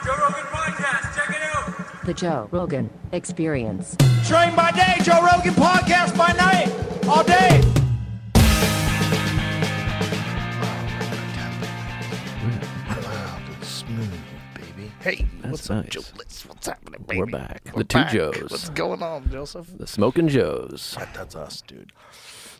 Joe Rogan Podcast. Check it out. The Joe Rogan Experience. Train by day, Joe Rogan Podcast by night, all day. Smooth, baby. Hey, what's up, nice. Joe? What's happening, baby? We're back. We're The two back. Joes. What's going on, Joseph? The Smoking Joes. That's us, dude.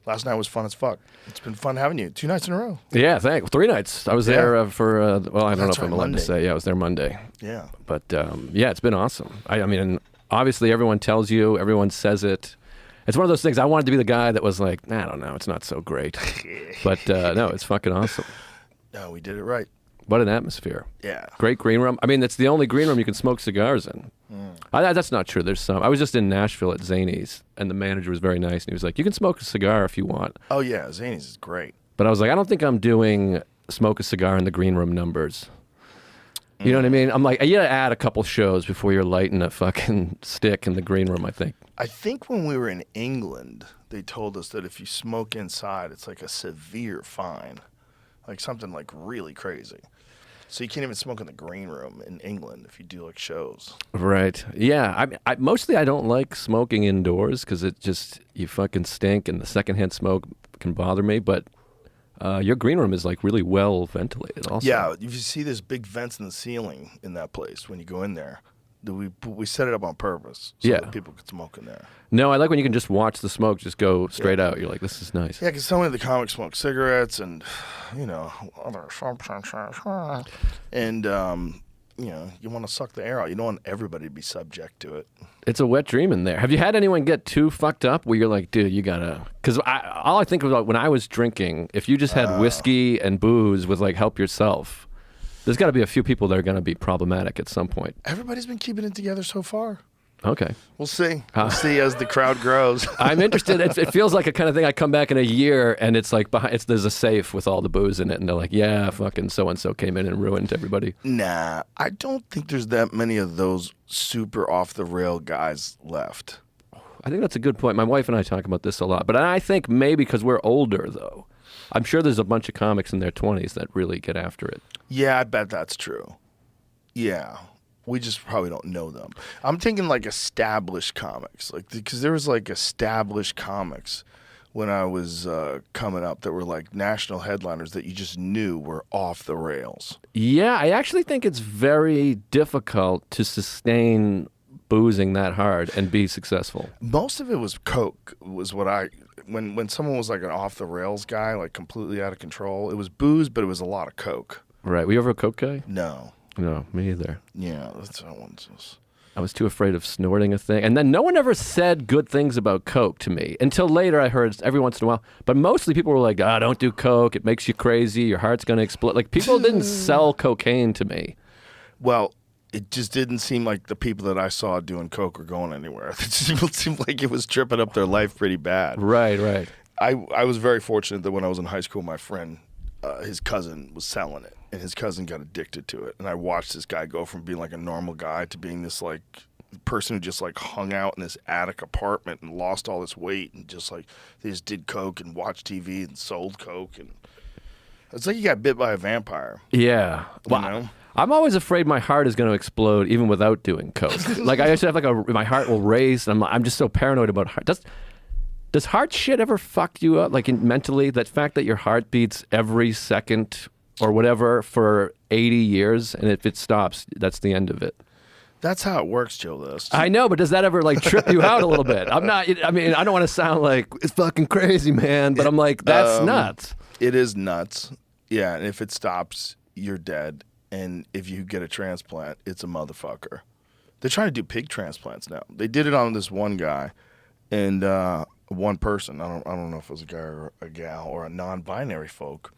Last night was fun as fuck. It's been fun having you. 2 nights in a row. Yeah, thanks. 3 nights. I was there for, well, I don't know That's if I'm right, allowed Monday. to say. Yeah, I was there Monday. Yeah. But, yeah, it's been awesome. I mean, obviously everyone tells you, everyone says it. It's one of those things, I wanted to be the guy that was like, I don't know, it's not so great. But, no, it's fucking awesome. No, we did it right. What an atmosphere. Yeah. Great green room. I mean, it's the only green room you can smoke cigars in. That's not true. There's some. I was just in Nashville at Zany's, and the manager was very nice, and he was like, you can smoke a cigar if you want. Oh, yeah. Zany's is great. But I was like, I don't think I'm doing smoke a cigar in the green room numbers. You know what I mean? I'm like, you gotta add a couple shows before you're lighting a fucking stick in the green room, I think. I think when we were in England, they told us that if you smoke inside, it's like a severe fine. Like something like really crazy. So you can't even smoke in the green room in England if you do like shows. Right. Yeah. I mostly I don't like smoking indoors because it just, you fucking stink and the secondhand smoke can bother me. But your green room is like really well ventilated also. Yeah, if you see there's big vents in the ceiling in that place when you go in there, we set it up on purpose so Yeah. that people could smoke in there. No, I like when you can just watch the smoke just go straight out. You're like, this is nice. Yeah, because so many of the comics smoke cigarettes and, other and, you want to suck the air out. You don't want everybody to be subject to it. It's a wet dream in there. Have you had anyone get too fucked up where you're like, dude, you gotta... Because all I think about when I was drinking, if you just had whiskey and booze with like help yourself, there's got to be a few people that are going to be problematic at some point. Everybody's been keeping it together so far. Okay. We'll see. We'll see as the crowd grows. I'm interested. It feels like a kind of thing I come back in a year and it's like there's a safe with all the booze in it and they're like, yeah, fucking so-and-so came in and ruined everybody. Nah, I don't think there's that many of those super off-the-rail guys left. I think that's a good point. My wife and I talk about this a lot. But I think maybe because we're older, though. I'm sure there's a bunch of comics in their 20s that really get after it. Yeah, I bet that's true. Yeah. We just probably don't know them. I'm thinking like established comics, like because there was like established comics when I was coming up that were like national headliners that you just knew were off the rails. Yeah, I actually think it's very difficult to sustain boozing that hard and be successful. Most of it was coke. Was what when someone was like an off the rails guy, like completely out of control. It was booze, but it was a lot of coke. Right. Were you ever a coke guy? No. No, me either. Yeah, that's that one's just... I was too afraid of snorting a thing. And then no one ever said good things about coke to me until later I heard every once in a while. But mostly people were like, don't do coke. It makes you crazy. Your heart's going to explode. Like people didn't sell cocaine to me. Well, it just didn't seem like the people that I saw doing coke were going anywhere. It seemed like it was tripping up their life pretty bad. Right. I was very fortunate that when I was in high school, my friend, his cousin was selling it. And his cousin got addicted to it. And I watched this guy go from being like a normal guy to being this like person who just like hung out in this attic apartment and lost all this weight and just like they just did coke and watched TV and sold coke. And it's like you got bit by a vampire. Yeah. You know? I'm always afraid my heart is going to explode even without doing coke. Like I used to have like my heart will race. And I'm just so paranoid about heart. Does heart shit ever fuck you up? Like mentally, that fact that your heart beats every second or whatever for 80 years, and if it stops, that's the end of it. That's how it works, Joe List. I know, but does that ever like trip you out a little bit? I mean, I don't want to sound like it's fucking crazy, man, but I'm like, that's nuts. It is nuts. Yeah, and if it stops, you're dead. And if you get a transplant, it's a motherfucker. They're trying to do pig transplants now. They did it on this one guy, and one person. I don't know if it was a guy or a gal or a non-binary folk.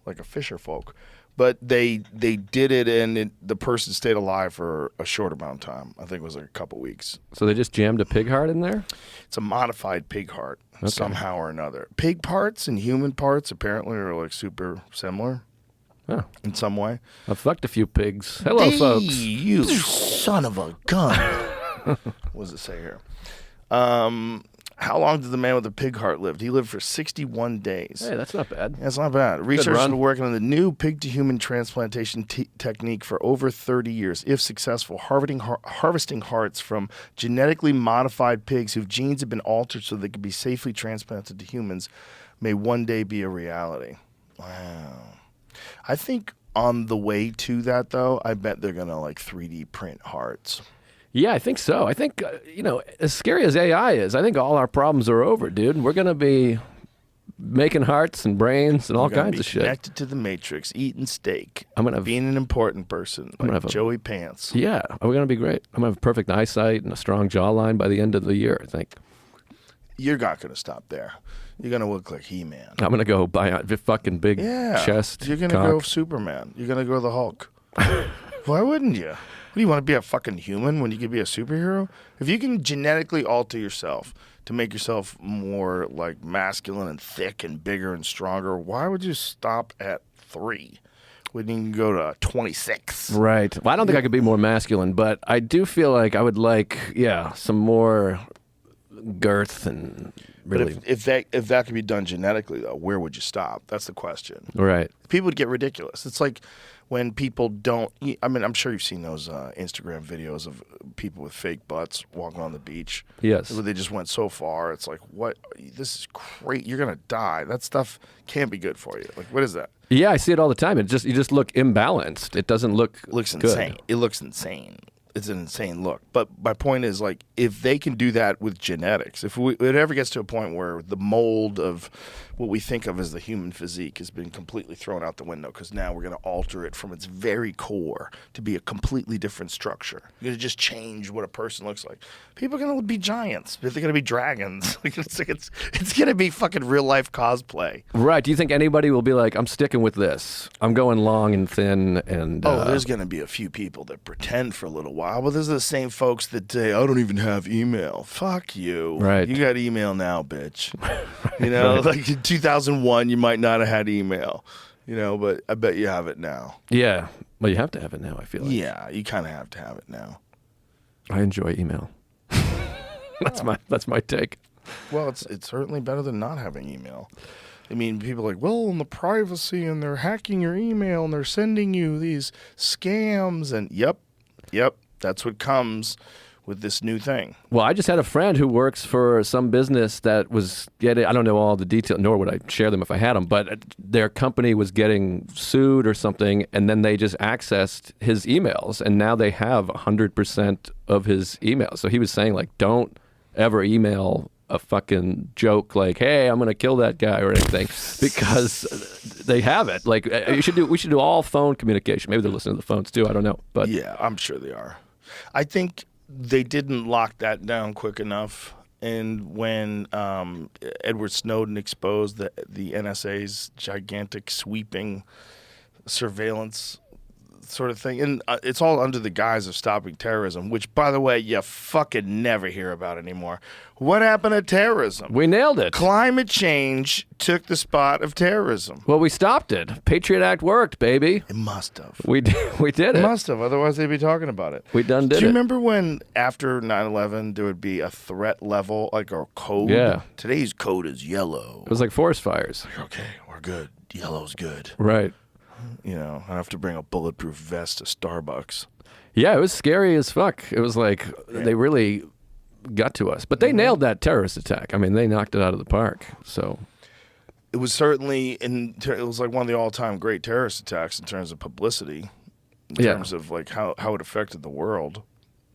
Like a fisher folk, but they did it, and the person stayed alive for a short amount of time. I think it was like a couple weeks. So they just jammed a pig heart in there? It's a modified pig heart somehow or another. Pig parts and human parts apparently are like super similar Oh. in some way. I've fucked a few pigs. Hello, folks. You son of a gun. What does it say here? How long did the man with the pig heart live? He lived for 61 days. Hey, that's not bad. That's not bad. Researchers run. are working on the new pig-to-human transplantation technique for over 30 years. If successful, harvesting hearts from genetically modified pigs whose genes have been altered so they can be safely transplanted to humans may one day be a reality. Wow. I think on the way to that, though, I bet they're going to, like, 3D print hearts. Yeah, I think so. I think, as scary as AI is, I think all our problems are over, dude. We're going to be making hearts and brains and all kinds of shit. Connected to the Matrix, eating steak, I'm gonna being an important person, like Joey Pants. Yeah, we're going to be great. I'm going to have perfect eyesight and a strong jawline by the end of the year, I think. You're not going to stop there. You're going to look like He-Man. I'm going to go buy a fucking big chest. You're going to go Superman. You're going to go the Hulk. Why wouldn't you? What, do you want to be a fucking human when you could be a superhero? If you can genetically alter yourself to make yourself more like masculine and thick and bigger and stronger, why would you stop at 3 when you can go to 26? Right. Well, I don't think I could be more masculine, but I do feel like I would like, some more girth and really. But if that could be done genetically, though, where would you stop? That's the question. Right. People would get ridiculous. It's like when people don't. I mean, I'm sure you've seen those Instagram videos of people with fake butts walking on the beach. Yes. Where they just went so far. It's like, what? This is great. You're gonna die. That stuff can't be good for you. Like, what is that? Yeah, I see it all the time. You just look imbalanced. It doesn't look. It looks good. insane. It looks insane. It's an insane look. But my point is, like, if they can do that with genetics, if it ever gets to a point where the mold of what we think of as the human physique has been completely thrown out the window, because now we're going to alter it from its very core to be a completely different structure. You're going to just change what a person looks like. People are going to be giants. They're going to be dragons. It's going to be fucking real life cosplay. Right. Do you think anybody will be like, I'm sticking with this. I'm going long and thin and. There's going to be a few people that pretend for a little while. Well, those are the same folks that say, I don't even have email. Fuck you. Right. You got email now, bitch. You know, like in 2001, you might not have had email, but I bet you have it now. Yeah. Well, you have to have it now, I feel like. Yeah, you kind of have to have it now. I enjoy email. That's my take. Well, it's certainly better than not having email. I mean, people are like, well, and the privacy, and they're hacking your email, and they're sending you these scams, and yep, that's what comes with this new thing. Well, I just had a friend who works for some business that was getting, I don't know all the details, nor would I share them if I had them, but their company was getting sued or something, and then they just accessed his emails, and now they have 100% of his emails. So he was saying, like, don't ever email a fucking joke like, hey, I'm going to kill that guy or anything, because they have it. Like, we should do all phone communication. Maybe they're listening to the phones too, I don't know. But yeah, I'm sure they are. I think they didn't lock that down quick enough. And when Edward Snowden exposed the NSA's gigantic sweeping surveillance sort of thing, and it's all under the guise of stopping terrorism, which, by the way, you fucking never hear about anymore. What happened to terrorism? we nailed it. Climate change took the spot of terrorism. Well, we stopped it. Patriot Act worked, baby. It must have. We did It it. must have. Otherwise, they'd be talking about it. We done did Do you it. remember when after 9/11 there would be a threat level, like a code? Yeah. Today's code is yellow. It was like forest fires. Okay, we're good. Yellow's good. Right. I have to bring a bulletproof vest to Starbucks. Yeah, it was scary as fuck. It was like they really got to us. But they nailed that terrorist attack. I mean, they knocked it out of the park. So It was certainly it was like one of the all-time great terrorist attacks in terms of publicity, in terms of like how it affected the world.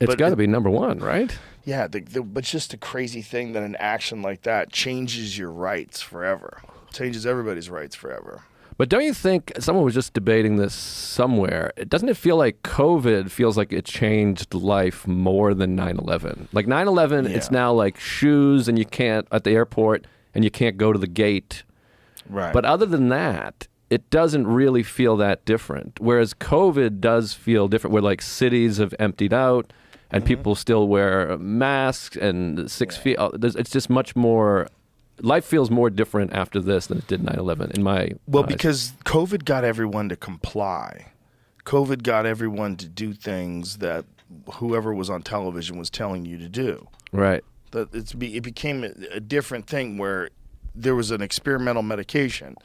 it's got to be number one, right? Yeah, but just a crazy thing that an action like that changes your rights forever. Changes everybody's rights forever. But don't you think, someone was just debating this somewhere, doesn't it feel like COVID feels like it changed life more than 9/11? Like 9/11, it's now like shoes and you can't, at the airport, and you can't go to the gate. Right. But other than that, it doesn't really feel that different. Whereas COVID does feel different, where like cities have emptied out and people still wear masks and 6 feet. It's just much more. Life feels more different after this than it did 9/11 in my eyes. Because COVID got everyone to comply. COVID got everyone to do things that whoever was on television was telling you to do. Right. It became a different thing where there was an experimental medication,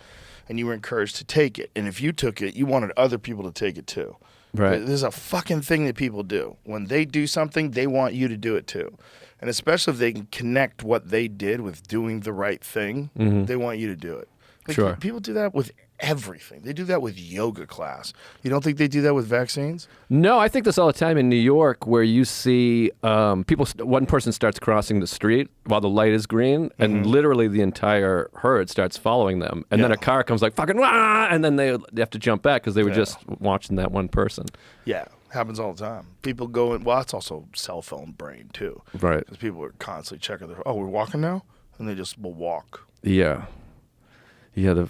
and you were encouraged to take it. And if you took it, you wanted other people to take it too. Right. There's a fucking thing that people do. When they do something, they want you to do it too. And especially if they can connect what they did with doing the right thing, they want you to do it. Like, Sure. People do that with everything. They do that with yoga class. You don't think they do that with vaccines? No, I think this all the time in New York, where you see people. One person starts crossing the street while the light is green, and literally the entire herd starts following them. And then a car comes like fucking, wah! And then they have to jump back because they were just watching that one person. Yeah, happens all the time. People go in. Well, it's also cell phone brain too. Right. Because people are constantly checking their. Oh, we're walking now, and they just will walk. Yeah. Yeah.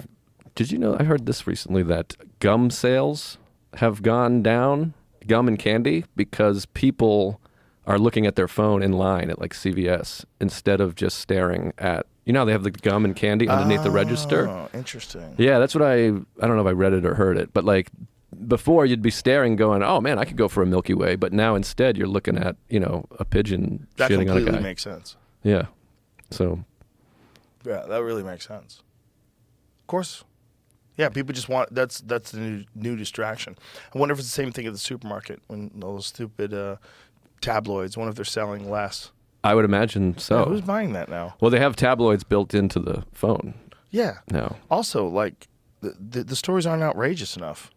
Did you know? I heard this recently that gum sales have gone down, gum and candy, because people are looking at their phone in line at like CVS instead of just staring at. You know how they have the gum and candy underneath the register? Oh, interesting. Yeah, that's what I don't know if I read it or heard it, but like before you'd be staring going, oh man, I could go for a Milky Way, but now instead you're looking at, a pigeon That shitting on a completely guy. makes sense. Yeah. So. Yeah, that really makes sense. Of course. Yeah, people just want that's the new distraction. I wonder if it's the same thing at the supermarket when all those stupid tabloids. I wonder if they're selling less. I would imagine so. Yeah, who's buying that now? Well, they have tabloids built into the phone. Yeah. No. Also, like the stories aren't outrageous enough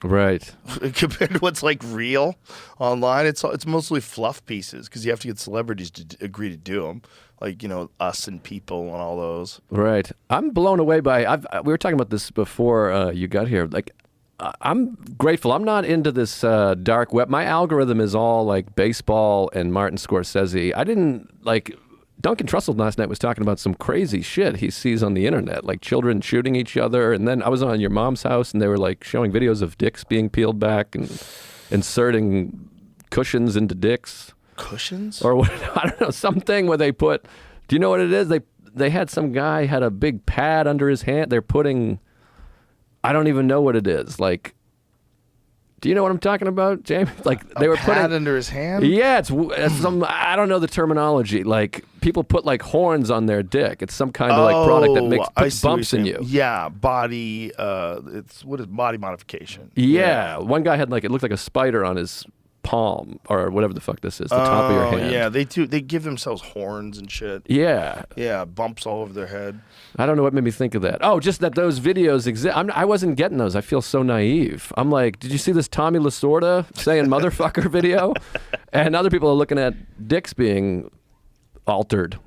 Right. compared to what's like real online. It's mostly fluff pieces because you have to get celebrities to agree to do them, like Us and People and all those. Right. I'm blown away by. We were talking about this before you got here. Like, I'm grateful. I'm not into this dark web. My algorithm is all like baseball and Martin Scorsese. I didn't like. Duncan Trussell last night was talking about some crazy shit he sees on the internet, like children shooting each other. And then I was on your mom's house, and they were like showing videos of dicks being peeled back and inserting cushions into dicks. Cushions? Or what, I don't know, something where they put. Do you know what it is? They had some guy had a big pad under his hand. They're putting. I don't even know what it is. Like, do you know what I'm talking about, Jamie? Like they were pad putting under his hand. Yeah, it's some. I don't know the terminology. Like people put like horns on their dick. It's some kind of like product that puts bumps in you. Yeah, body. It's what is body modification? Yeah, one guy had like it looked like a spider on his palm or whatever the fuck this is, the top of your hand. Yeah, they do. They give themselves horns and shit. Yeah. Yeah, bumps all over their head. I don't know what made me think of that. Oh, just that those videos exist. I wasn't getting those. I feel so naive. I'm like, did you see this Tommy Lasorda saying motherfucker video? And other people are looking at dicks being altered.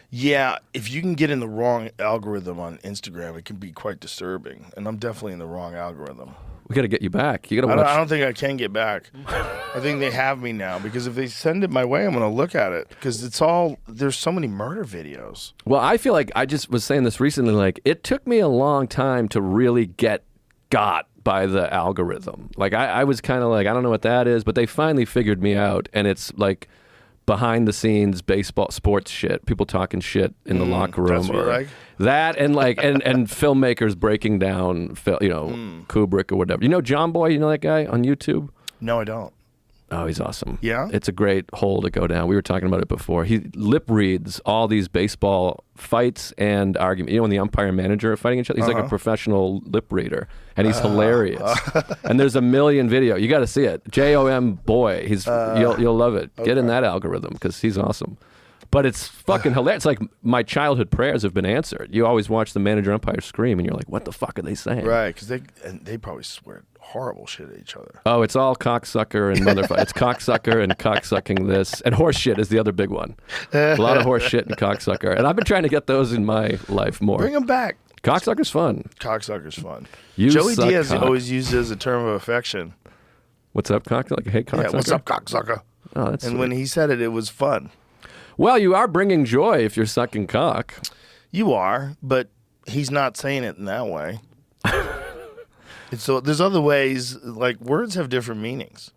Yeah, if you can get in the wrong algorithm on Instagram, it can be quite disturbing. And I'm definitely in the wrong algorithm. We got to get you back. You got to watch. I don't think I can get back. I think they have me now because if they send it my way, I'm going to look at it because there's so many murder videos. Well, I feel like I just was saying this recently. Like it took me a long time to really get got by the algorithm. Like I was kind of like, I don't know what that is, but they finally figured me out, and it's like behind the scenes baseball sports shit, people talking shit in the locker room, that's what you like? That and like and filmmakers breaking down Kubrick or whatever. You know John Boy, you know that guy on YouTube? No, I don't. Oh, he's awesome. Yeah? It's a great hole to go down. We were talking about it before. He lip reads all these baseball fights and arguments. You know when the umpire and manager are fighting each other? He's like a professional lip reader, and he's hilarious. And there's a million video. You got to see it. JOM Boy. You'll love it. Okay. Get in that algorithm because he's awesome. But it's fucking hilarious. It's like my childhood prayers have been answered. You always watch the manager umpire scream, and you're like, what the fuck are they saying? Right, because they probably swear horrible shit at each other. Oh, it's all cocksucker and motherfucker. It's cocksucker and cocksucking this. And horse shit is the other big one. A lot of horse shit and cocksucker. And I've been trying to get those in my life more. Bring them back. Cocksucker's fun. Cocksucker's fun. You Joey suck Diaz cock. always used it as a term of affection. What's up, cock? Like, hey, cocksucker? Yeah, what's up, cocksucker? Oh, that's and sweet. when he said it, it was fun. Well, you are bringing joy if you're sucking cock. You are, but he's not saying it in that way. And so there's other ways, like words have different meanings.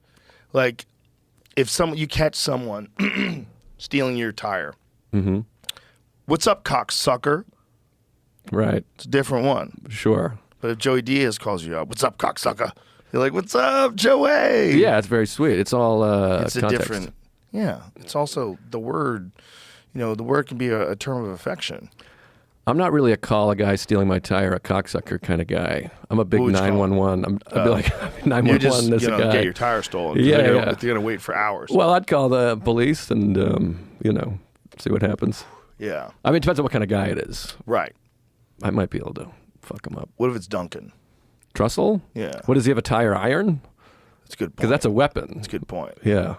Like if you catch someone stealing your tire, what's up, cocksucker? Right. It's a different one. Sure. But if Joey Diaz calls you up, what's up, cocksucker? You're like, what's up, Joey? Yeah, it's very sweet. It's all it's context. a different. Yeah, it's also the word. the word can be a term of affection. I'm not really a call a guy stealing my tire a cocksucker kind of guy. I'm a big What would you call 911. I'd be like, You 911, just there's a guy. get your tire stolen. Yeah, they're yeah. gonna wait for hours. Well, I'd call the police and, see what happens. Yeah, I mean, it depends on what kind of guy it is. right. I might be able to fuck him up. What if it's Duncan? Trussell? Yeah. What, does he have a tire iron? That's a good point. Because that's a weapon. That's a good point. Yeah.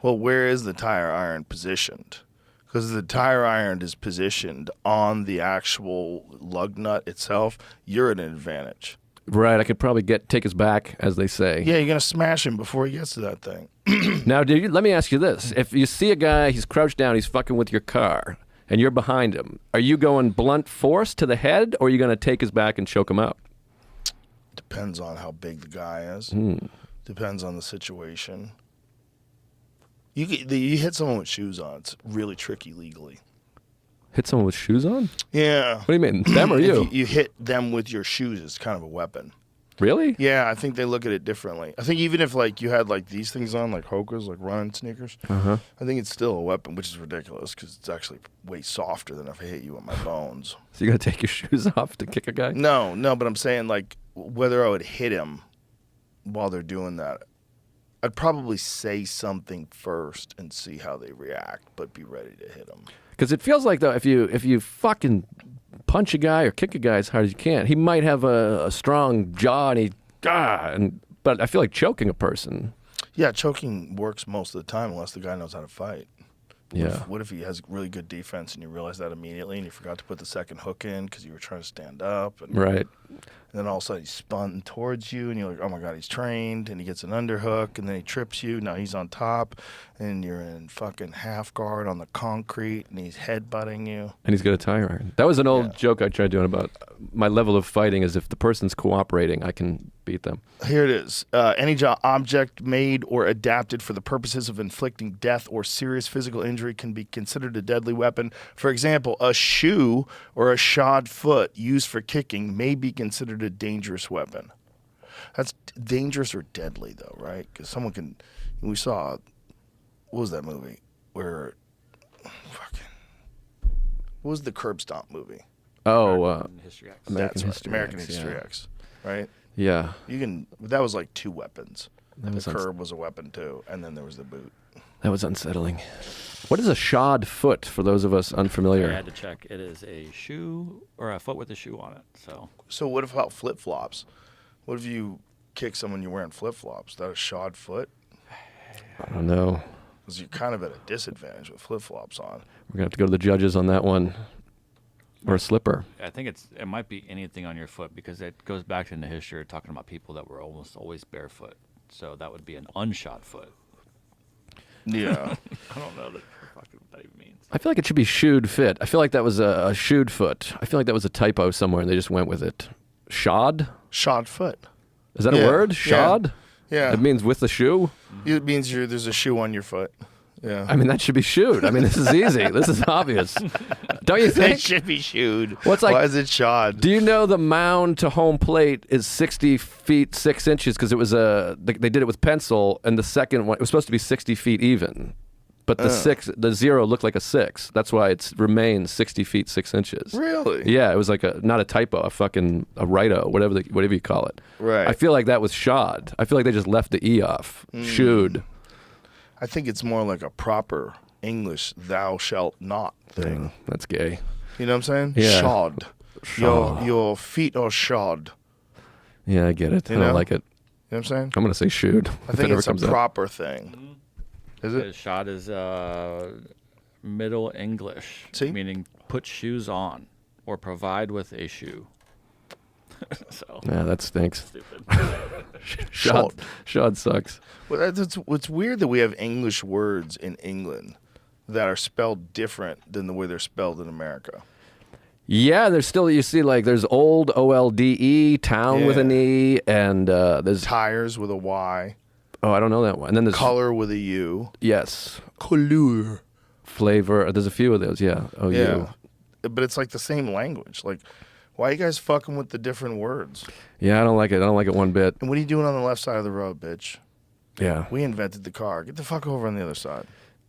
Well, where is the tire iron positioned? Because the tire iron is positioned on the actual lug nut itself, you're at an advantage. Right, I could probably take his back, as they say. Yeah, you're going to smash him before he gets to that thing. Now, let me ask you this. If you see a guy, he's crouched down, he's fucking with your car, and you're behind him, are you going blunt force to the head, or are you going to take his back and choke him out? Depends on how big the guy is. Depends on the situation. You hit someone with shoes on, it's really tricky legally. Hit someone with shoes on? Yeah. What do you mean, them or you? If you hit them with your shoes, it's kind of a weapon. Really? Yeah, I think they look at it differently. I think even if you had these things on, like Hoka's, like running sneakers, I think it's still a weapon, which is ridiculous because it's actually way softer than if I hit you with my bones. So you're going to take your shoes off to kick a guy? No, but I'm saying whether I would hit him while they're doing that, I'd probably say something first and see how they react, but be ready to hit them. Because it feels like, though, if you fucking punch a guy or kick a guy as hard as you can, he might have a strong jaw but I feel like choking a person. Yeah, choking works most of the time unless the guy knows how to fight. Yeah. What if he has really good defense and you realize that immediately and you forgot to put the second hook in because you were trying to stand up? And, Right. And then all of a sudden he's spun towards you and you're like, oh my God, he's trained. And he gets an underhook and then he trips you. Now he's on top and you're in fucking half guard on the concrete and he's headbutting you. And he's got a tire iron. That was an old joke I tried doing about my level of fighting is if the person's cooperating, I can beat them. Here it is. Any object made or adapted for the purposes of inflicting death or serious physical injury can be considered a deadly weapon. For example, a shoe or a shod foot used for kicking may be considered a dangerous weapon. That's dangerous or deadly, though, right? Because someone can. We saw. What was that movie? What was the curb stomp movie? Oh, American History X. American That's right. History American X, History yeah. X, right? Yeah. You can. That was like two weapons. That was The curb was a weapon too, and then there was the boot. That was unsettling. What is a shod foot for those of us unfamiliar? I had to check. It is a shoe or a foot with a shoe on it. So what about flip flops? What if you kick someone you're wearing flip flops? Is that a shod foot? I don't know. Because you're kind of at a disadvantage with flip flops on. We're going to have to go to the judges on that one. Or a slipper. I think it might be anything on your foot because it goes back into history talking about people that were almost always barefoot. So that would be an unshod foot. Yeah. I don't know what that even means. I feel like it should be shoed fit. I feel like that was a shoed foot. I feel like that was a typo somewhere and they just went with it. Shod? Shod foot. Is that a Yeah. word? Shod? Yeah. It means with the shoe? It means there's a shoe on your foot. Yeah. I mean, that should be shoed. I mean, this is easy. This is obvious. Don't you think? It should be shoed. Well, it's like- Why is it shod? Do you know the mound to home plate is 60 feet 6 inches because it was they did it with pencil, and the second one it was supposed to be 60 feet even, but the zero looked like a 6. That's why it remains 60 feet 6 inches. Really? Yeah, it was like not a typo, a righto, whatever you call it. Right. I feel like that was shod. I feel like they just left the e off. Shoed. I think it's more like a proper English "thou shalt not" thing. That's gay. You know what I'm saying? Yeah. Shod. Your feet are shod. Yeah, I get it. I know? don't like it. You know what I'm saying? I'm gonna say shoed. I think it's a proper thing. Is it? Shod is Middle English, See? meaning put shoes on or provide with a shoe. So Yeah, that stinks. stupid. Shod sucks. Well, it's weird that we have English words in England that are spelled different than the way they're spelled in America. Yeah, there's still, you see, like, there's old OLDE, town with an E, and there's, Tires with a Y. oh, I don't know that one. And then there's, Color with a U. yes, Couleur. flavor. There's a few of those, yeah. Oh, Yeah. But it's like the same language. Like, why are you guys fucking with the different words? Yeah, I don't like it. I don't like it one bit. And what are you doing on the left side of the road, bitch? Yeah. We invented the car. Get the fuck over on the other side.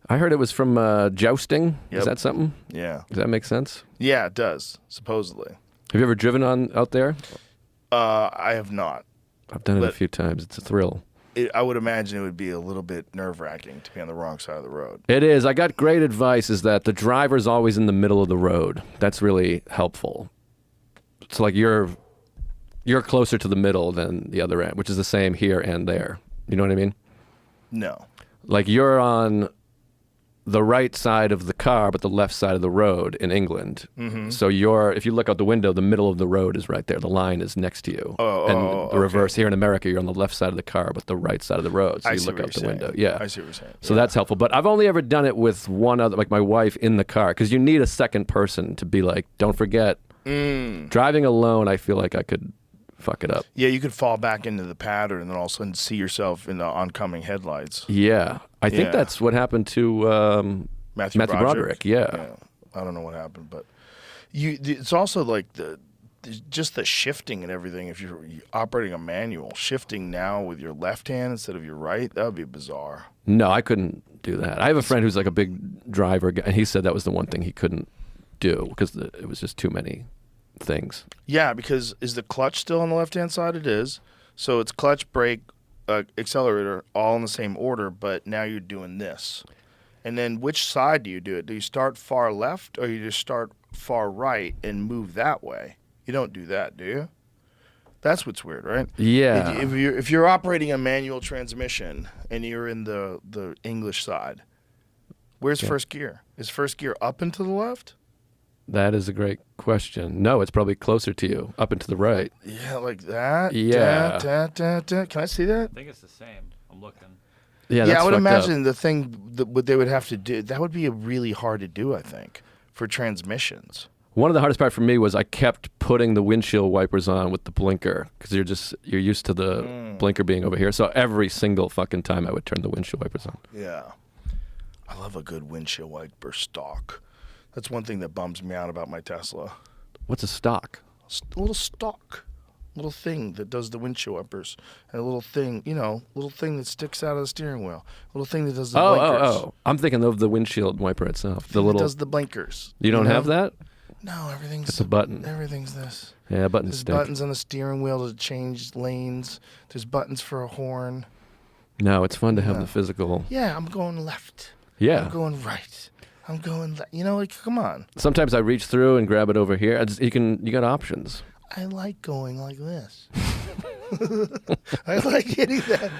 I heard it was from jousting. Yep. Is that something? Yeah. Does that make sense? Yeah, it does, supposedly. Have you ever driven out there? I have not. I've done it a But- few times. It's a thrill. I would imagine it would be a little bit nerve-wracking to be on the wrong side of the road. It is. I got great advice is that the driver's always in the middle of the road. That's really helpful. It's like you're closer to the middle than the other end, which is the same here and there. You know what I mean? No. Like you're on the right side of the car, but the left side of the road in England. Mm-hmm. So if you look out the window, the middle of the road is right there. The line is next to you. And the reverse here in America, you're on the left side of the car, but the right side of the road. So I you see look what out the you're window. saying. Yeah. I see what you're saying. So that's helpful. But I've only ever done it with one other, like my wife in the car, because you need a second person to be like, don't forget. Driving alone, I feel like I could fuck it up. Yeah, you could fall back into the pattern and then all of a sudden see yourself in the oncoming headlights. Yeah. I think Yeah. that's what happened to Matthew Broderick. Yeah. I don't know what happened, but it's also like just the shifting and everything. If you're operating a manual, shifting now with your left hand instead of your right, that would be bizarre. No, I couldn't do that. I have a friend who's like a big driver, and he said that was the one thing he couldn't do because it was just too many things. Yeah, because is the clutch still on the left-hand side? It is. So it's clutch, brake, accelerator, all in the same order, but now you're doing this. And then which side do you do it? Do you start far left or you just start far right and move that way? You don't do that, do you? That's what's weird, right? Yeah. If you're operating a manual transmission and you're in the English side, where's first gear? Is first gear up and to the left? That is a great question. No, it's probably closer to you, up and to the right. Yeah, like that. Yeah. Can I see that? I think it's the same. I'm looking. Yeah, Yeah, that's I would fucked imagine up. the thing what they would have to do, that would be really hard to do, I think, for transmissions. One of the hardest part for me was I kept putting the windshield wipers on with the blinker because you're used to the blinker being over here. So every single fucking time I would turn the windshield wipers on. Yeah. I love a good windshield wiper stalk. That's one thing that bums me out about my Tesla. What's a stock? A little stalk. Little thing that does the windshield wipers. And a little thing, little thing that sticks out of the steering wheel. A little thing that does the blinkers. Oh. I'm thinking of the windshield wiper itself. The Thing that little. does the blinkers. You don't have that? No, everything's... It's a button. Everything's this. Yeah, buttons There's stink. buttons on the steering wheel to change lanes. There's buttons for a horn. No, it's fun to have the physical. Yeah, I'm going left. Yeah. I'm going right. I'm going left. Come on. Sometimes I reach through and grab it over here. You got options. I like going like this. I like hitting that.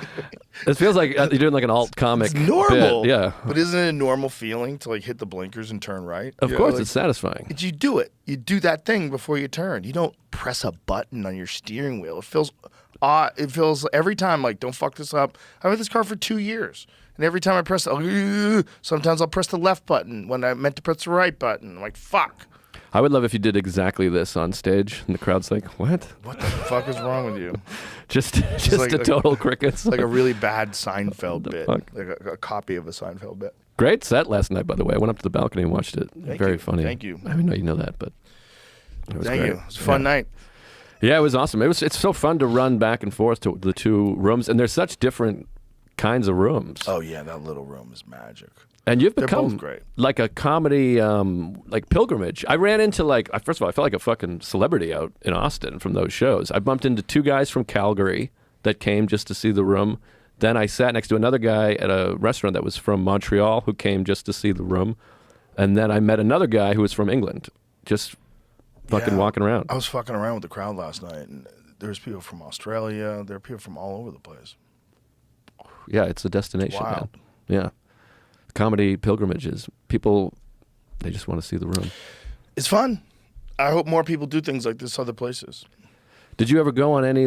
It feels like you're doing like an alt comic. It's normal. bit. Yeah. But isn't it a normal feeling to hit the blinkers and turn right? Of course, it's satisfying. You do it. You do that thing before you turn. You don't press a button on your steering wheel. It feels odd. It feels every time like, don't fuck this up. I've had this car for 2 years. And every time I press sometimes I'll press the left button when I meant to press the right button. I'm like, fuck. I would love if you did exactly this on stage, and the crowd's like, "What? What the fuck is wrong with you? Just like- a total crickets." It's like a really bad Seinfeld bit. fuck? Like a copy of a Seinfeld bit. Great set last night, by the way. I went up to the balcony and watched it. Very you. funny. Thank you. I mean, no, you know that, but it was Thank great. you. It was a fun night. Yeah, it was awesome. It's so fun to run back and forth to the two rooms, and there's such different kinds of rooms. Oh, yeah, that little room is magic. And you've They're become both great. like a comedy, like pilgrimage. I ran into first of all, I felt like a fucking celebrity out in Austin from those shows. I bumped into two guys from Calgary that came just to see the room. Then I sat next to another guy at a restaurant that was from Montreal who came just to see the room. And then I met another guy who was from England, just fucking Yeah. walking around. I was fucking around with the crowd last night, and there was people from Australia. There were people from all over the place. Yeah, it's a destination, man. Wild. Yeah. Comedy pilgrimages. People, they just want to see the room. It's fun. I hope more people do things like this other places. Did you ever go on any,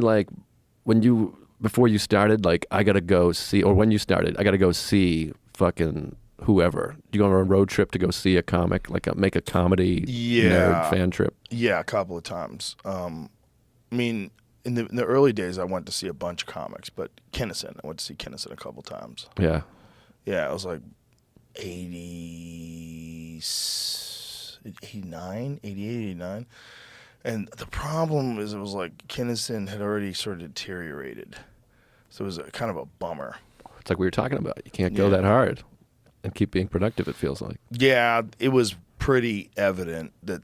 before you started, I got to go see, or when you started, I got to go see fucking whoever? Do you go on a road trip to go see a comic, make a comedy nerd fan trip? Yeah, a couple of times. I mean, in the early days, I went to see a bunch of comics, but Kinnison, I went to see Kinnison a couple times. Yeah. Yeah, it was like 89. And the problem is it was like Kinnison had already sort of deteriorated. So it was kind of a bummer. It's like we were talking about. You can't go Yeah. that hard. and keep being productive, it feels like. Yeah, it was pretty evident that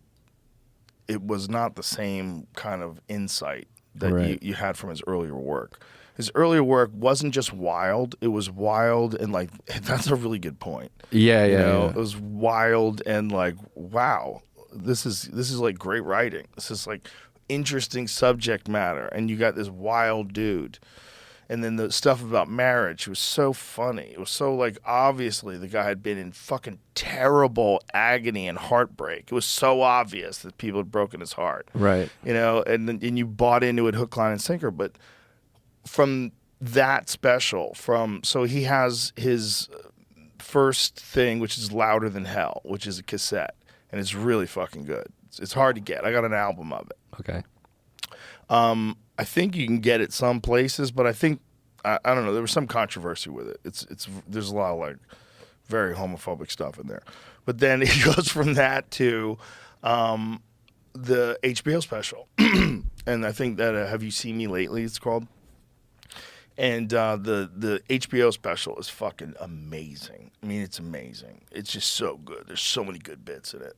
it was not the same kind of insight that Right. you had from his earlier work. His earlier work wasn't just wild; it was wild and like that's a really good point. Yeah, You yeah, know, yeah. it was wild and like, wow, this is like great writing. This is like interesting subject matter, and you got this wild dude. And then the stuff about marriage was so funny. It was so like obviously the guy had been in fucking terrible agony and heartbreak. It was so obvious that people had broken his heart. Right. You know, and you bought into it hook, line, and sinker. But from that special, so he has his first thing, which is Louder Than Hell, which is a cassette, and it's really fucking good. It's hard to get. I got an album of it. Okay. I think you can get it some places, but I think I don't know. There was some controversy with it. There's a lot of like very homophobic stuff in there. But then it goes from that to the HBO special, and I think that Have You Seen Me Lately? It's called. And the HBO special is fucking amazing. I mean, it's amazing. It's just so good. There's so many good bits in it.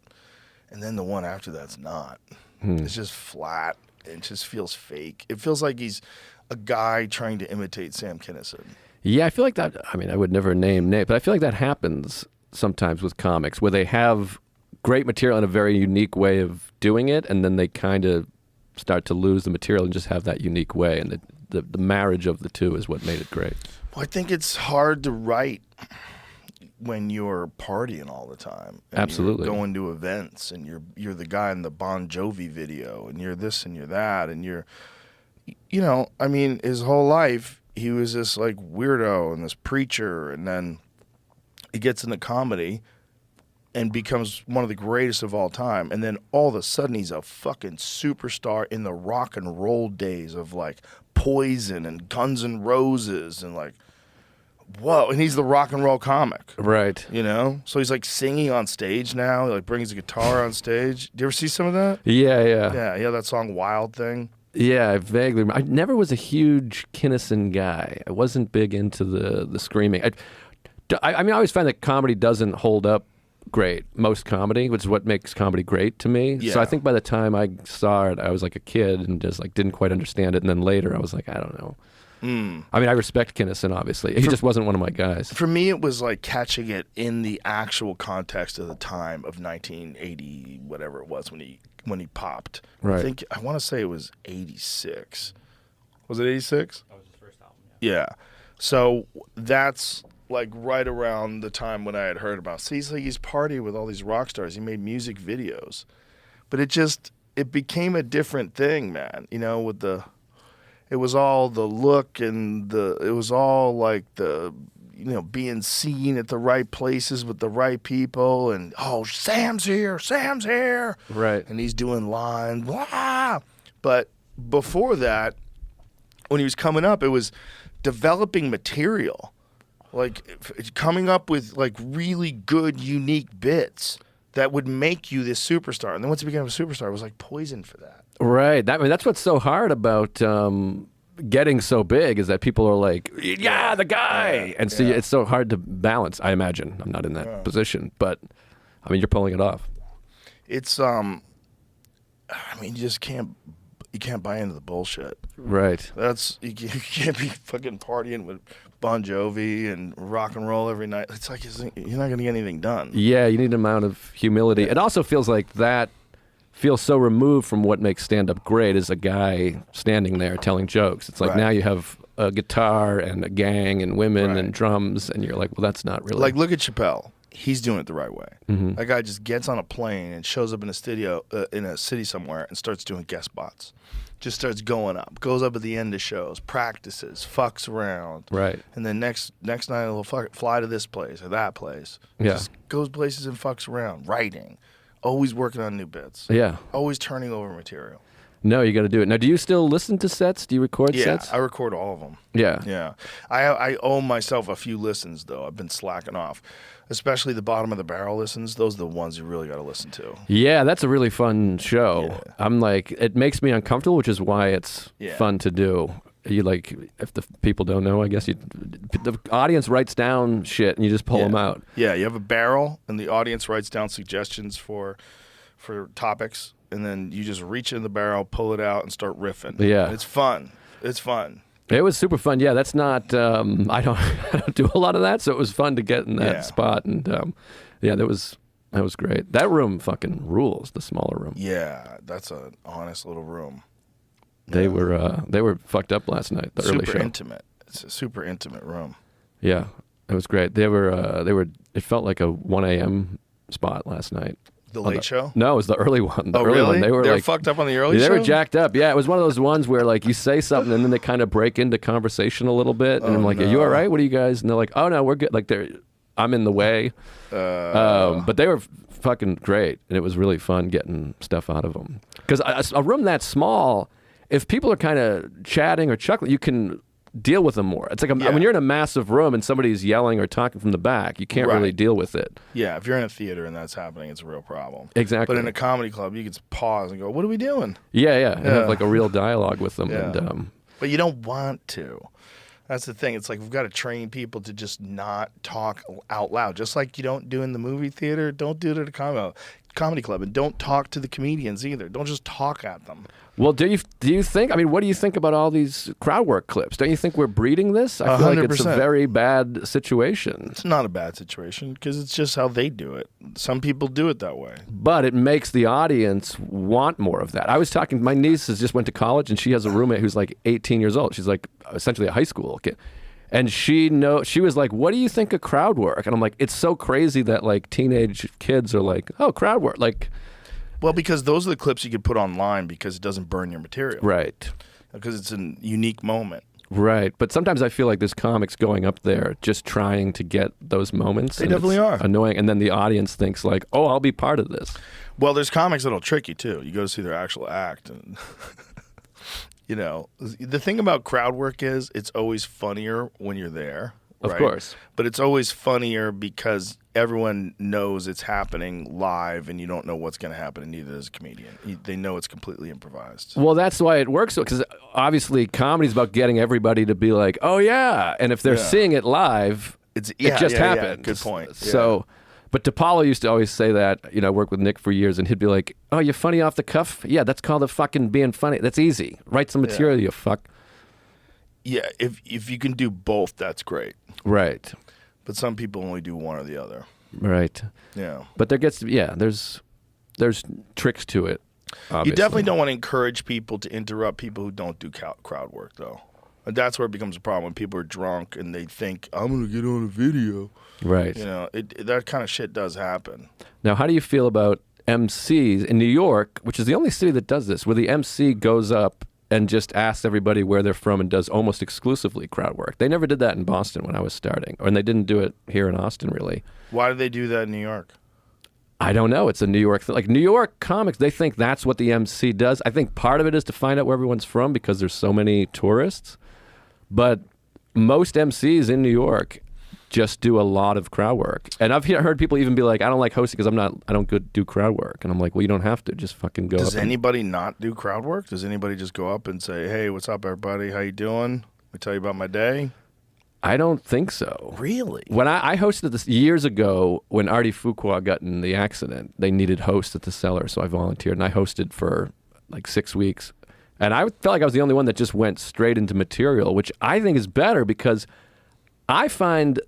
And then the one after that's not. It's just flat. It just feels fake. It feels like he's a guy trying to imitate Sam Kinison. Yeah, I feel like that. I mean, I would never name Nate, but I feel like that happens sometimes with comics where they have great material and a very unique way of doing it, and then they kind of start to lose the material and just have that unique way. And the marriage of the two is what made it great. Well, I think it's hard to write when you're partying all the time. And Absolutely. You're going to events, and you're the guy in the Bon Jovi video, and you're this and you're that, and you're, you know, I mean, his whole life he was this like weirdo and this preacher, and then he gets into comedy and becomes one of the greatest of all time. And then all of a sudden he's a fucking superstar in the rock and roll days of like Poison and Guns N' Roses and like, whoa. And he's the rock and roll comic. Right. You know? So he's like singing on stage now. He like brings a guitar on stage. Do you ever see some of that? Yeah, yeah. Yeah, that song Wild Thing. Yeah, I vaguely remember. I never was a huge Kinison guy. I wasn't big into the screaming. I mean, I always find that comedy doesn't hold up great, most comedy, which is what makes comedy great to me. Yeah. So I think by the time I saw it, I was like a kid and just like didn't quite understand it. And then later I was like, I don't know. I mean, I respect Kinison, obviously. He just wasn't one of my guys. For me, it was like catching it in the actual context of the time of 1980, whatever it was when he popped. Right. I want to say it was 86. Was it 86? That was his first album. Yeah. Yeah. So that's like right around the time when I had heard about. See, he's partying with all these rock stars. He made music videos, but it became a different thing, man. You know, it was all the look and it was all like being seen at the right places with the right people, and Sam's here, Right. and he's doing lines, blah. But before that, when he was coming up, it was developing material, like coming up with like really good, unique bits that would make you this superstar. And then once he became a superstar, it was like poison for that. Right. That's what's so hard about getting so big is that people are like, yeah, the guy. And so it's so hard to balance, I imagine. I'm not in that position. But, I mean, you're pulling it off. It's, I mean, you just can't buy into the bullshit. Right. You can't be fucking partying with Bon Jovi and rock and roll every night. It's like you're not going to get anything done. Yeah, you need an amount of humility. It also feels like that feels so removed from what makes stand-up great is a guy standing there telling jokes. It's like Right. now you have a guitar and a gang and women Right. and drums, and you're like, well, that's not really... Like, look at Chappelle. He's doing it the right way. Mm-hmm. That guy just gets on a plane and shows up in a studio in a city somewhere and starts doing guest spots. Just starts going up. Goes up at the end of shows, practices, fucks around. Right. And then next night he'll fly to this place or that place. Yeah. Just goes places and fucks around. Writing. Always working on new bits. Yeah. Always turning over material. No, you got to do it. Now, do you still listen to sets? Do you record Yeah, sets? I record all of them. Yeah. Yeah. I owe myself a few listens, though. I've been slacking off. Especially the bottom of the barrel listens. Those are the ones you really got to listen to. Yeah, that's a really fun show. Yeah. I'm like, it makes me uncomfortable, which is why it's Yeah. fun to do. You like, if the people don't know, I guess the audience writes down shit and you just pull them out. Yeah, you have a barrel, and the audience writes down suggestions for topics, and then you just reach in the barrel, pull it out, and start riffing. Yeah. It's fun. It's fun. It was super fun. Yeah, that's not. I don't do a lot of that, so it was fun to get in that spot. And that was great. That room fucking rules. The smaller room. Yeah, that's an honest little room. They were fucked up last night. The early show. Super intimate. It's a super intimate room. Yeah, it was great. They were. It felt like a 1 a.m. spot last night. The late show? No, it was the early one. The oh, early really? One. They were like, fucked up on the early show? They were jacked up. Yeah, it was one of those ones where like you say something and then they kind of break into conversation a little bit, and I'm like, "Are you all right? What are you guys?" And they're like, "Oh no, we're good." Like I'm in the way. But they were fucking great, and it was really fun getting stuff out of them. Because a room that small, if people are kind of chatting or chuckling, you can deal with them more. It's like when you're in a massive room and somebody's yelling or talking from the back, you can't really deal with it. Yeah, if you're in a theater and that's happening, it's a real problem. Exactly. But in a comedy club, you can pause and go, "What are we doing?" Yeah. And have like a real dialogue with them. Yeah. And, but you don't want to. That's the thing. It's like we've got to train people to just not talk out loud. Just like you don't do in the movie theater, don't do it at a comedy club. And don't talk to the comedians either. Don't just talk at them. Well, do you think? I mean, what do you think about all these crowd work clips? Don't you think we're breeding this? I feel like it's a 100%. very bad situation. It's not a bad situation because it's just how they do it. Some people do it that way. But it makes the audience want more of that. I was talking. My niece just went to college, and she has a roommate who's like 18 years old. She's like essentially a high school kid. And she was like, "What do you think of crowd work?" And I'm like, "It's so crazy that like teenage kids are like, oh, crowd work, like." Well, because those are the clips you could put online because it doesn't burn your material. Right. Because it's a unique moment. Right. But sometimes I feel like there's comics going up there just trying to get those moments. They definitely are. Annoying. And then the audience thinks like, oh, I'll be part of this. Well, there's comics that'll trick you too. You go to see their actual act. And you know, the thing about crowd work is it's always funnier when you're there. Of right? course. But it's always funnier because everyone knows it's happening live and you don't know what's going to happen, and neither does a comedian. They know it's completely improvised. Well, that's why it works, because obviously comedy's about getting everybody to be like, oh, yeah. And if they're seeing it live, it just happened. Good point. Yeah. So, but DePaulo used to always say that, you know, I worked with Nick for years, and he'd be like, oh, you're funny off the cuff? Yeah, that's called the fucking being funny. That's easy. Write some material, you fuck. Yeah, if you can do both, that's great. Right. But some people only do one or the other. Right. Yeah. But there's tricks to it. Obviously. You definitely don't want to encourage people to interrupt people who don't do crowd work, though. And that's where it becomes a problem when people are drunk and they think, I'm going to get on a video. Right. You know, that kind of shit does happen. Now, how do you feel about MCs in New York, which is the only city that does this, where the MC goes up and just asks everybody where they're from and does almost exclusively crowd work? They never did that in Boston when I was starting, and they didn't do it here in Austin, really. Why do they do that in New York? I don't know. It's a New York thing. Like New York comics, they think that's what the MC does. I think part of it is to find out where everyone's from because there's so many tourists. But most MCs in New York just do a lot of crowd work. And I've heard people even be like, I don't like hosting because I don't do crowd work. And I'm like, well, you don't have to. Just fucking go up. Does anybody not do crowd work? Does anybody just go up and say, hey, what's up, everybody? How you doing? Let me tell you about my day. I don't think so. Really? When I hosted this years ago, when Artie Fuqua got in the accident, they needed hosts at the Cellar, so I volunteered, and I hosted for like 6 weeks. And I felt like I was the only one that just went straight into material, which I think is better because I find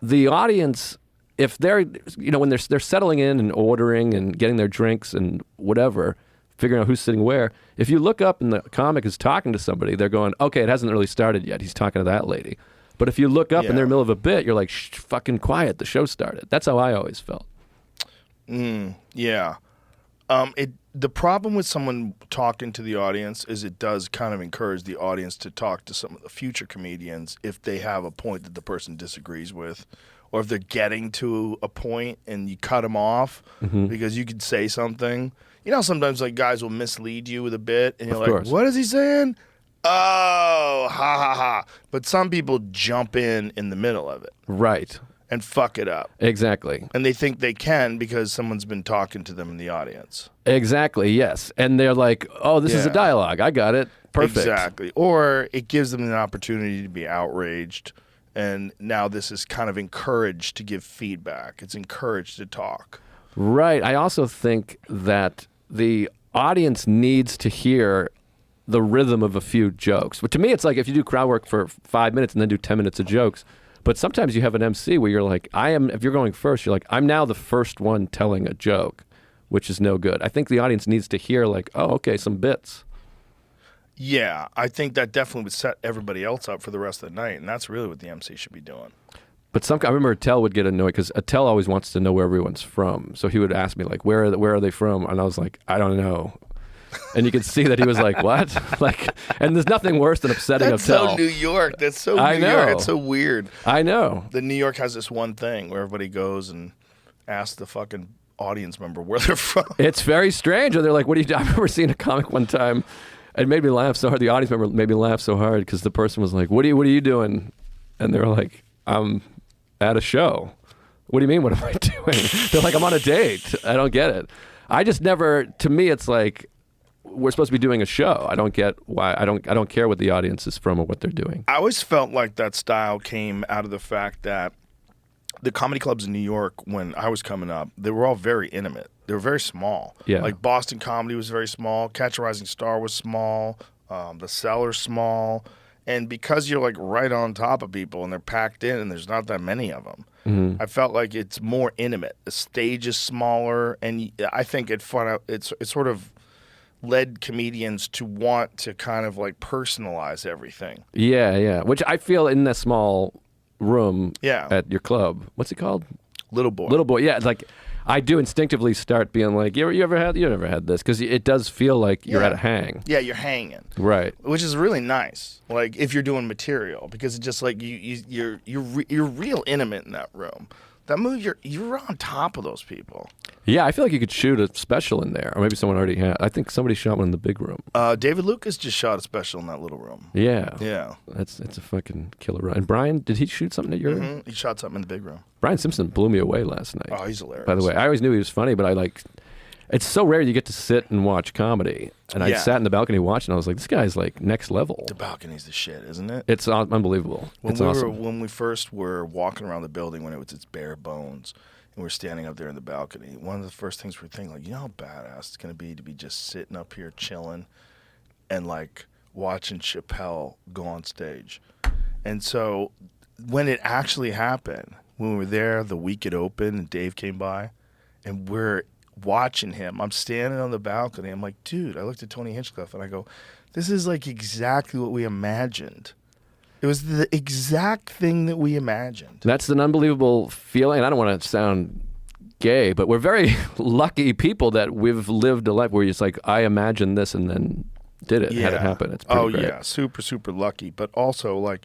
the audience, if they're, you know, when they're settling in and ordering and getting their drinks and whatever, figuring out who's sitting where, if you look up and the comic is talking to somebody, they're going, okay, it hasn't really started yet. He's talking to that lady. But if you look up and they're in the middle of a bit, you're like, shh, fucking quiet. The show started. That's how I always felt. Yeah. The problem with someone talking to the audience is it does kind of encourage the audience to talk to some of the future comedians if they have a point that the person disagrees with, or if they're getting to a point and you cut them off because you could say something. You know, sometimes like guys will mislead you with a bit and you're like, what is he saying? Oh, ha ha ha. But some people jump in the middle of it. Right. And fuck it up. Exactly. And they think they can because someone's been talking to them in the audience. Exactly, yes. And they're like, oh, this is a dialogue. I got it. perfect. Exactly. Or it gives them an opportunity to be outraged. And now this is kind of encouraged to give feedback. It's encouraged to talk. Right. I also think that the audience needs to hear the rhythm of a few jokes. But to me, it's like if you do crowd work for 5 minutes and then do 10 minutes of jokes. But sometimes you have an MC where you're like, if you're going first, you're like, I'm now the first one telling a joke, which is no good. I think the audience needs to hear like, oh, okay, some bits. Yeah, I think that definitely would set everybody else up for the rest of the night, and that's really what the MC should be doing. But I remember Attell would get annoyed because Attell always wants to know where everyone's from. So he would ask me like, where are they from? And I was like, I don't know. And you could see that he was like, what? Like, and there's nothing worse than upsetting That's Attell. so New York. That's so I New York. know. It's so weird. I know. The New York has this one thing where everybody goes and asks the fucking audience member where they're from. It's very strange. Or they're like, what do you do? I remember seeing a comic one time. It made me laugh so hard. The audience member made me laugh so hard because the person was like, what are you doing? And they were like, I'm at a show. What do you mean, what am I doing? They're like, I'm on a date. I don't get it. I just never, to me, it's like, we're supposed to be doing a show. I don't get why. I don't care what the audience is from or what they're doing. I always felt like that style came out of the fact that the comedy clubs in New York, when I was coming up, they were all very intimate. They were very small. Yeah. Like Boston comedy was very small. Catch a Rising Star was small. The Cellar's small. And because you're like right on top of people and they're packed in and there's not that many of them, I felt like it's more intimate. The stage is smaller, and I think it sort of led comedians to want to kind of like personalize everything. Yeah. Which I feel in that small room Yeah. at your club. What's it called? Little Boy. Little Boy. Yeah, it's like I do instinctively start being like, you never had this, because it does feel like you're at a hang. Yeah, you're hanging. Right. Which is really nice. Like if you're doing material, because it's just like you're real intimate in that room. That movie, you're on top of those people. Yeah, I feel like you could shoot a special in there, or maybe someone already had. I think somebody shot one in the big room. David Lucas just shot a special in that little room. Yeah. Yeah. It's a fucking killer run. And Brian, did he shoot something at your? He shot something in the big room. Brian Simpson blew me away last night. Oh, he's hilarious. By the way, I always knew he was funny, but it's so rare you get to sit and watch comedy. And I Yeah. sat in the balcony watching. I was like, this guy's like next level. The balcony's the shit, isn't it? It's unbelievable. It's awesome. When we first were walking around the building when it was its bare bones, and we're standing up there in the balcony, one of the first things we're thinking, like, you know how badass it's going to be just sitting up here chilling and like watching Chappelle go on stage. And so when it actually happened, when we were there the week it opened and Dave came by and we're watching him, I'm standing on the balcony. I'm like, dude, I looked at Tony Hinchcliffe and I go, this is like exactly what we imagined. It was the exact thing that we imagined. That's an unbelievable feeling. And I don't want to sound gay, but we're very lucky people that we've lived a life where it's like, I imagined this and then did it, had it happen. It's pretty great. Yeah, super, super lucky. But also, like,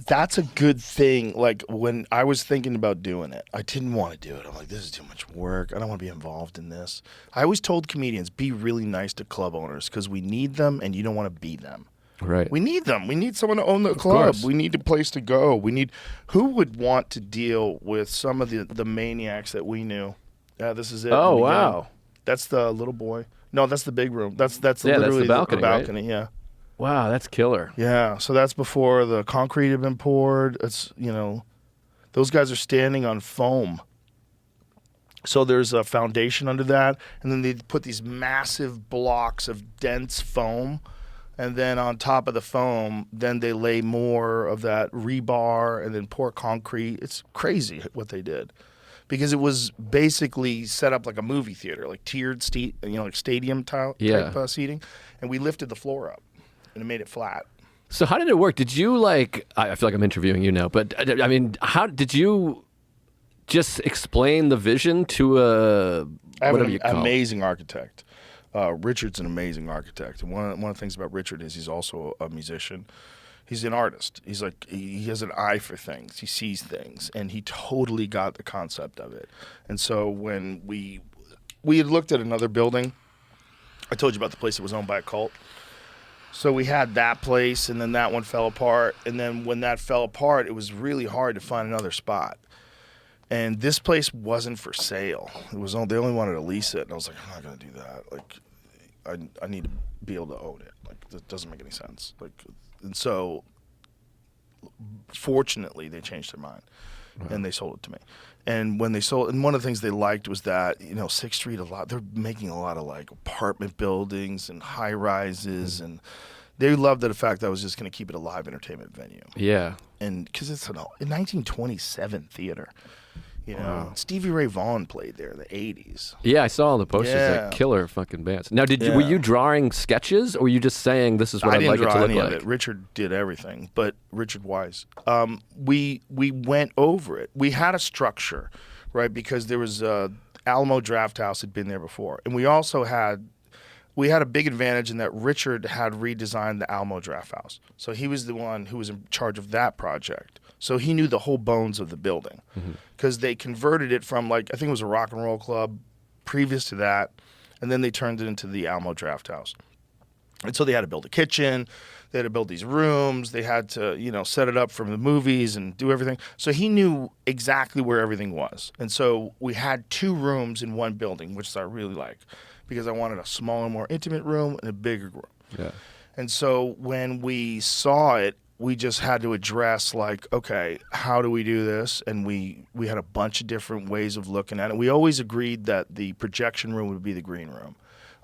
that's a good thing. Like, when I was thinking about doing it, I didn't want to do it. I'm like, this is too much work. I don't want to be involved in this. I always told comedians, be really nice to club owners because we need them and you don't want to be them. Right. We need them. We need someone to own the club. course. We need a place to go. Who would want to deal with some of the maniacs that we knew? Yeah, this is it. Oh, in the wow. beginning. That's the Little Boy. No, that's the big room. That's Yeah, literally that's the balcony, Yeah. Wow, that's killer. Yeah, so that's before the concrete had been poured. It's, those guys are standing on foam. So there's a foundation under that, and then they put these massive blocks of dense foam, and then on top of the foam, then they lay more of that rebar and then pour concrete. It's crazy what they did. Because it was basically set up like a movie theater, like tiered, like stadium type seating, and we lifted the floor up. And it made it flat. So how did it work? Did you I feel like I'm interviewing you now, but I mean, how did you just explain the vision to whatever you call it? Amazing architect. Richard's an amazing architect. And one of the things about Richard is he's also a musician. He's an artist. He's like, he has an eye for things. He sees things. And he totally got the concept of it. And so when we had looked at another building, I told you about the place that was owned by a cult. So we had that place, and then that one fell apart. And then when that fell apart, it was really hard to find another spot. And this place wasn't for sale. They only wanted to lease it. And I was like, I'm not going to do that. Like, I need to be able to own it. Like, that doesn't make any sense. Like, and so, fortunately, they changed their mind, and they sold it to me. And when they sold, and one of the things they liked was that, you know, 6th Street, they're making a lot of like apartment buildings and high rises, and they loved the fact that I was just going to keep it a live entertainment venue. Yeah. And because it's a 1927 theater. You know, Stevie Ray Vaughan played there in the 80s. Yeah, I saw all the posters. Yeah. Like killer fucking bands. Now, were you drawing sketches, or were you just saying this is what I'd like it to look I didn't draw any like? of it. Richard did everything, but Richard Wise. We went over it. We had a structure, right? Because there was Alamo Draft House had been there before, and we also had a big advantage in that Richard had redesigned the Alamo Draft House. So he was the one who was in charge of that project. So he knew the whole bones of the building because they converted it from, like, I think it was a rock and roll club previous to that, and then they turned it into the Alamo Draft House. And so they had to build a kitchen, they had to build these rooms, they had to, you know, set it up for the movies and do everything. So he knew exactly where everything was. And so we had 2 rooms in one building, which I really like, because I wanted a smaller, more intimate room and a bigger room. Yeah. And so when we saw it, we just had to address, like, okay, how do we do this? And we had a bunch of different ways of looking at it. We always agreed that the projection room would be the green room.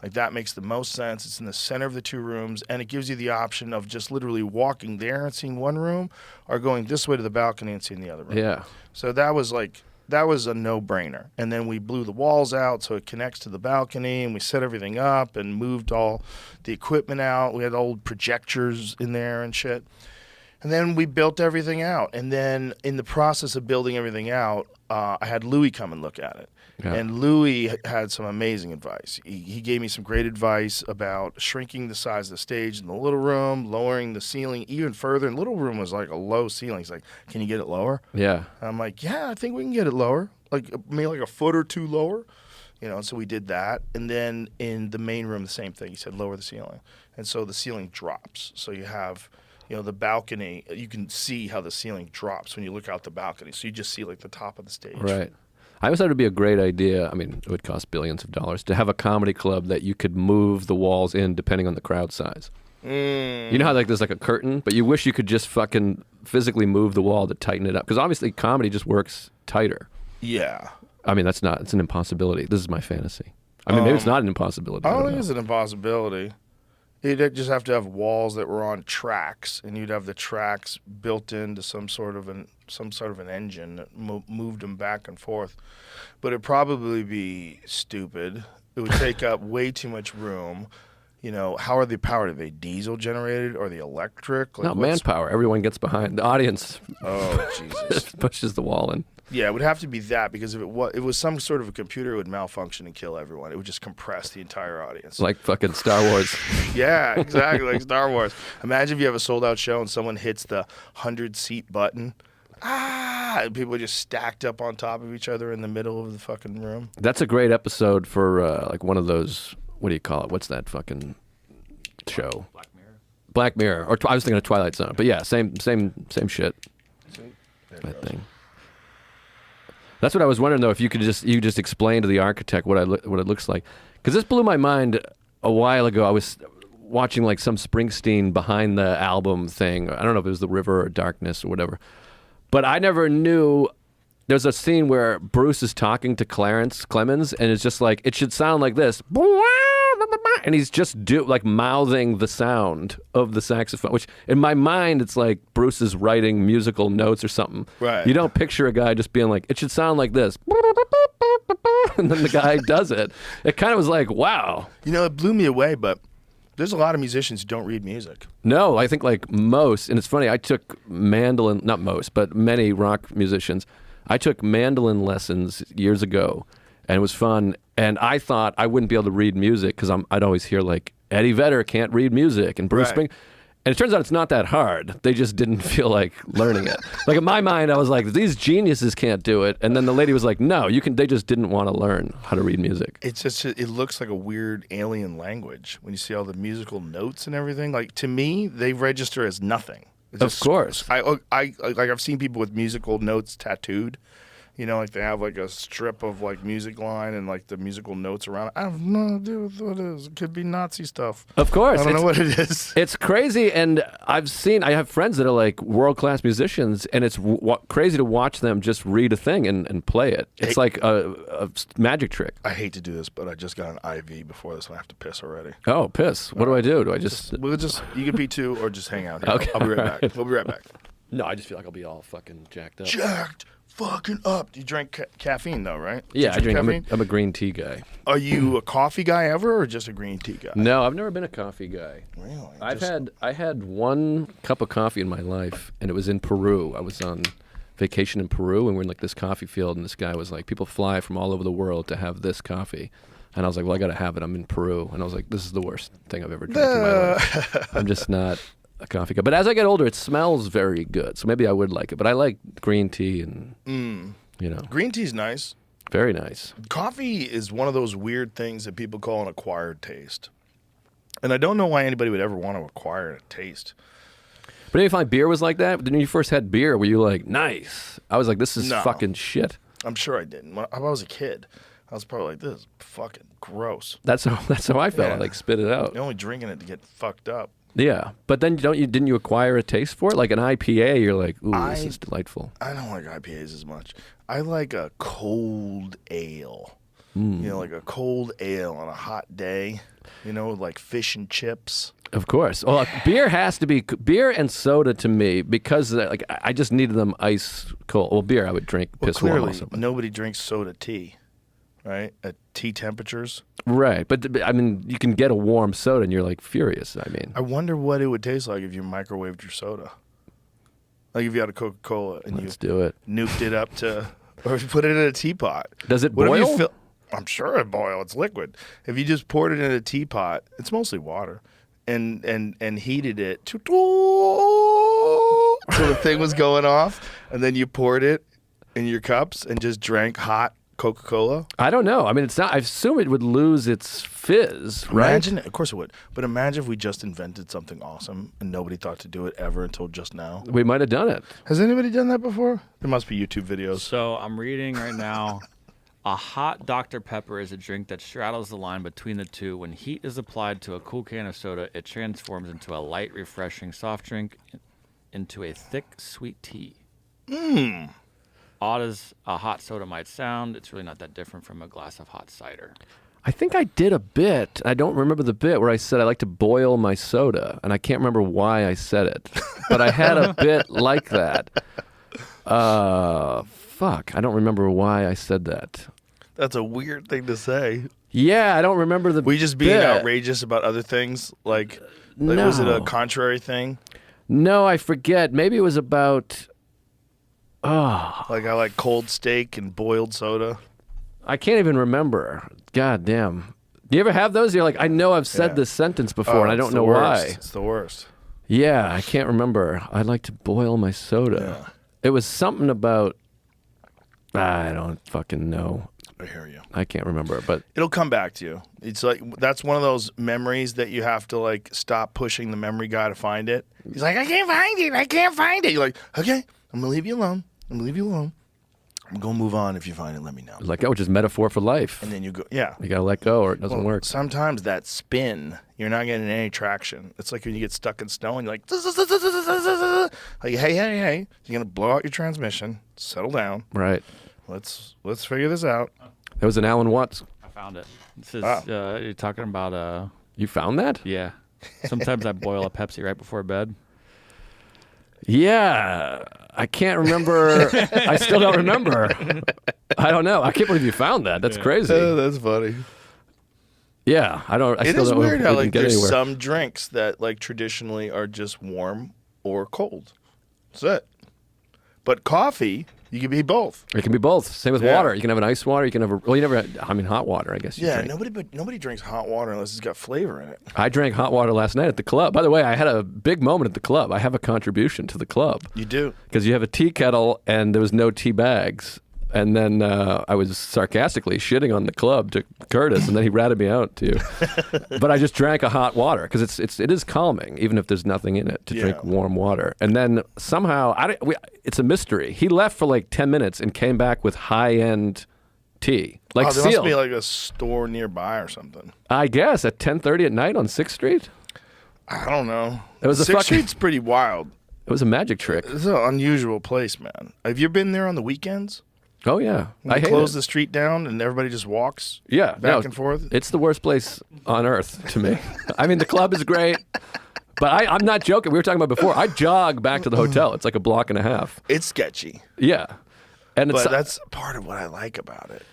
Like, that makes the most sense. It's in the center of the 2 rooms, and it gives you the option of just literally walking there and seeing one room, or going this way to the balcony and seeing the other room. Yeah. So that was a no-brainer. And then we blew the walls out so it connects to the balcony, and we set everything up and moved all the equipment out. We had old projectors in there and shit. And then we built everything out. And then in the process of building everything out, I had Louis come and look at it. Yeah. And Louis had some amazing advice. He gave me some great advice about shrinking the size of the stage in the little room, lowering the ceiling even further. And little room was like a low ceiling. He's like, can you get it lower? Yeah. And I'm like, yeah, I think we can get it lower. Like, maybe like a foot or 2 lower. You know, so we did that. And then in the main room, the same thing. He said, lower the ceiling. And so the ceiling drops. So you have, you know, the balcony, you can see how the ceiling drops when you look out the balcony. So you just see, like, the top of the stage. Right. I always thought it would be a great idea. I mean, it would cost billions of dollars to have a comedy club that you could move the walls in depending on the crowd size. You know how, like, there's like a curtain, but you wish you could just fucking physically move the wall to tighten it up. Because obviously comedy just works tighter. Yeah. I mean, it's an impossibility. This is my fantasy. I mean, maybe it's not an impossibility. I don't think it's an impossibility. You'd just have to have walls that were on tracks, and you'd have the tracks built into some sort of an engine that moved them back and forth. But it'd probably be stupid. It would take up way too much room. You know, how are they powered? Are they diesel generated or the electric? Like, No, manpower. Everyone gets behind. The audience Oh, Jesus. pushes the wall in. Yeah, it would have to be that, because if it was some sort of a computer, it would malfunction and kill everyone. It would just compress the entire audience. Like fucking Star Wars. Yeah, exactly, like Star Wars. Imagine if you have a sold-out show and someone hits the 100-seat button. And people are just stacked up on top of each other in the middle of the fucking room. That's a great episode for like one of those, what do you call it? What's that fucking show? Black Mirror. Or I was thinking of Twilight Zone. But yeah, same shit. That thing. That's what I was wondering, though, if you just explain to the architect what it looks like. Because this blew my mind a while ago. I was watching like some Springsteen behind the album thing. I don't know if it was The River or Darkness or whatever. But I never knew. There's a scene where Bruce is talking to Clarence Clemens, and it's just like, it should sound like this. And he's just mouthing the sound of the saxophone, which in my mind, it's like Bruce is writing musical notes or something. Right. You don't picture a guy just being like, it should sound like this. And then the guy does it. It kind of was like, wow. You know, it blew me away, but there's a lot of musicians who don't read music. No, I think like most, and it's funny, I took mandolin, not most, but many rock musicians. I took mandolin lessons years ago, and it was fun. And I thought I wouldn't be able to read music because I'd always hear like Eddie Vedder can't read music and Bruce Springsteen. And it turns out it's not that hard. They just didn't feel like learning it. Like in my mind, I was like, these geniuses can't do it. And then the lady was like, no, you can. They just didn't want to learn how to read music. It's just, it looks like a weird alien language when you see all the musical notes and everything. Like, to me, they register as nothing. It's Of course. I've seen people with musical notes tattooed You know, like they have like a strip of like music line and like the musical notes around it. I have no idea what it is. It could be Nazi stuff. Of course. I don't know what it is. It's crazy, and I have friends that are like world-class musicians, and it's crazy to watch them just read a thing and play it. It's like a magic trick. I hate to do this, but I just got an IV before this, and I have to piss already. Oh, piss. What do I do? Do I just... You can pee too, or just hang out here. Okay, I'll be right back. We'll be right back. No, I just feel like I'll be all fucking jacked up. Jacked fucking up. You drink caffeine though, right? Yeah, I drink. caffeine? I'm a green tea guy. Are you a coffee guy ever, or just a green tea guy? No, I've never been a coffee guy. Really? I had one cup of coffee in my life, and it was in Peru. I was on vacation in Peru, and we're in like this coffee field, and this guy was like, people fly from all over the world to have this coffee. And I was like, well, I got to have it. I'm in Peru. And I was like, this is the worst thing I've ever drank in my life. I'm just not a coffee guy. But as I get older, it smells very good. So maybe I would like it. But I like green tea and, you know. Green tea's nice. Very nice. Coffee is one of those weird things that people call an acquired taste. And I don't know why anybody would ever want to acquire a taste. But didn't you find beer was like that? When you first had beer, were you like, nice? I was like, this is fucking shit. I'm sure I didn't. When I was a kid, I was probably like, this is fucking gross. That's how I felt. Yeah. I like spit it out. You're only drinking it to get fucked up. Yeah, but then didn't you acquire a taste for it? Like an IPA, you're like, ooh, this is delightful. I don't like IPAs as much. I like a cold ale. You know, like a cold ale on a hot day. You know, like fish and chips. Of course. Well, beer has to be beer and soda to me because like I just needed them ice cold. Well, beer I would drink piss warm Clearly, also. nobody drinks soda tea, right? At tea temperatures. Right, but I mean, you can get a warm soda and you're like furious. I mean, I wonder what it would taste like if you microwaved your soda. Like if you had a Coca-Cola and let's do it. nuked it up to, or put it in a teapot. Does it Whatever boil? you fill, I'm sure it boil. It's liquid. If you just poured it in a teapot, it's mostly water, and heated it to so the thing was going off, and then you poured it in your cups and just drank hot Coca-Cola. I don't know. I mean, it's not. I assume it would lose its fizz, right? Imagine, of course it would. But imagine if we just invented something awesome and nobody thought to do it ever until just now. We might have done it. Has anybody done that before? There must be YouTube videos. So I'm reading right now. A hot Dr. Pepper is a drink that straddles the line between the two. When heat is applied to a cool can of soda, it transforms into a light, refreshing soft drink into a thick, sweet tea. Odd as a hot soda might sound, it's really not that different from a glass of hot cider. I think I did a bit. I don't remember the bit where I said I like to boil my soda, and I can't remember why I said it. But I had a bit like that. Fuck. I don't remember why I said that. That's a weird thing to say. Yeah, I don't remember the We just being bit. outrageous about other things? Like was it a No. contrary thing? No, I forget. Maybe it was about... Like I like cold steak and boiled soda? I can't even remember. God damn. Do you ever have those? You're like, I know I've said Yeah. this sentence before, and I it's don't the know worst. why. It's the worst. Yeah, I can't remember. I like to boil my soda. Yeah. It was something about... I don't fucking know. I hear you. I can't remember, but... It'll come back to you. It's like that's one of those memories that you have to like stop pushing the memory guy to find it. He's like, I can't find it. I can't find it. You're like, okay, I'm gonna leave you alone. I'm gonna leave you alone. I'm gonna move on. If you find it, let me know. Like, oh, just metaphor for life. And then you go, yeah. You gotta let go or it doesn't Well, work. Sometimes that spin, you're not getting any traction. It's like when you get stuck in snow and you're like, hey, you're gonna blow out your transmission. Settle down. Right. Let's figure this out. That was an Alan Watts. I found it. This is, Ah. you're talking about, You found that? yeah. Sometimes I boil a Pepsi right before bed. Yeah. I can't remember. I still don't remember. I don't know. I can't believe you found that. That's crazy. That's funny. Yeah. I It still is don't weird how we like can get there's anywhere. some drinks that like traditionally are just warm or cold. That's it. But coffee, you can be both. It can be both. Same with Yeah. water. You can have an ice water. You can have a... Well, you never... I mean, hot water, I guess. You Yeah, drink. nobody drinks hot water unless it's got flavor in it. I drank hot water last night at the club. By the way, I had a big moment at the club. I have a contribution to the club. You do. Because you have a tea kettle and there was no tea bags. And then I was sarcastically shitting on the club to Curtis, and then he ratted me out too. But I just drank a hot water because it is calming, even if there's nothing in it, to drink warm water. And then somehow, it's a mystery. He left for like 10 minutes and came back with high-end tea. Like there sealed. must be like a store nearby or something. I guess at 10:30 at night on 6th Street. I don't know. It was a 6th Street's pretty wild. It was a magic trick. It's an unusual place, man. Have you been there on the weekends? Oh yeah, When I they hate close it. the street down and everybody just walks back and forth? It's the worst place on earth to me. I mean, the club is great, but I'm not joking. We were talking about before. I jog back to the hotel. It's like a block and a half. It's sketchy. Yeah, and But that's part of what I like about it.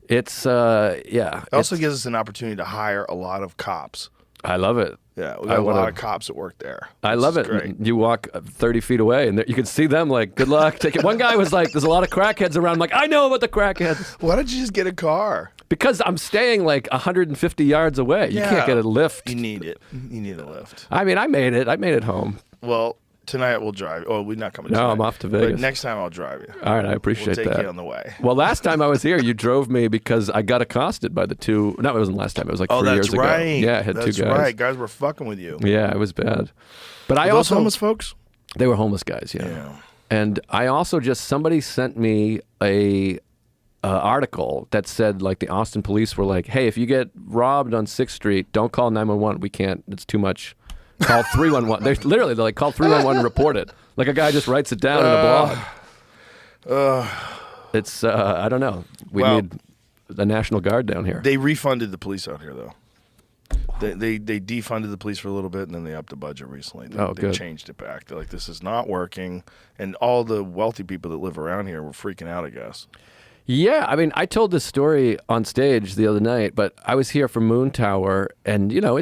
It's It also gives us an opportunity to hire a lot of cops. I love it. Yeah, we got a lot of cops that work there. I love it. Great. You walk 30 feet away, and you can see them like, good luck. Take it. One guy was like, there's a lot of crackheads around. I'm like, I know about the crackheads. Why don't you just get a car? Because I'm staying like 150 yards away. You can't get a lift. You need it. You need a lift. I mean, I made it. I made it home. Well, tonight we'll drive. Oh, we're not coming No, tonight. I'm off to Vegas. But next time I'll drive you. All right, I appreciate We'll take that. you on the way. Well, last time I was here, you drove me because I got accosted by the two. No, it wasn't last time. It was like 3 years right. ago. Yeah, I had That's two guys. right. Guys were fucking with you. Yeah, it was bad. But I Were those also homeless folks? They were homeless guys. Yeah. Yeah. And I also somebody sent me a article that said like the Austin police were like, hey, if you get robbed on 6th Street, don't call 911. We can't. It's too much. Call 311. They're like, call 311 and report it. Like a guy just writes it down in a blog. It's I don't know. We need the National Guard down here. They refunded the police out here, though. They defunded the police for a little bit, and then they upped the budget recently. They good. changed it back. They're like, this is not working. And all the wealthy people that live around here were freaking out, I guess. Yeah, I mean, I told this story on stage the other night, but I was here for Moon Tower, and, you know,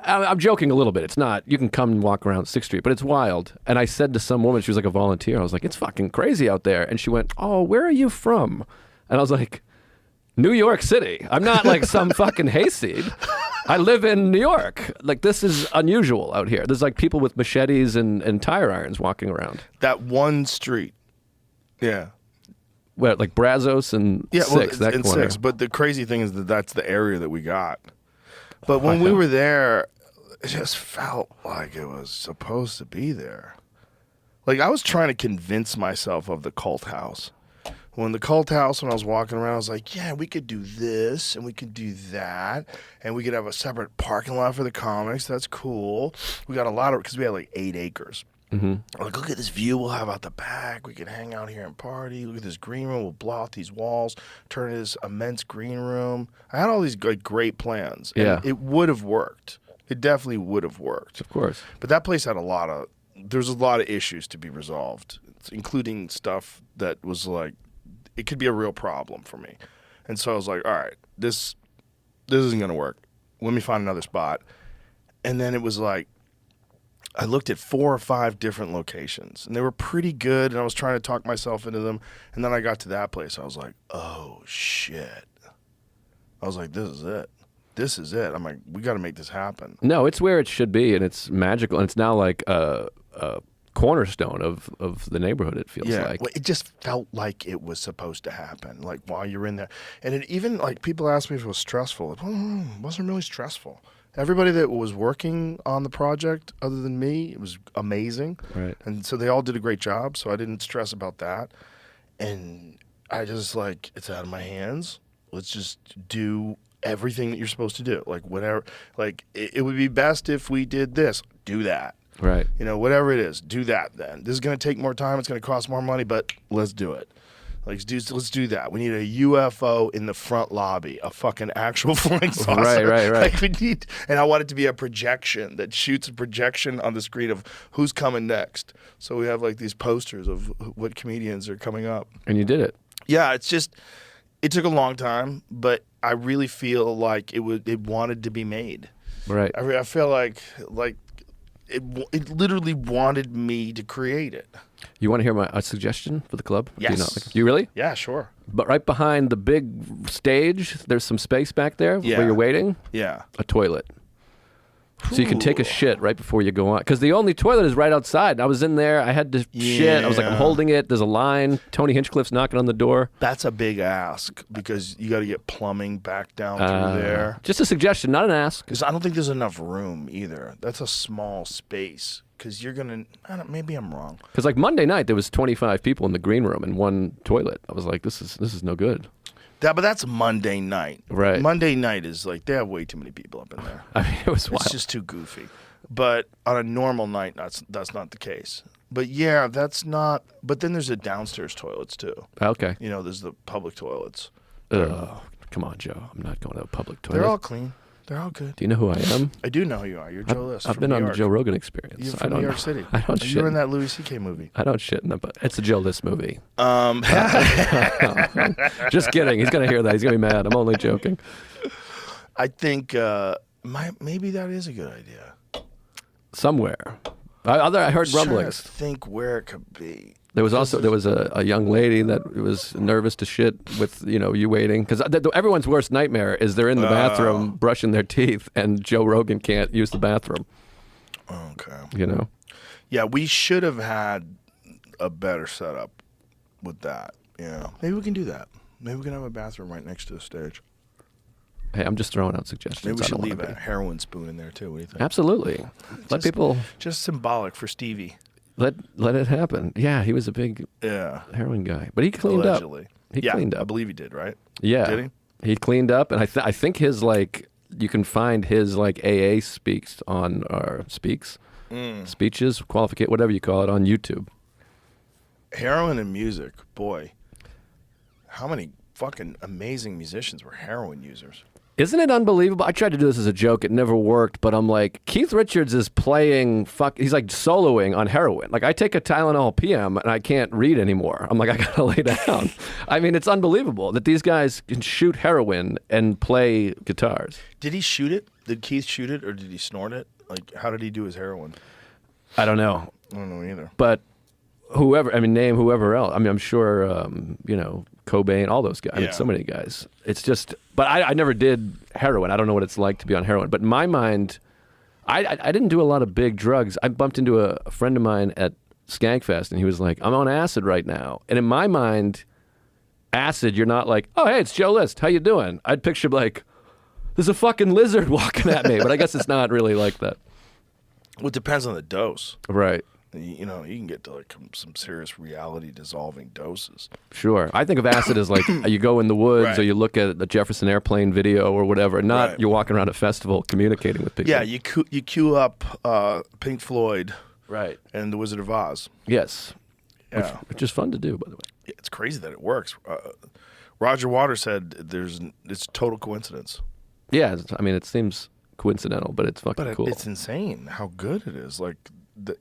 I'm joking a little bit. It's not, you can come and walk around 6th Street, but it's wild. And I said to some woman, she was like a volunteer, I was like, it's fucking crazy out there. And she went, oh, where are you from? And I was like, New York City. I'm not like some fucking hayseed. I live in New York. Like, this is unusual out here. There's like people with machetes and tire irons walking around. That one street. Yeah. What, like Brazos and Sixth, that and corner. Sixth. But the crazy thing is that that's the area that we got. But when we were there, it just felt like it was supposed to be there. Like, I was trying to convince myself of the cult house. When the cult house, when I was walking around, I was like, yeah, we could do this, and we could do that, and we could have a separate parking lot for the comics. That's cool. We got a lot of, because we had like 8 acres. Mm-hmm. Like, look at this view we'll have out the back. We can hang out here and party. Look at this green room. We'll blow out these walls, turn it into this immense green room. I had all these like great plans. And Yeah. it would have worked. It definitely would have worked. Of course. But that place had there's a lot of issues to be resolved, including stuff that was like, it could be a real problem for me. And so I was like, all right, this isn't going to work. Let me find another spot. And then it was like, I looked at 4 or 5 different locations, and they were pretty good, and I was trying to talk myself into them. And then I got to that place. I was like, oh, shit. I was like, this is it. This is it. I'm like, we got to make this happen. No, it's where it should be, and it's magical, and it's now like a cornerstone of the neighborhood, it feels like. Well, it just felt like it was supposed to happen, like while you're in there. And it even, like, people asked me if it was stressful. It wasn't really stressful. Everybody that was working on the project, other than me, it was amazing. Right. And so they all did a great job, so I didn't stress about that. And I just, like, it's out of my hands. Let's just do everything that you're supposed to do. Like, whatever. Like, it would be best if we did this. Do that. Right. You know, whatever it is, do that then. This is going to take more time. It's going to cost more money, but let's do it. Like, let's do that. We need a UFO in the front lobby, a fucking actual flying saucer. Right. Like, we need, and I want it to be a projection that shoots a projection on the screen of who's coming next. So we have like these posters of what comedians are coming up. And you did it. Yeah, it took a long time, but I really feel like it wanted to be made. Right. I feel like it literally wanted me to create it. You want to hear a suggestion for the club? Yes. Do you really? Yeah, sure. But right behind the big stage, there's some space back there Yeah. where you're waiting. Yeah. A toilet. So you can take a shit right before you go on. Because the only toilet is right outside. I was in there. I had to shit. I was like, I'm holding it. There's a line. Tony Hinchcliffe's knocking on the door. That's a big ask because you got to get plumbing back down through there. Just a suggestion, not an ask. Because I don't think there's enough room either. That's a small space. Because you're going to, maybe I'm wrong. Because like Monday night, there was 25 people in the green room and one toilet. I was like, this is no good. But that's Monday night. Right. Monday night is like, they have way too many people up in there. I mean, it was wild. It's just too goofy. But on a normal night, that's not the case. But yeah, that's not. But then there's the downstairs toilets too. Okay. You know, there's the public toilets. Ugh. Come on, Joe. I'm not going to a public toilet. They're all clean. They're all good. Do you know who I am? I do know who you are. You're Joe List. I've from been New on the York. Joe Rogan Experience. You're I from don't New York know. City. I don't shit. You're in that Louis C.K. movie. I don't shit in the. It's a Joe List movie. I Just kidding. He's gonna hear that. He's gonna be mad. I'm only joking. think maybe that is a good idea. Somewhere. I heard rumblings. Trying to think where it could be. There was a young lady that was nervous to shit with you waiting because everyone's worst nightmare is they're in the bathroom brushing their teeth and Joe Rogan can't use the bathroom. Okay. Yeah, we should have had a better setup with that. Yeah, maybe we can do that. Maybe we can have a bathroom right next to the stage. Hey, I'm just throwing out suggestions. Maybe we I should don't leave wanna a heroin spoon in there too. What do you think? Absolutely. Let people Just symbolic for Stevie. let it happen. Yeah, he was a big Yeah. heroin guy, but he cleaned Allegedly. up. He yeah, cleaned I up. believe he did, right? Yeah, Did he cleaned up, and I think his you can find his AA speaks on or speeches, qualificate, whatever you call it, on YouTube. Heroin and music, boy. How many fucking amazing musicians were heroin users? Isn't it unbelievable? I tried to do this as a joke. It never worked, but I'm like, Keith Richards is playing, he's like soloing on heroin. Like I take a Tylenol PM and I can't read anymore. I'm like, I gotta lay down. I mean, it's unbelievable that these guys can shoot heroin and play guitars. Did he shoot it? Did Keith shoot it or did he snort it? Like, how did he do his heroin? I don't know. I don't know either. But name whoever else. I mean, I'm sure, Cobain, all those guys. I mean, so many guys. It's just, but I never did heroin. I don't know what it's like to be on heroin. But in my mind, I didn't do a lot of big drugs. I bumped into a friend of mine at Skankfest, and he was like, I'm on acid right now. And in my mind, acid, you're not like, oh, hey, it's Joe List. How you doing? I'd picture like, there's a fucking lizard walking at me. But I guess it's not really like that. Well, it depends on the dose. Right. You can get to like some serious reality dissolving doses. Sure. I think of acid as like you go in the woods Right. or you look at the Jefferson Airplane video or whatever, not Right. you're walking around a festival communicating with people. Yeah, you queue up Pink Floyd Right. and The Wizard of Oz. Yes. Yeah. Which is fun to do, by the way. It's crazy that it works. Roger Waters said it's total coincidence. Yeah. I mean, it seems coincidental, but it's fucking But cool. it's insane how good it is. Like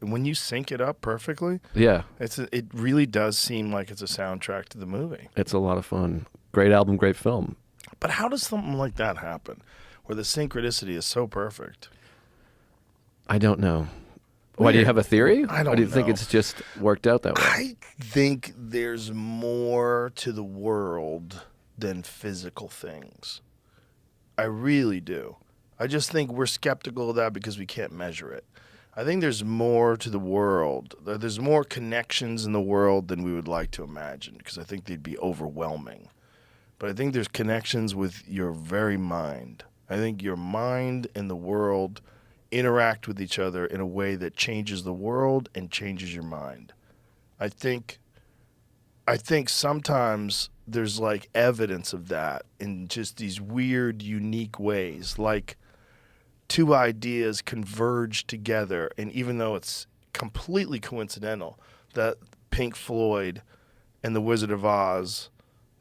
when you sync it up perfectly, Yeah. it really does seem like it's a soundtrack to the movie. It's a lot of fun. Great album, great film. But how does something like that happen, where the synchronicity is so perfect? I don't know. Why, do you have a theory? I don't Or do you think know. it's just worked out that way? I think there's more to the world than physical things. I really do. I just think we're skeptical of that because we can't measure it. I think there's more to the world. There's more connections in the world than we would like to imagine because I think they'd be overwhelming. But I think there's connections with your very mind. I think your mind and the world interact with each other in a way that changes the world and changes your mind. I think sometimes there's like evidence of that in just these weird, unique ways. Like two ideas converge together, and even though it's completely coincidental that Pink Floyd and The Wizard of Oz,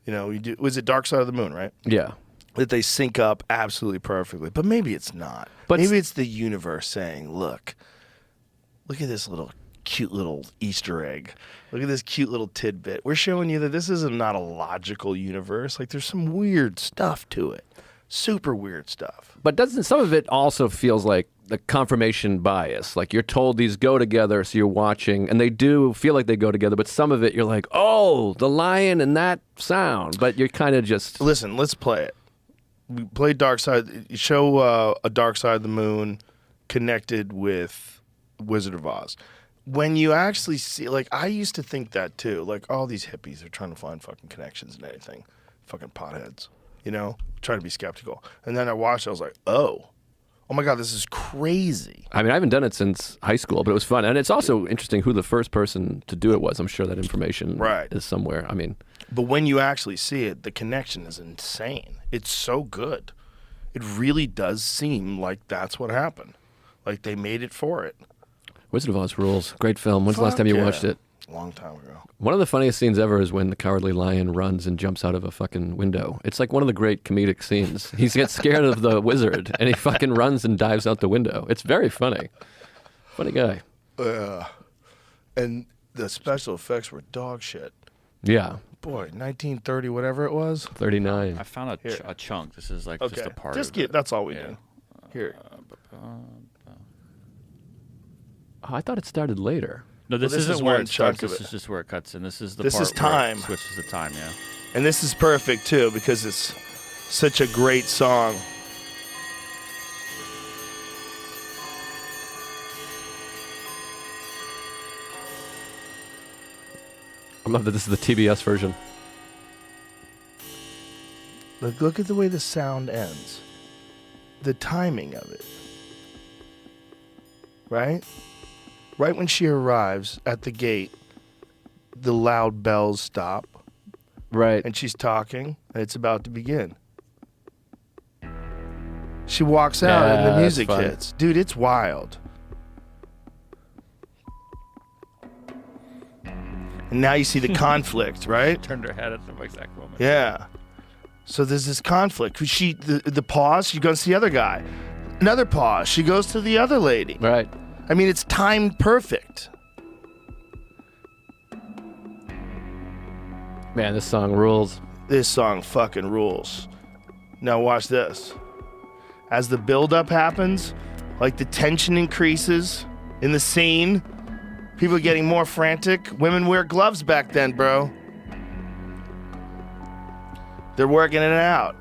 was it Dark Side of the Moon, right? Yeah. That they sync up absolutely perfectly. But maybe it's not. But maybe it's the universe saying, look at this cute little Easter egg. Look at this cute little tidbit. We're showing you that this is not a logical universe. Like there's some weird stuff to it. Super weird stuff. But doesn't some of it also feels like the confirmation bias? Like you're told these go together, so you're watching, and they do feel like they go together, but some of it you're like, oh, the lion and that sound. But you're kind of just... Listen, let's play it. We play Dark Side. Show a Dark Side of the Moon connected with Wizard of Oz. When you actually see, like, I used to think that too. Like, all these hippies are trying to find fucking connections in anything. Fucking potheads, you know? Trying to be skeptical. And then I watched it, I was like, oh my God, this is crazy. I mean, I haven't done it since high school, but it was fun. And it's also interesting who the first person to do it was. I'm sure that information is somewhere. I mean, but when you actually see it, the connection is insane. It's so good. It really does seem like that's what happened. Like they made it for it. Wizard of Oz rules. Great film. When's the last time you watched it? A long time ago. One of the funniest scenes ever is when the Cowardly Lion runs and jumps out of a fucking window. It's like one of the great comedic scenes. He gets scared of the wizard and he fucking runs and dives out the window. It's very funny. Funny guy. And the special effects were dog shit. Yeah. Boy, 1930, whatever it was. 39. I found a chunk. This is like just a part Just of get, it. that's all we need. Here. Oh, I thought it started later. No, this Well, this isn't is where one it starts. chunk of This is just where it cuts in. This is the This part is where time. it switches the time, yeah. And this is perfect too because it's such a great song. I love that this is the TBS version. Look at the way the sound ends. The timing of it. Right? Right when she arrives at the gate, the loud bells stop. Right. And she's talking, and it's about to begin. She walks out, and the Yeah, music that's fun. hits. Dude, it's wild. And now you see the conflict, right? Turned her head at the exact moment. Yeah. So there's this conflict. The pause, she goes to the other guy. Another pause, she goes to the other lady. Right. I mean, it's timed perfect. Man, this song rules. This song fucking rules. Now watch this. As the buildup happens, like the tension increases in the scene, people are getting more frantic. Women wear gloves back then, bro. They're working it out.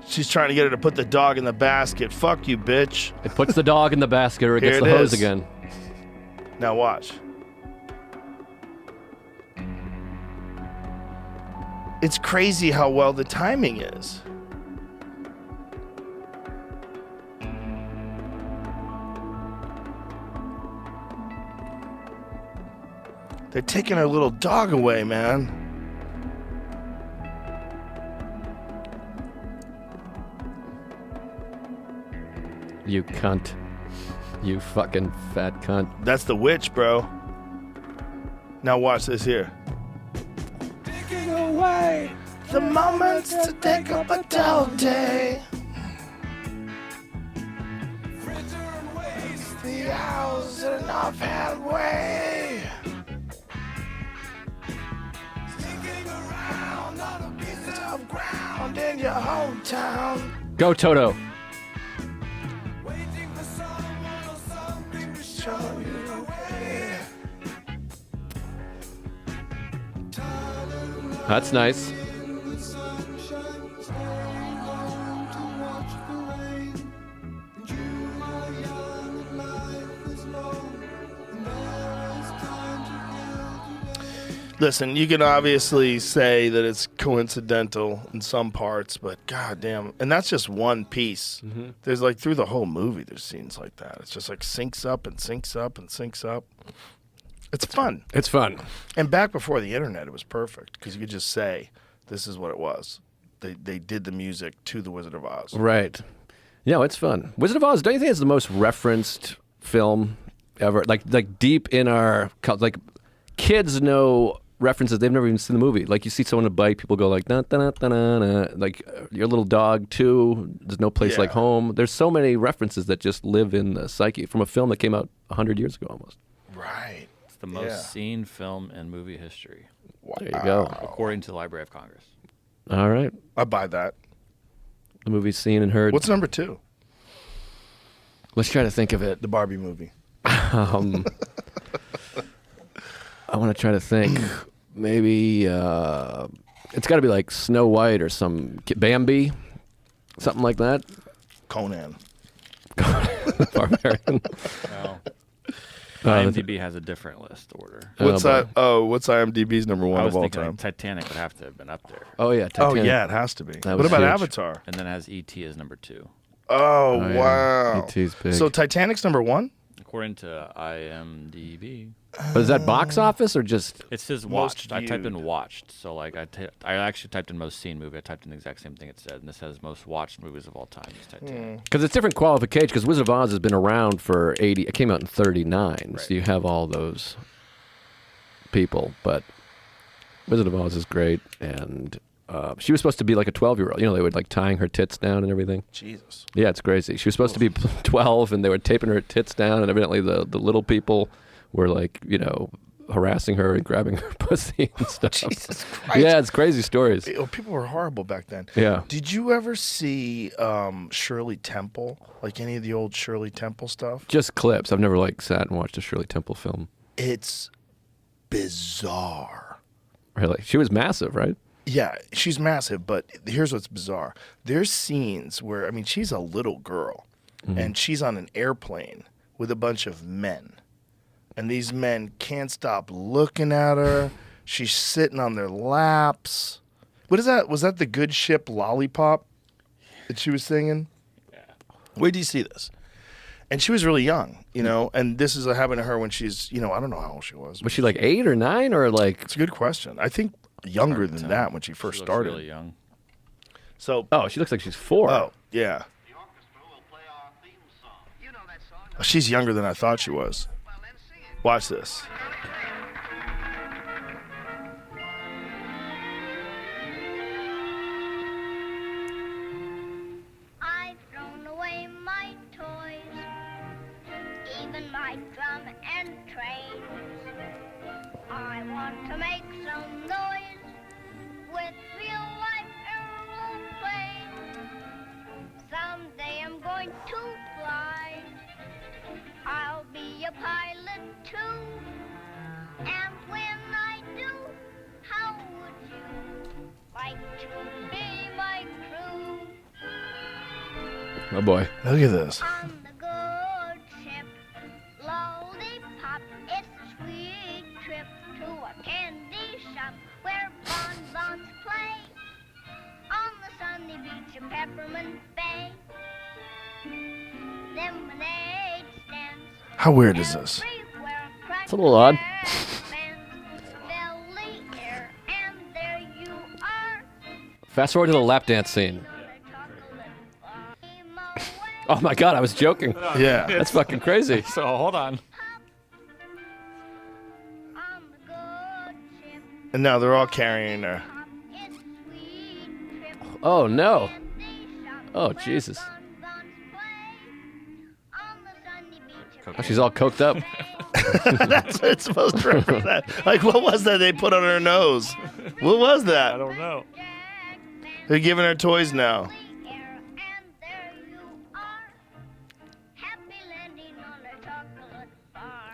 She's trying to get her to put the dog in the basket. Fuck you, bitch. It puts the dog in the basket or it Here gets it the hose is. again. Now watch. It's crazy how well the timing is. They're taking her little dog away, man. You cunt. You fucking fat cunt. That's the witch, bro. Now watch this here. Taking away the moments to take up a dog day. The hours in an offhand way. Sneaking around on a piece of ground in your hometown. Go, Toto. Waiting for someone or something to show you the way. That's nice. Listen, you can obviously say that it's coincidental in some parts, but goddamn, and that's just one piece. Mm-hmm. There's like through the whole movie, there's scenes like that. It's just like syncs up and syncs up and syncs up. It's fun. It's fun. And back before the internet, it was perfect because you could just say, "This is what it was." They did the music to the Wizard of Oz. Right. Yeah, it's fun. Wizard of Oz, don't you think it's the most referenced film ever? Like deep in our like kids know references they've never even seen the movie. Like you see someone on a bike, people go like, "Na, na, na, na, na." Like Your Little Dog too. There's No Place Like Home. There's so many references that just live in the psyche from a film that came out 100 years ago almost. Right. It's the most seen film in movie history, There you go. according to the Library of Congress. All right. I buy that. The movie's seen and heard. What's number 2? Let's try to think of it. The Barbie movie. I want to try to think. Maybe it's got to be like Snow White or some Bambi, something like that. Conan. Barbarian. Well, IMDb has a different list order. What's boy. that? Oh, what's IMDb's number I one was of all thinking time? like Titanic would have to have been up there. Oh yeah. Oh Titanic. yeah, it has to be. That What was about huge. Avatar? And then it has E.T. as number 2. Oh, yeah. wow. E.T.'s big. So Titanic's number 1? According to IMDb. But is that box office or just? It says Most watched. I typed viewed. in watched. So like I actually typed in most seen movie. I typed in the exact same thing it said, and it says most watched movies of all time. Is Titanic. Because it's different qualification. Because Wizard of Oz has been around for 80. It came out in 39, so you have all those people. But Wizard of Oz is great, and she was supposed to be like a 12-year-old. You know, they would like tying her tits down and everything. Jesus. Yeah, it's crazy. She was supposed to be 12, and they were taping her tits down, and evidently the little people were like, you know, harassing her and grabbing her pussy and stuff. Jesus Christ. Yeah, it's crazy stories. People were horrible back then. Yeah. Did you ever see Shirley Temple? Like any of the old Shirley Temple stuff? Just clips. I've never like sat and watched a Shirley Temple film. It's bizarre. Really, she was massive, right? Yeah, she's massive, but here's what's bizarre. There's scenes where, I mean, she's a little girl, and she's on an airplane with a bunch of men. And these men can't stop looking at her. She's sitting on their laps. What is that? Was that the Good Ship Lollipop that she was singing? Yeah. Where do you see this? And she was really young, you know, and this is happening to her when she's, you know, I don't know how old she was. Was she like 8 or 9 or like? It's a good question. I think younger than that when she first She looks started. really young. So, Oh, she looks like she's 4. oh, yeah. Oh, she's younger than I thought she was. Watch this. I've thrown away my toys, even my drum and trains. I want to make some noise with real life aeroplanes. Someday I'm going to fly. I'll be a pilot too. And when I do, how would you like to be my crew? Oh boy. Look at this. On the good ship, lollipop, it's a sweet trip to a candy shop where bonbons play on the sunny beach of Peppermint Bay. Lemonade stands How weird is this? everywhere. It's a little odd. Belly air, and there you are. Fast forward to the lap dance scene. Oh my God, I was joking. Yeah. That's fucking crazy. So hold on. And now they're all carrying her. Oh no. Oh Jesus. Oh, she's all coked up. That's what it's supposed to represent. Like, what was that they put on her nose? What was that? I don't know. They're giving her toys now.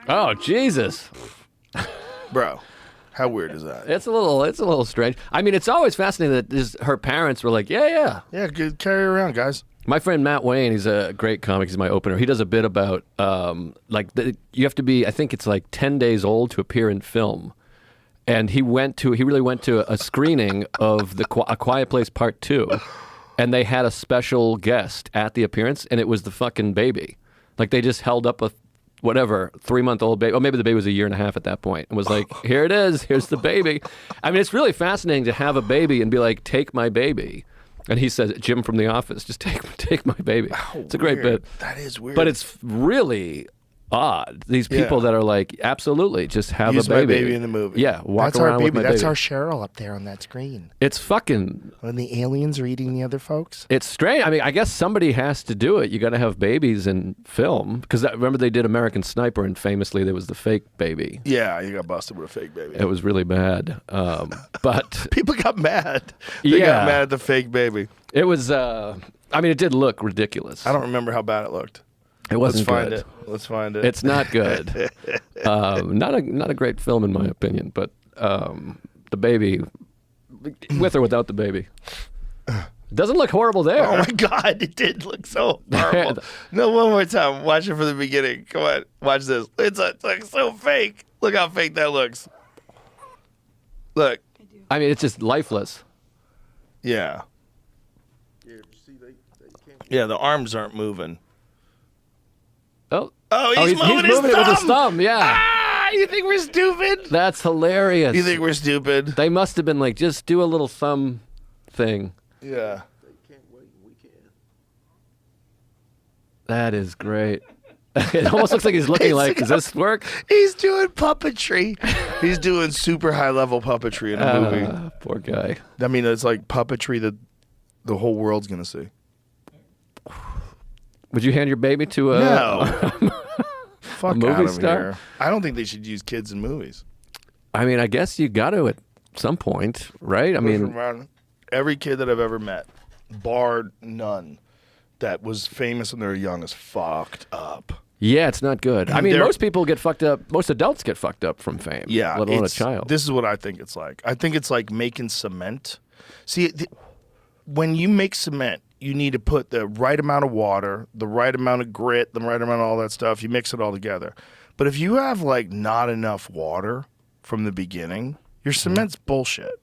Oh Jesus. Bro, how weird is that? It's a little strange. I mean, it's always fascinating that her parents were like, yeah. Yeah, good, carry her around, guys. My friend Matt Wayne, he's a great comic. He's my opener. He does a bit about you have to be, I think it's like 10 days old to appear in film. And he really went to a screening of A Quiet Place Part 2. And they had a special guest at the appearance, and it was the fucking baby. Like they just held up a 3-month-old baby. Or maybe the baby was a year and a half at that point, and was like, here it is. Here's the baby. I mean, it's really fascinating to have a baby and be like, take my baby. And he says, Jim from The Office, just take my baby. It's a great Weird. bit. That is weird. But it's really odd. These people Yeah. that are like, absolutely, just have Use a baby. my baby in the movie. Yeah, walk That's our around baby. with my That's baby. our Cheryl up there on that screen. It's fucking, When the aliens are eating the other folks. it's strange. I mean, I guess somebody has to do it. You got to have babies in film. Because remember they did American Sniper, and famously there was the fake baby. Yeah, you got busted with a fake baby. It was really bad. But People got mad. They Yeah. got mad at the fake baby. it was, I mean, it did look ridiculous. I don't remember how bad it looked. It wasn't find good. it. Let's find it. It's not good. Not a great film in my opinion, but the baby, with or without the baby, doesn't look horrible there. Oh my God, it did look so horrible. No, one more time. Watch it from the beginning. Come on, watch this. It's like so fake. Look how fake that looks. Look. I mean, it's just lifeless. Yeah. Yeah, the arms aren't moving. Oh, He's moving it with his thumb. Yeah. Ah, you think we're stupid? That's hilarious. You think we're stupid? They must have been like, just do a little thumb thing. Yeah. That is great. It almost looks like he's looking like, does this work? He's doing puppetry. He's doing super high level puppetry in a movie. Poor guy. I mean, it's like puppetry that the whole world's gonna see. Would you hand your baby to a No. Fuck movie out of star? here. I don't think they should use kids in movies. I mean, I guess you got to at some point, right? I mean, every kid that I've ever met, bar none, that was famous when they were young is fucked up. yeah, it's not good. I mean, They're- most people get fucked up. Most adults get fucked up from fame. Yeah, let alone a it's- child. This is what I think it's like. I think it's like making cement. See, when you make cement, you need to put the right amount of water, the right amount of grit, the right amount of all that stuff. You mix it all together. But if you have like not enough water from the beginning, your cement's bullshit.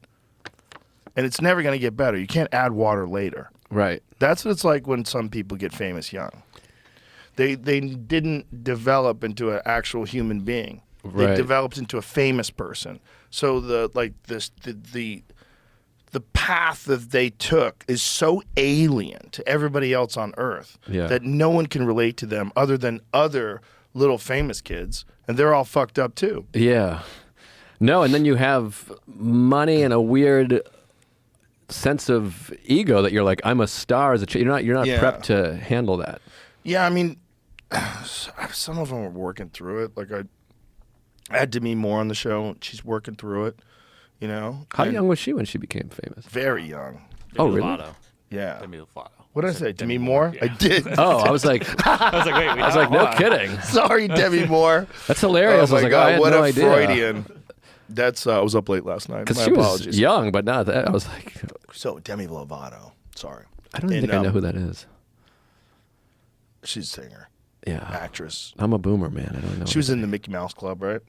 And it's never going to get better. You can't add water later. Right. That's what it's like when some people get famous young. They didn't develop into an actual human being. They Right. developed into a famous person. So the path that they took is so alien to everybody else on Earth Yeah. that no one can relate to them other than other little famous kids, and they're all fucked up too. Yeah. No, and then you have money and a weird sense of ego that you're like, I'm a star as a child. You're not Yeah. prepped to handle that. Yeah, I mean, some of them are working through it. Like I had Demi Moore on the show. She's working through it. You know, How And young was she when she became famous? Very young. Oh, really? Lovato. Yeah. Demi Lovato. What did I say? Demi Moore? Yeah. I did. Oh, I was like, I was like, wait. I was like, no kidding. Sorry, Demi Moore. That's hilarious. Oh I was my like, God, I had what no a idea. Freudian. That's I was up late last night. Because My she apologies. was young, but not that. I was like, So Demi Lovato. Sorry. I don't even And, think I know who that is. She's a singer, Yeah. actress. I'm a boomer, man. I don't know. She was in the Mickey Mouse Club, right?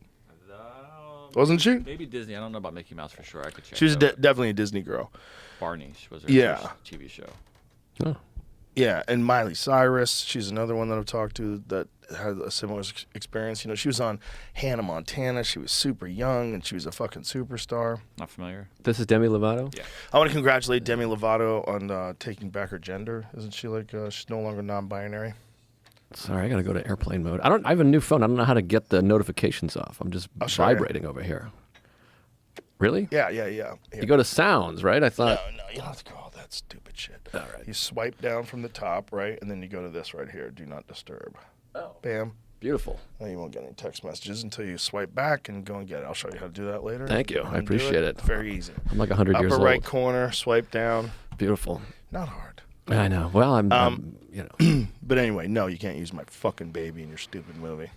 Wasn't she? Maybe Disney. I don't know about Mickey Mouse for sure. I could check. She was it out. definitely a Disney girl. Barney was her Yeah. first TV show. Oh. Yeah, and Miley Cyrus, she's another one that I've talked to that had a similar experience. You know, she was on Hannah Montana. She was super young, and she was a fucking superstar. Not familiar. This is Demi Lovato? Yeah. I want to congratulate Demi Lovato on taking back her gender. Isn't she like she's no longer non-binary? Sorry, I got to go to airplane mode. I have a new phone. I don't know how to get the notifications off. I'm just I'll show you. vibrating over here. Really? Yeah. Here. You go to sounds, right? I thought. No, you don't have to go all that stupid shit. All right. You swipe down from the top, right, and then you go to this right here, do not disturb. Oh. Bam. Beautiful. Now you won't get any text messages until you swipe back and go and get it. I'll show you how to do that later. Thank you. I Undo appreciate it. Very easy. I'm like 100 years Upper old. right corner, swipe down. Beautiful. Not hard. I know. Well, I'm you know. But anyway, no, you can't use my fucking baby in your stupid movie.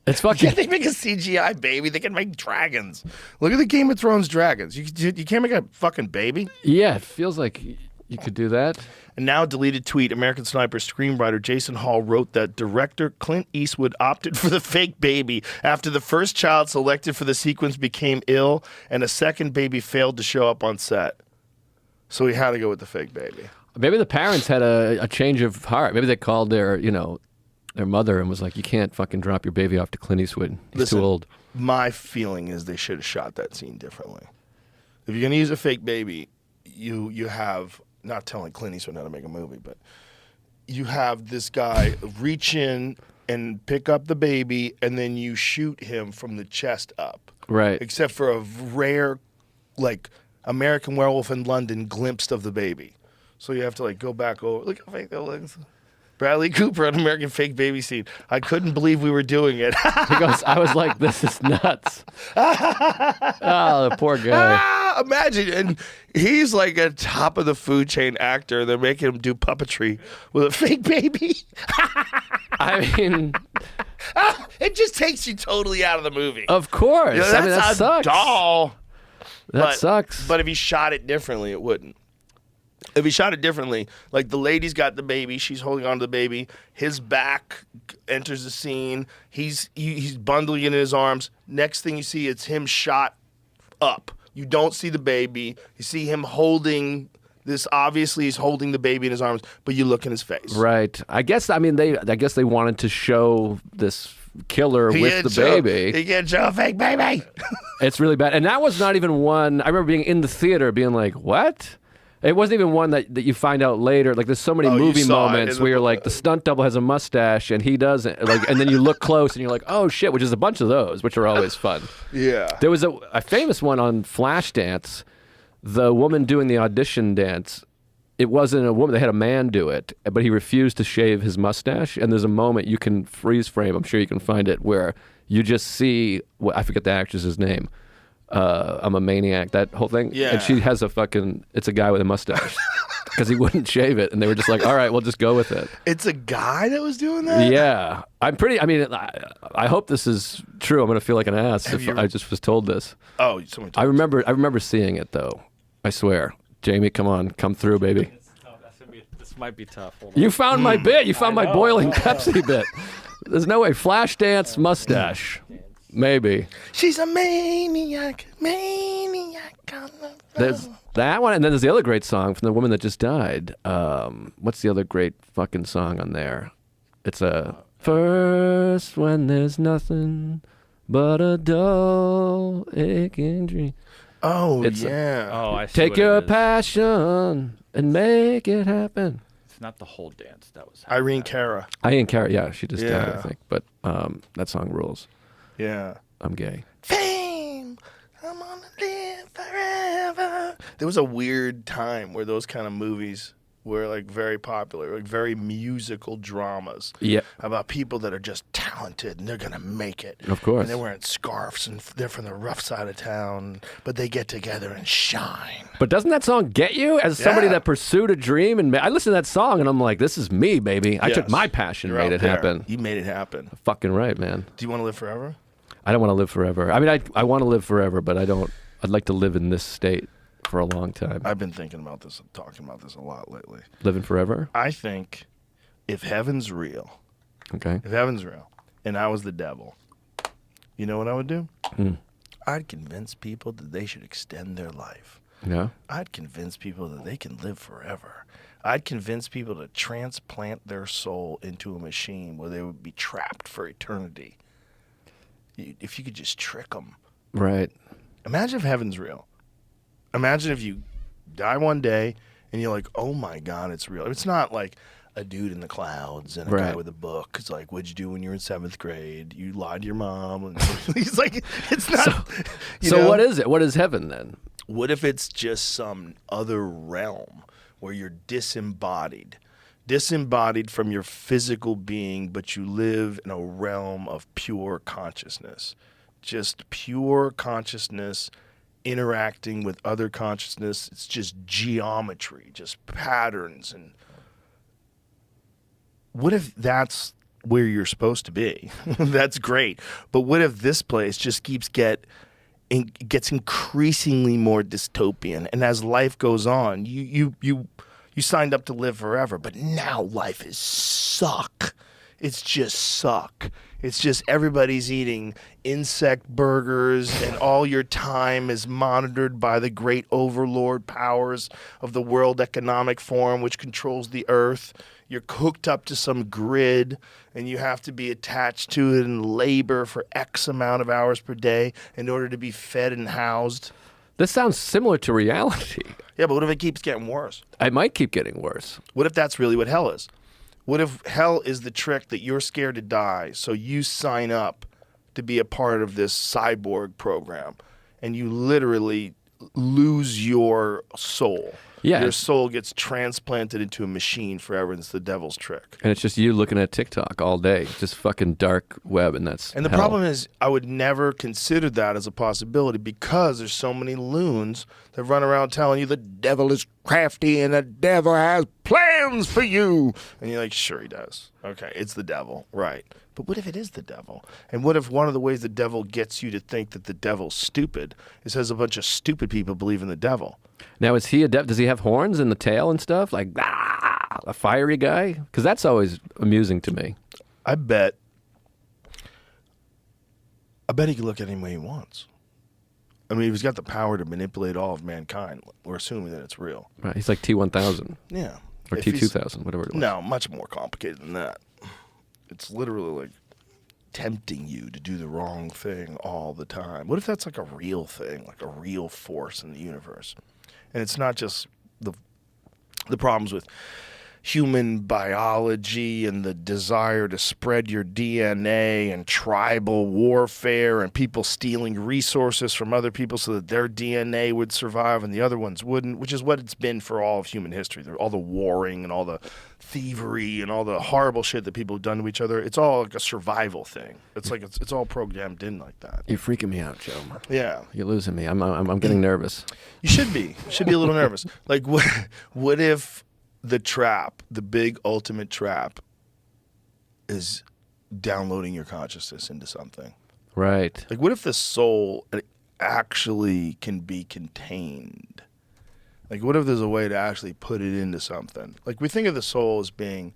It's fucking. Can't they make a CGI baby? They can make dragons. Look at the Game of Thrones dragons. You can't make a fucking baby. Yeah, it feels like you could do that. And now, deleted tweet, American Sniper screenwriter Jason Hall wrote that director Clint Eastwood opted for the fake baby after the first child selected for the sequence became ill and a second baby failed to show up on set. So he had to go with the fake baby. Maybe the parents had a change of heart. Maybe they called their mother and was like, you can't fucking drop your baby off to Clint Eastwood. He's Listen, too old. My feeling is they should have shot that scene differently. If you're going to use a fake baby, you have, not telling Clint Eastwood how to make a movie, but you have this guy reach in and pick up the baby, and then you shoot him from the chest up. Right. Except for a rare, like, American Werewolf in London glimpse of the baby. So you have to, like, go back over. Look how fake that looks. Bradley Cooper on American Fake Baby scene. I couldn't believe we were doing it. He goes, I was like, this is nuts. Oh, the poor guy. Imagine, and he's like a top of the food chain actor. They're making him do puppetry with a fake baby. I mean, It just takes you totally out of the movie. of course. You know, I mean, that that's a sucks. doll. That sucks. But if he shot it differently, it wouldn't. If he shot it differently, like the lady's got the baby, she's holding on to the baby. His back enters the scene. He's bundling it in his arms. Next thing you see, it's him shot up. You don't see the baby. You see him holding this. Obviously, he's holding the baby in his arms, but you look in his face. Right. I guess they wanted to show this killer with the baby. He can't show a fake baby. It's really bad. And that was not even one. I remember being in the theater being like, what? It wasn't even one that you find out later. Like, there's so many movie moments where you're like, the stunt double has a mustache and he doesn't. Like, and then you look close and you're like, oh shit, which is a bunch of those, which are always fun. Yeah. There was a famous one on Flashdance. The woman doing the audition dance, it wasn't a woman. They had a man do it, but he refused to shave his mustache. And there's a moment you can freeze frame. I'm sure you can find it where you just see. I forget the actress's name. I'm a maniac. That whole thing. Yeah. And she has it's a guy with a mustache because he wouldn't shave it, and they were just like, all right, we'll just go with it. It's a guy that was doing that? Yeah. I hope this is true. I'm going to feel like an ass if I just was told this. Oh, someone told I remember seeing it though. I swear. Jamie, come through, baby. This might be tough. Hold on. You found my bit. You found my boiling Pepsi bit. There's no way. Flashdance mustache. Maybe. She's a maniac. There's that one, and then there's the other great song from the woman that just died. What's the other great fucking song on there? It's a first when there's nothing but a dull aching dream. Oh, It's yeah. I see Take what your it is. passion and make it happen. It's not the whole dance. That was Irene Cara. Ian Carrot, yeah, she just died, Yeah. I think. But that song rules. Yeah. I'm gay. Fame, I'm gonna live forever. There was a weird time where those kind of movies were like very popular, like very musical dramas. Yeah. About people that are just talented and they're gonna make it. Of course. And they're wearing scarves and they're from the rough side of town, but they get together and shine. But doesn't that song get you as somebody Yeah. that pursued a dream? And I listened to that song and I'm like, this is me, baby. I took Yes. my passion, You're made out it there. happen. You made it happen. Fucking right, man. Do you want to live forever? I don't want to live forever. I mean, I want to live forever, but I don't. I'd like to live in this state for a long time. I've been thinking about this, talking about this a lot lately. Living forever? I think if heaven's real, Okay. and I was the devil, you know what I would do? Mm. I'd convince people that they should extend their life. Yeah. I'd convince people that they can live forever. I'd convince people to transplant their soul into a machine where they would be trapped for eternity. If you could just trick them. Right. Imagine if heaven's real. Imagine if you die one day and you're like, oh my God, it's real. It's not like a dude in the clouds and a guy Right. with a book. It's like, what'd you do when you were in 7th grade? You lied to your mom. And he's like, it's not. So what is it? What is heaven then? What if it's just some other realm where you're disembodied from your physical being, but you live in a realm of pure consciousness, just pure consciousness interacting with other consciousness. It's just geometry, just patterns. And what if that's where you're supposed to be? That's great. But what if this place just gets increasingly more dystopian, and as life goes on, you signed up to live forever, but now life is suck. It's just suck. It's just everybody's eating insect burgers, and all your time is monitored by the great overlord powers of the World Economic Forum, which controls the earth. You're hooked up to some grid, and you have to be attached to it and labor for X amount of hours per day in order to be fed and housed. This sounds similar to reality. Yeah, but what if it keeps getting worse? It might keep getting worse. What if that's really what hell is? What if hell is the trick that you're scared to die, so you sign up to be a part of this cyborg program, and you literally lose your soul? Yeah. Your soul gets transplanted into a machine forever, and it's the devil's trick. And it's just you looking at TikTok all day, just fucking dark web, and that's And the hell. problem is, I would never consider that as a possibility because there's so many loons that run around telling you the devil is crafty and the devil has plans for you. And you're like, sure he does. Okay, it's the devil. Right. But what if it is the devil? And what if one of the ways the devil gets you to think that the devil's stupid is has a bunch of stupid people believe in the devil? Now, is he a does he have horns in the tail and stuff? Like, a fiery guy? Because that's always amusing to me. I bet he can look at any way he wants. I mean, he's got the power to manipulate all of mankind. We're assuming that it's real. Right. He's like T-1000 Yeah. or If he's- T-2000, whatever it was. No, much more complicated than that. It's literally like tempting you to do the wrong thing all the time. What if that's like a real thing, like a real force in the universe? And it's not just the problems with human biology and the desire to spread your DNA and tribal warfare and people stealing resources from other people so that their DNA would survive and the other ones wouldn't, which is what it's been for all of human history. All the warring and all the thievery and all the horrible shit that people have done to each other. It's all like a survival thing. It's like it's all programmed in like that. You're freaking me out, Joe. Yeah. You're losing me. I'm getting nervous. You should be. You should be a little nervous. Like what if the trap, the big ultimate trap, is downloading your consciousness into something? Right. Like, what if the soul actually can be contained? Like, what if there's a way to actually put it into something? Like, we think of the soul as being,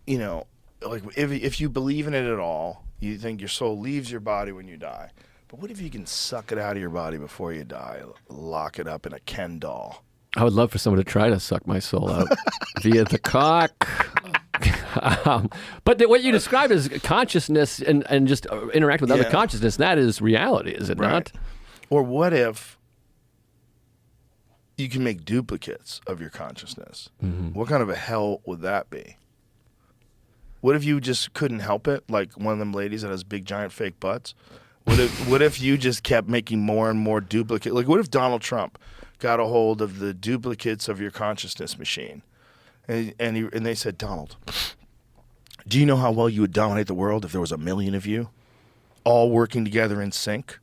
like if you believe in it at all, you think your soul leaves your body when you die. But what if you can suck it out of your body before you die, lock it up in a Ken doll? I would love for someone to try to suck my soul out via the cock. But what you described as consciousness and just interact with other Yeah. consciousness, that is reality, is it not? Or what if you can make duplicates of your consciousness? Mm-hmm. What kind of a hell would that be? What if you just couldn't help it, like one of them ladies that has big giant fake butts? What if you just kept making more and more duplicate? Like, what if Donald Trump got a hold of the duplicates of your consciousness machine, and they said, Donald, do you know how well you would dominate the world if there was 1 million of you, all working together in sync?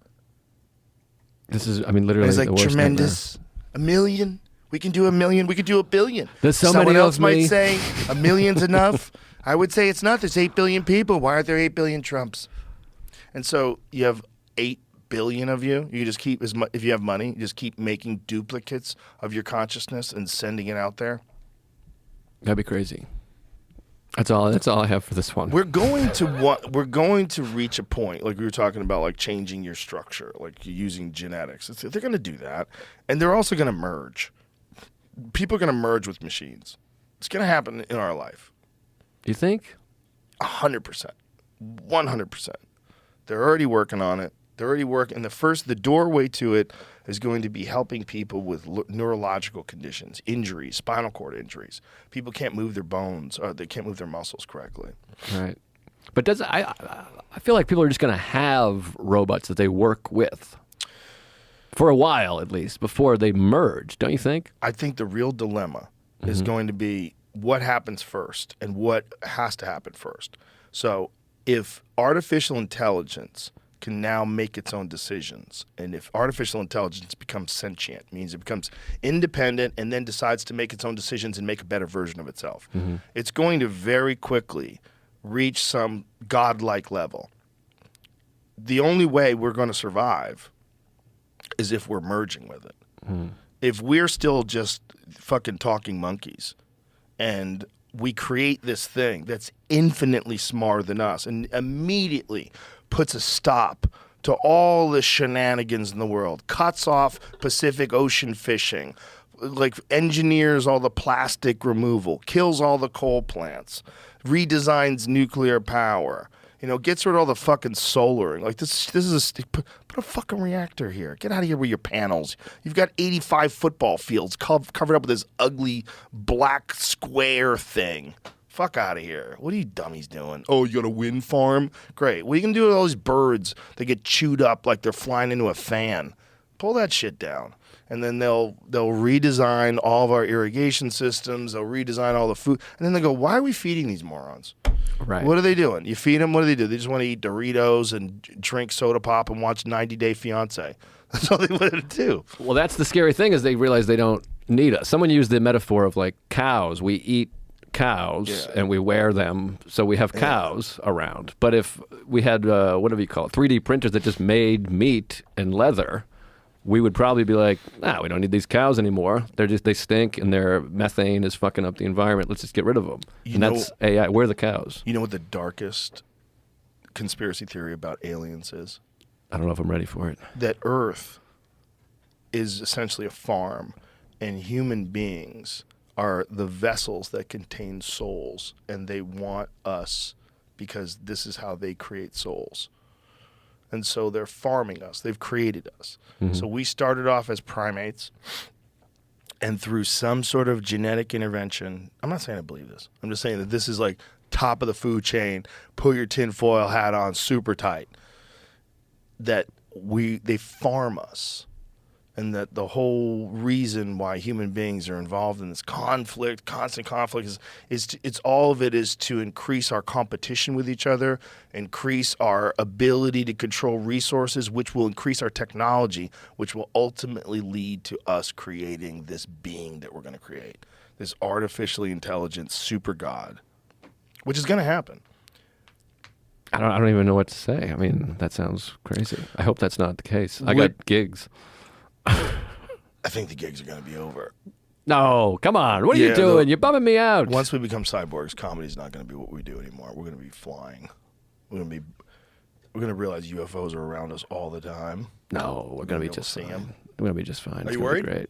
This is, I mean, literally And it's like the worst tremendous. 1 million. We can do 1 million. We could do 1 billion. There's so Someone many else of might me. say 1 million's enough. I would say it's not. There's 8 billion people. Why aren't there 8 billion Trumps? And so you have 8 billion of you. You just keep if you have money, you just keep making duplicates of your consciousness and sending it out there. That'd be crazy. That's all I have for this one. We're going to reach a point, like we were talking about, like changing your structure, like using genetics. They're going to do that, and they're also going to merge. People are going to merge with machines. It's going to happen in our life. Do you think? 100%, 100%. They're already working on it. They're already working. And the doorway to it is going to be helping people with neurological conditions, injuries, spinal cord injuries. People can't move their bones, or they can't move their muscles correctly. Right. But I feel like people are just going to have robots that they work with for a while, at least, before they merge. Don't you think? I think the real dilemma is going to be what happens first and what has to happen first. So if artificial intelligence can now make its own decisions, and if artificial intelligence becomes sentient, means it becomes independent and then decides to make its own decisions and make a better version of itself, it's going to very quickly reach some godlike level. The only way we're going to survive is if we're merging with it. If we're still just fucking talking monkeys and we create this thing that's infinitely smarter than us and immediately puts a stop to all the shenanigans in the world, cuts off Pacific Ocean fishing, like engineers all the plastic removal, kills all the coal plants, redesigns nuclear power, gets rid of all the fucking solaring. Like this is put a fucking reactor here. Get out of here with your panels. You've got 85 football fields covered up with this ugly black square thing. Fuck out of here. What are you dummies doing? Oh, you got a wind farm? Great. What are you going to do with all these birds that get chewed up like they're flying into a fan? Pull that shit down. and then they'll redesign all of our irrigation systems. They'll redesign all the food, and then they go, "Why are we feeding these morons? Right. What are they doing? You feed them. What do? They just want to eat Doritos and drink soda pop and watch 90 Day Fiance. That's all they want to do. Well, that's the scary thing is they realize they don't need us. Someone used the metaphor of like cows. We eat cows and we wear them, so we have cows around. But if we had whatever you call it, 3D printers that just made meat and leather, we would probably be like, we don't need these cows anymore. They stink and their methane is fucking up the environment. Let's just get rid of them. That's AI. We're the cows. You know what the darkest conspiracy theory about aliens is? I don't know if I'm ready for it. That Earth is essentially a farm, and human beings are the vessels that contain souls, and they want us because this is how they create souls. And so they're farming us. They've created us. Mm-hmm. So we started off as primates, and through some sort of genetic intervention, I'm not saying I believe this. I'm just saying that this is like top of the food chain, put your tinfoil hat on super tight, that they farm us. And that the whole reason why human beings are involved in this conflict, constant conflict, it's all of it is to increase our competition with each other, increase our ability to control resources, which will increase our technology, which will ultimately lead to us creating this being that we're going to create, this artificially intelligent super god, which is going to happen. I don't even know what to say. I mean, that sounds crazy. I hope that's not the case. I got gigs. I think the gigs are going to be over. No, come on. What are you doing? You're bumming me out. Once we become cyborgs, comedy's not going to be what we do anymore. We're going to be flying. We're going to realize UFOs are around us all the time. No, we're going to be just fine. We're going to be just fine. Are you worried? Great.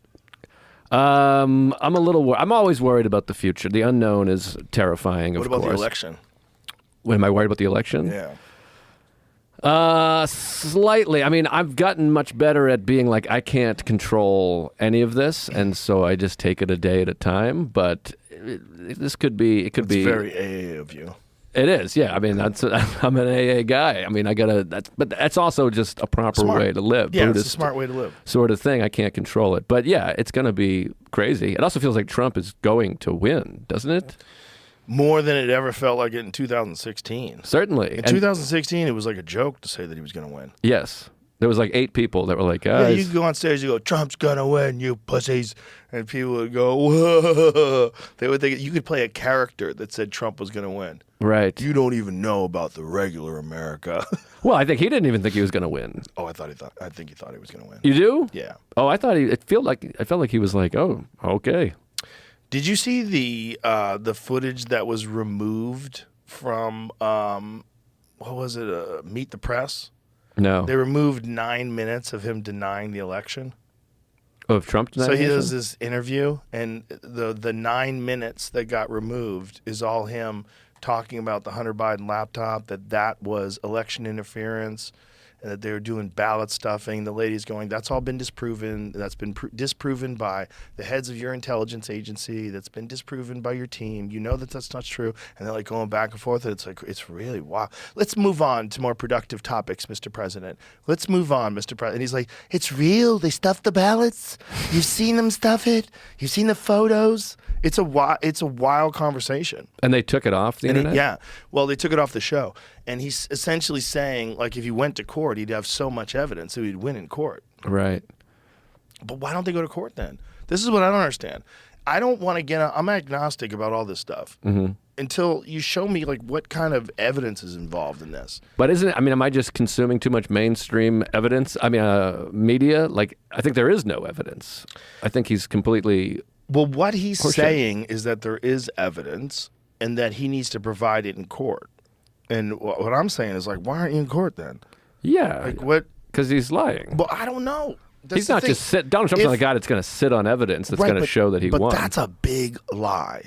I'm a little. I'm always worried about the future. The unknown is terrifying. What about the election? Am I worried about the election? Yeah. Slightly. I mean, I've gotten much better at being like, I can't control any of this, and so I just take it a day at a time. But this could be. It's very AA of you. It is, yeah. I mean, I'm an AA guy. I mean, but that's also just a proper way to live. Yeah, Buddhist it's a smart way to live. Sort of thing. I can't control it, but yeah, it's going to be crazy. It also feels like Trump is going to win, doesn't it? More than it ever felt like it in 2016. Certainly. In 2016, it was like a joke to say that he was going to win. Yes. There was like 8 people that were like, yeah, you go on stage, you go, Trump's going to win, you pussies. And people would go, whoa. They would think you could play a character that said Trump was going to win. Right. You don't even know about the regular America. Well, I think he didn't even think he was going to win. Oh, I think he thought he was going to win. You do? Yeah. Oh, I thought I felt like he was like, oh, okay. Did you see the footage that was removed from what was it? Meet the Press? No. They removed 9 minutes of him denying the election. Oh, of Trump denying? So he does this interview, and the 9 minutes that got removed is all him talking about the Hunter Biden laptop, that was election interference, and that they were doing ballot stuffing. The lady's going, that's all been disproven. That's been disproven by the heads of your intelligence agency. That's been disproven by your team. You know that's not true. And they're like going back and forth. And it's like, it's really wild. Let's move on to more productive topics, Mr. President. Let's move on, Mr. President. And he's like, it's real. They stuffed the ballots. You've seen them stuff it. You've seen the photos. It's a wild conversation. And they took it off the internet? Yeah. Well, they took it off the show. And he's essentially saying, like, if he went to court, he'd have so much evidence that he'd win in court. Right. But why don't they go to court then? This is what I don't understand. I don't want to I'm agnostic about all this stuff until you show me, like, what kind of evidence is involved in this. But am I just consuming too much mainstream evidence? I mean, media? Like, I think there is no evidence. I think he's completely... Well, what he's saying is that there is evidence and that he needs to provide it in court. And what I'm saying is, like, why aren't you in court then? Yeah. Like, what? Because he's lying. Well, I don't know. He's not just Donald Trump's not a guy that's going to sit on evidence that's going to show that he won. But that's a big lie.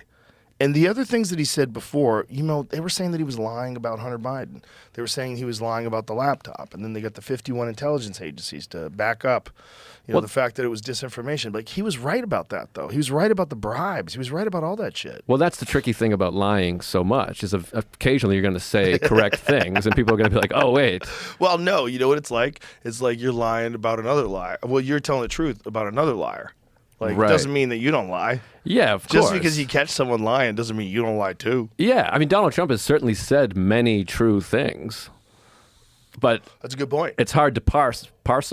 And the other things that he said before, they were saying that he was lying about Hunter Biden. They were saying he was lying about the laptop. And then they got the 51 intelligence agencies to back up, the fact that it was disinformation. Like, he was right about that, though. He was right about the bribes. He was right about all that shit. Well, that's the tricky thing about lying so much is occasionally you're going to say correct things and people are going to be like, oh, wait. Well, no, you know what it's like? It's like you're lying about another liar. Well, you're telling the truth about another liar. Like, Right. It doesn't mean that you don't lie. Yeah, of Just course. because you catch someone lying doesn't mean you don't lie, too. Yeah, I mean, Donald Trump has certainly said many true things, but That's a good point. it's hard to parse. Parse?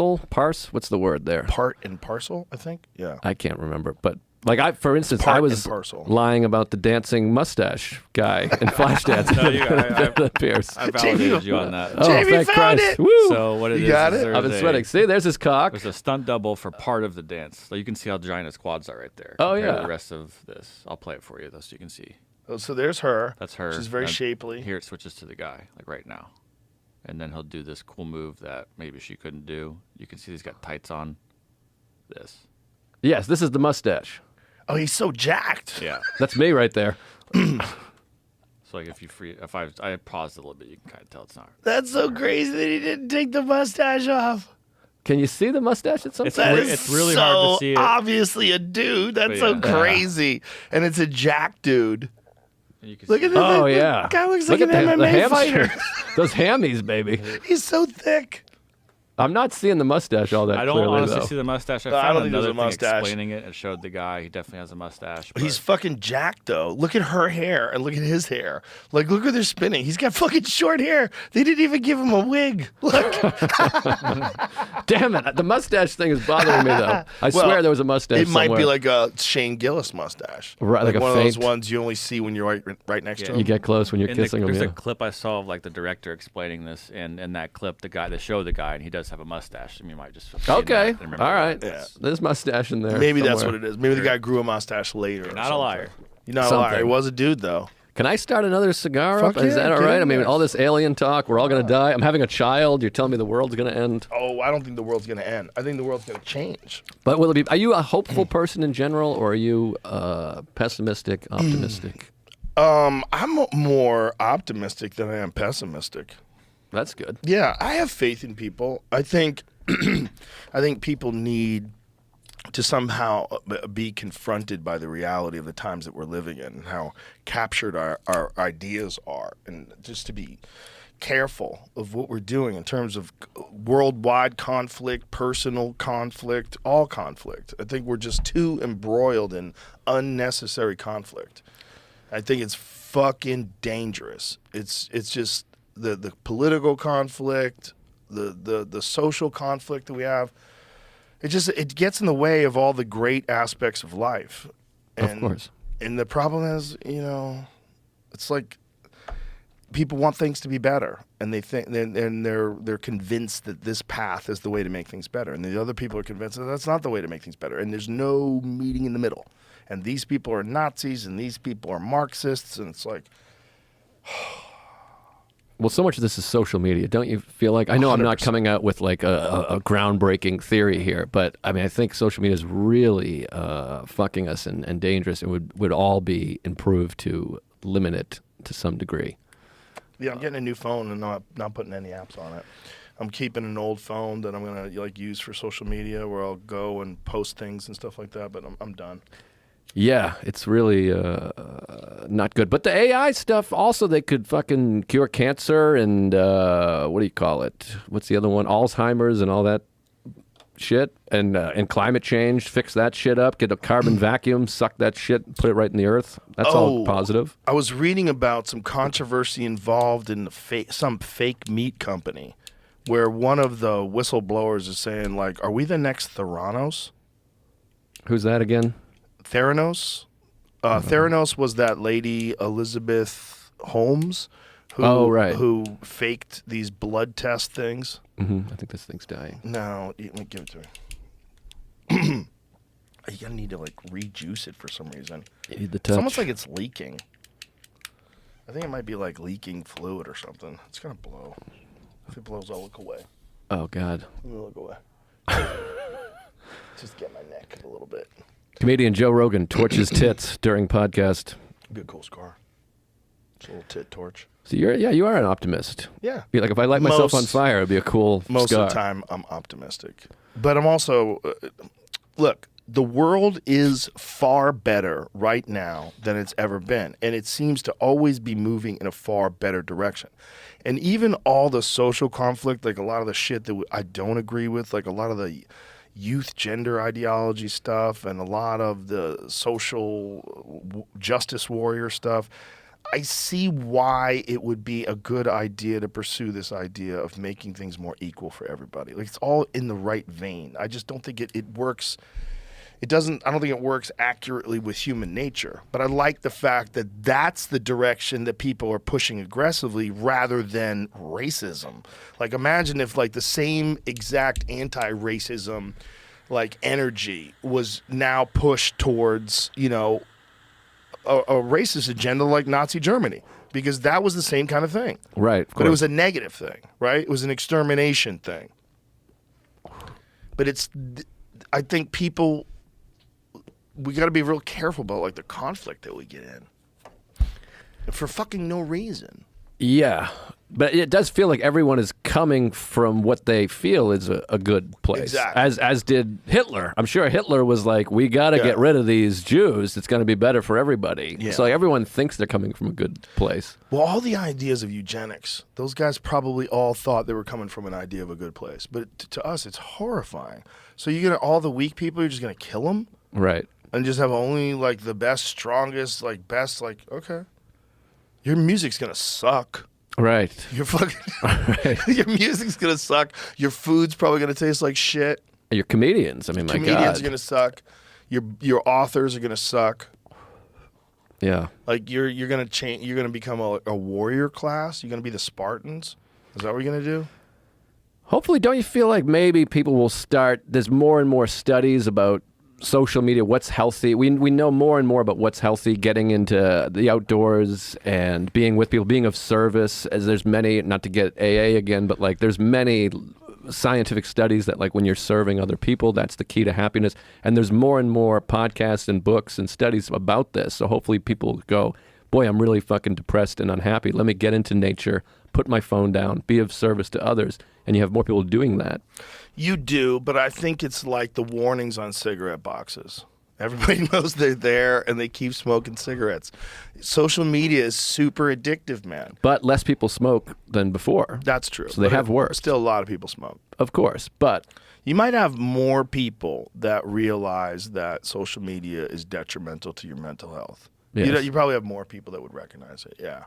What's the word there? Part and parcel, I think. Yeah. I can't remember, but like for instance, part I and was parcel. lying about the dancing mustache guy in Flashdance. Pierce. I validated you on that. Oh, Jamie thank found Christ! it! Woo! So what it You is got is it? there's I've been a- sweating. See, there's his cock. There's a stunt double for part of the dance. So you can see how giant his quads are right there. Oh, compared to yeah. the rest of this. I'll play it for you though, so you can see. Oh, so there's her. That's her. She's very And shapely. Here it switches to the guy, like right now. And then he'll do this cool move that maybe she couldn't do. You can see he's got tights on. This. Yes, this is the mustache. Oh, he's so jacked. Yeah. That's me right there. So like if I paused a little bit, you can kind of tell it's not. That's so crazy that he didn't take the mustache off. Can you see the mustache at some It's point? That re- is it's really so hard to see it. obviously a dude. That's But so yeah. crazy. And it's a jack dude. And you can Look see at this. Oh, yeah. The guy looks Look like an at the MMA fighter. hamstrings. Those hammies, baby. He's so thick. I'm not seeing the mustache all that I don't clearly, honestly though. see the mustache. I No, I found don't think there's another a thing mustache. explaining it. It showed the guy. He definitely has a mustache. But He's fucking jacked, though. Look at her hair and look at his hair. Like, look where they're spinning. He's got fucking short hair. They didn't even give him a wig. Look. Damn it. The mustache thing is bothering me, though. I Well, swear there was a mustache It might be somewhere. like a Shane Gillis mustache. Right, like a one of those faint- ones you only see when you're right next to Yeah. him. You get close when you're in kissing there's him. a Yeah. clip I saw of like the director explaining this, and in that clip, they showed the guy, and he does have a mustache. I mean, you might just have seen Okay. that and remember All that. right. Yeah. There's mustache in there. Maybe that's somewhere. what it is. Maybe the guy grew a mustache later. You're not a liar. You're not a liar. Something. He was a dude, though. Can I start another cigar Fuck up? Is yeah, that all get right? in I mean, there. all this alien talk, we're all going to die. I'm having a child. You're telling me the world's going to end. Oh, I don't think the world's going to end. I think the world's going to change. But will it be? Are you a hopeful person in general, or are you pessimistic, optimistic? I'm more optimistic than I am pessimistic. That's good. Yeah, I have faith in people. I think I think people need to somehow be confronted by the reality of the times that we're living in and how captured our ideas are, and just to be careful of what we're doing in terms of worldwide conflict, personal conflict, all conflict. I think we're just too embroiled in unnecessary conflict. I think it's fucking dangerous. It's just the political conflict, the social conflict that we have. It gets in the way of all the great aspects of life. Of course. And the problem is, it's like people want things to be better, and they think, and they're convinced that this path is the way to make things better, and the other people are convinced that that's not the way to make things better, and there's no meeting in the middle. And these people are Nazis, and these people are Marxists, and it's like, Well, so much of this is social media. Don't you feel like? I know I'm not 100%. coming out with like a groundbreaking theory here, but I mean, I think social media is really fucking us and dangerous, and would all be improved to limit it to some degree. yeah, I'm getting a new phone and not putting any apps on it. I'm keeping an old phone that I'm gonna use for social media, where I'll go and post things and stuff like that. But I'm done. Yeah, it's really not good. But the AI stuff, also, they could fucking cure cancer and what do you call it? What's the other one? Alzheimer's and all that shit. And climate change, fix that shit up. Get a carbon vacuum, suck that shit, put it right in the earth. That's all positive. I was reading about some controversy involved in some fake meat company, where one of the whistleblowers is saying, like, "Are we the next Theranos?" Who's that again? Theranos. Theranos was that lady Elizabeth Holmes, who right. who faked these blood test things. I think this thing's dying. No, let me give it to her. You gotta need to like rejuice it for some reason. You need the It's touch. almost like it's leaking. I think it might be like leaking fluid or something. It's gonna blow. If it blows, I'll look away. Oh, God. Let me look away. Just get my neck a little bit. Comedian Joe Rogan torches tits during podcast. Be a cool scar. It's a little tit torch. So you are an optimist. Yeah. You're like, if I light myself on Most- fire, it'd be a cool Most scar. of the time, I'm optimistic. But I'm also, look, the world is far better right now than it's ever been. And it seems to always be moving in a far better direction. And even all the social conflict, like a lot of the shit that I don't agree with, like a lot of the youth gender ideology stuff and a lot of the social justice warrior stuff, I see why it would be a good idea to pursue this idea of making things more equal for everybody. Like, it's all in the right vein. I just don't think it works. I don't think it works accurately with human nature, but I like the fact that that's the direction that people are pushing aggressively rather than racism. Like, imagine if like the same exact anti-racism like energy was now pushed towards, you know, a racist agenda like Nazi Germany, because that was the same kind of thing. Right. But it was a negative thing, right? It was an extermination thing. But I think people, we got to be real careful about like the conflict that we get in for fucking no reason. Yeah, but it does feel like everyone is coming from what they feel is a good place. Exactly. As did Hitler. I'm sure Hitler was like, we got to get rid of these Jews. It's going to be better for everybody. Yeah. So like, everyone thinks they're coming from a good place. Well, all the ideas of eugenics, those guys probably all thought they were coming from an idea of a good place. But to us, it's horrifying. So you're going to, all the weak people, you're just going to kill them? Right. And just have only like the best, strongest, like best, like, okay. Your music's going to suck. Right. Your fucking, your music's going to suck. Your food's probably going to taste like shit. You're comedians. I mean, my Comedians God. are going to suck. Your authors are going to suck. Yeah. Like you're going to change. You're going to become a warrior class. You're going to be the Spartans. Is that what you're going to do? Hopefully, don't you feel like maybe people will start, there's more and more studies about social media, what's healthy. We know more and more about what's healthy, getting into the outdoors and being with people, being of service, as there's many, not to get AA again, but like there's many scientific studies that like when you're serving other people, that's the key to happiness. And there's more and more podcasts and books and studies about this. So hopefully people go, boy, I'm really fucking depressed and unhappy. Let me get into nature, put my phone down, be of service to others. And you have more people doing that. You do, but I think it's like the warnings on cigarette boxes. Everybody knows they're there and they keep smoking cigarettes. Social media is super addictive, man. But less people smoke than before. That's true. So they have worse. Still a lot of people smoke. Of course. But You might have more people that realize that social media is detrimental to your mental health. Yes. You probably have more people that would recognize it, yeah.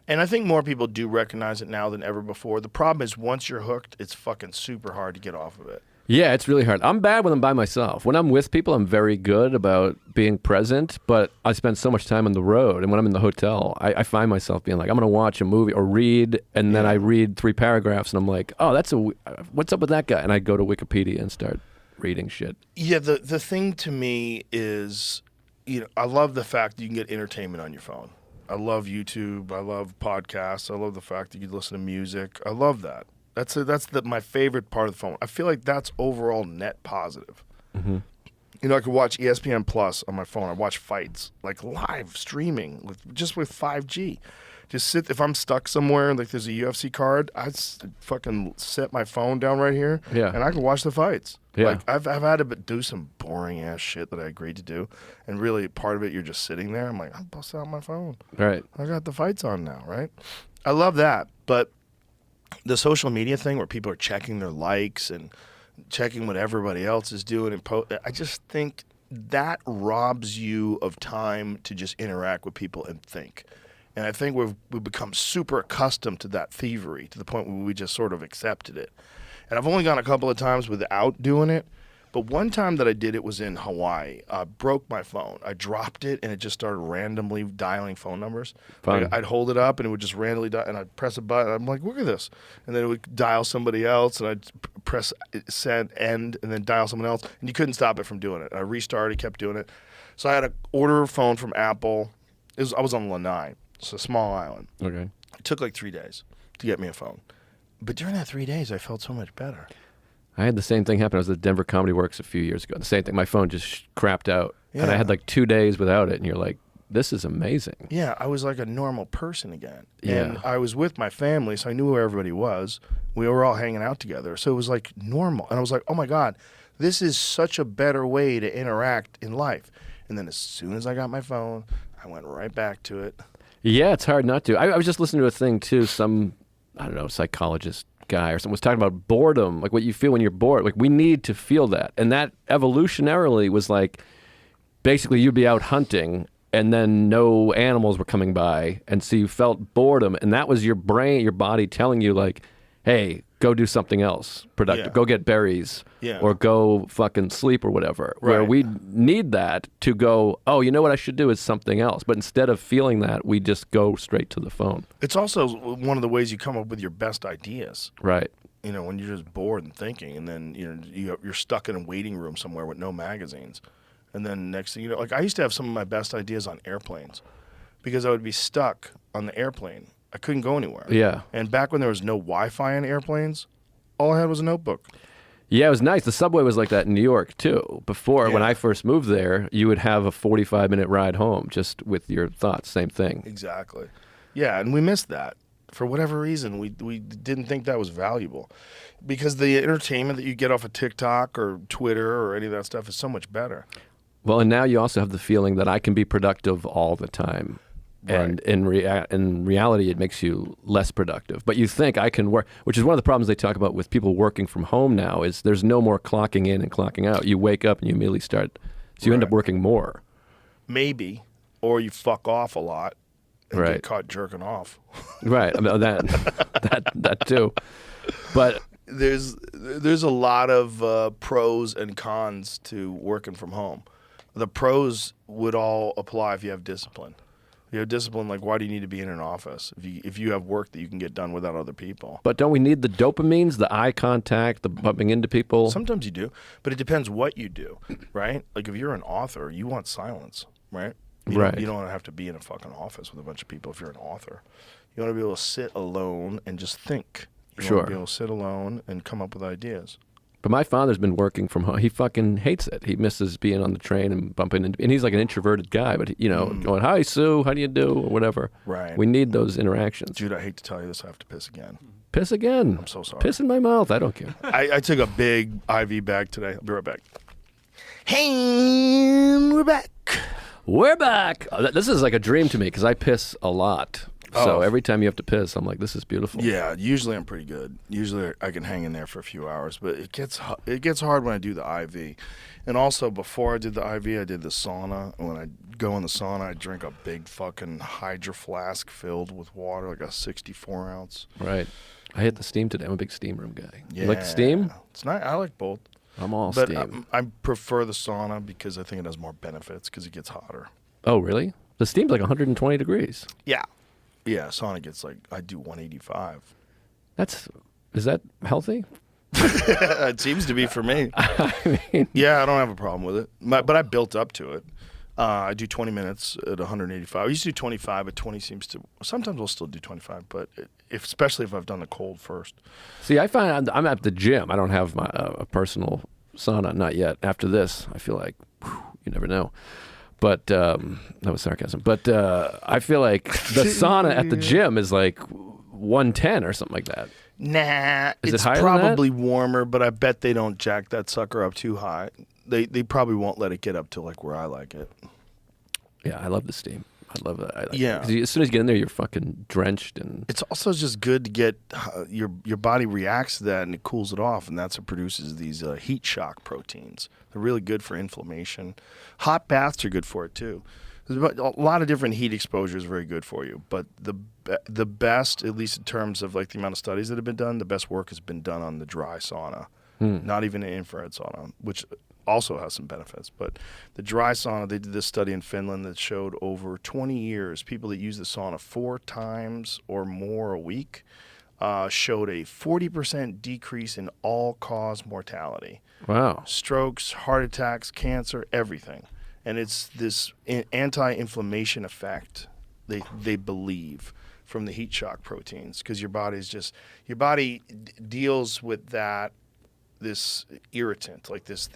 And I think more people do recognize it now than ever before. The problem is once you're hooked, it's fucking super hard to get off of it. yeah, it's really hard. I'm bad when I'm by myself. When I'm with people, I'm very good about being present, but I spend so much time on the road. And when I'm in the hotel, I find myself being like, I'm going to watch a movie or read, and then I read 3 paragraphs, and I'm like, oh, what's up with that guy? And I go to Wikipedia and start reading shit. Yeah, the thing to me is, I love the fact that you can get entertainment on your phone. I love YouTube. I love podcasts. I love the fact that you can listen to music. I love that. That's my favorite part of the phone. I feel like that's overall net positive. Mm-hmm. I could watch ESPN Plus on my phone. I watch fights, like live streaming, just with 5G. Just if I'm stuck somewhere, like there's a UFC card, fucking set my phone down right here, and I can watch the fights. Yeah. Like I've had to do some boring ass shit that I agreed to do, and really part of it you're just sitting there. I'm like, I'll bust out my phone. Right. I got the fights on now, right? I love that, but the social media thing where people are checking their likes and checking what everybody else is doing and I just think that robs you of time to just interact with people and think. And I think we've become super accustomed to that thievery to the point where we just sort of accepted it. And I've only gone a couple of times without doing it. But one time that I did it was in Hawaii. I broke my phone. I dropped it, and it just started randomly dialing phone numbers. Fun. I'd hold it up, and it would just randomly dial, and I'd press a button. I'm like, look at this. And then it would dial somebody else, and I'd press send, end, and then dial someone else. And you couldn't stop it from doing it. And I restarted, kept doing it. So I had to order a phone from Apple. I was on Lanai. It's a small island. Okay. It took like 3 days to get me a phone. But during that 3 days, I felt so much better. I had the same thing happen. I was at Denver Comedy Works a few years ago. The same thing. My phone just crapped out. And I Yeah. had like 2 days without it. And you're like, this is amazing. Yeah, I was like a normal person again. Yeah. And I was with my family, so I knew where everybody was. We were all hanging out together. So it was like normal. And I was like, oh my God, this is such a better way to interact in life. And then as soon as I got my phone, I went right back to it. Yeah, it's hard not to. I was just listening to a thing too. Some, I don't know, psychologist guy or someone was talking about boredom, like what you feel when you're bored. Like we need to feel that. And that evolutionarily was like, basically you'd be out hunting and then no animals were coming by. And so you felt boredom. And that was your brain, your body telling you like, hey, go do something else productive. Yeah. Go get berries Yeah. or go fucking sleep or whatever. Where Right. we need that to go, oh, you know what I should do is something else. But instead of feeling that, we just go straight to the phone. It's also one of the ways you come up with your best ideas. Right. You know, when you're just bored and thinking, and then you're stuck in a waiting room somewhere with no magazines, and then next thing you know, like I used to have some of my best ideas on airplanes, because I would be stuck on the airplane. I couldn't go anywhere. Yeah. And back when there was no Wi-Fi in airplanes, all I had was a notebook. Yeah, it was nice. The subway was like that in New York, too. Before, when Yeah. I first moved there, you would have a 45-minute ride home just with your thoughts. Same thing. Exactly. Yeah, and we missed that. For whatever reason, we didn't think that was valuable, because the entertainment that you get off of TikTok or Twitter or any of that stuff is so much better. Well, and now you also have the feeling that I can be productive all the time. And in reality, it makes you less productive. But you think I can work, which is one of the problems they talk about with people working from home now, is there's no more clocking in and clocking out. You wake up and you immediately start, so you end up working more. Maybe, or you fuck off a lot and Right. get caught jerking off. Right, I mean, that too. But There's a lot of pros and cons to working from home. The pros would all apply if you have discipline. You have discipline, like why do you need to be in an office if you have work that you can get done without other people? But don't we need the dopamines, the eye contact, the bumping into people? Sometimes you do, but it depends what you do, right? Like if you're an author, you want silence, right? Right. You don't have to be in a fucking office with a bunch of people if you're an author. You want to be able to sit alone and just think. You Sure. want to be able to sit alone and come up with ideas. But my father's been working from home. He fucking hates it. He misses being on the train and bumping into, and he's like an introverted guy, but going, hi, Sue, how do you do, or whatever. Right. We need those interactions. Dude, I hate to tell you this, I have to piss again. Piss again. I'm so sorry. Piss in my mouth. I don't care. I took a big IV bag today. I'll be right back. Hey, we're back. We're back. This is like a dream to me because I piss a lot. So Oh. every time you have to piss, I'm like, this is beautiful. Yeah, usually I'm pretty good. Usually I can hang in there for a few hours, but it gets hard when I do the IV. And also before I did the IV, I did the sauna. And when I go in the sauna, I drink a big fucking Hydro flask filled with water, like a 64 ounce. Right. I hit the steam today. I'm a big steam room guy. You like the steam? It's not. I like both. I'm all But steam. I prefer the sauna because I think it has more benefits because it gets hotter. Oh, really? The steam's like 120 degrees. Yeah. Yeah, sauna gets like, I do 185. Is that healthy? It seems to be for me. Yeah, I don't have a problem with it. But I built up to it. I do 20 minutes at 185. I used to do 25, but 20 seems to. Sometimes I'll still do 25, but especially if I've done the cold first. See, I find I'm at the gym. I don't have my a personal sauna, not yet. After this, I feel like you never know. But that was sarcasm. But I feel like the sauna at the gym is like 110 or something like that. Nah, Is it it's higher than that? probably warmer, but I bet they don't jack that sucker up too high. They probably won't let it get up to like where I like it. Yeah, I love the steam. I love that. Yeah. 'Cause as soon as you get in there, you're fucking drenched and It's also just good to get your body reacts to that and it cools it off, and that's what produces these heat shock proteins. They're really good for inflammation. Hot baths are good for it too. There's a lot of different heat exposure is very good for you, but the best, at least in terms of like the amount of studies that have been done, the best work has been done on the dry sauna, not even an infrared sauna, which also has some benefits. But the dry sauna, they did this study in Finland that showed over 20 years, people that use the sauna 4 times or more a week showed a 40% decrease in all-cause mortality. wow. Strokes, heart attacks, cancer, everything. And it's this anti-inflammation effect, they believe, from the heat shock proteins, because your body deals with this irritant, like this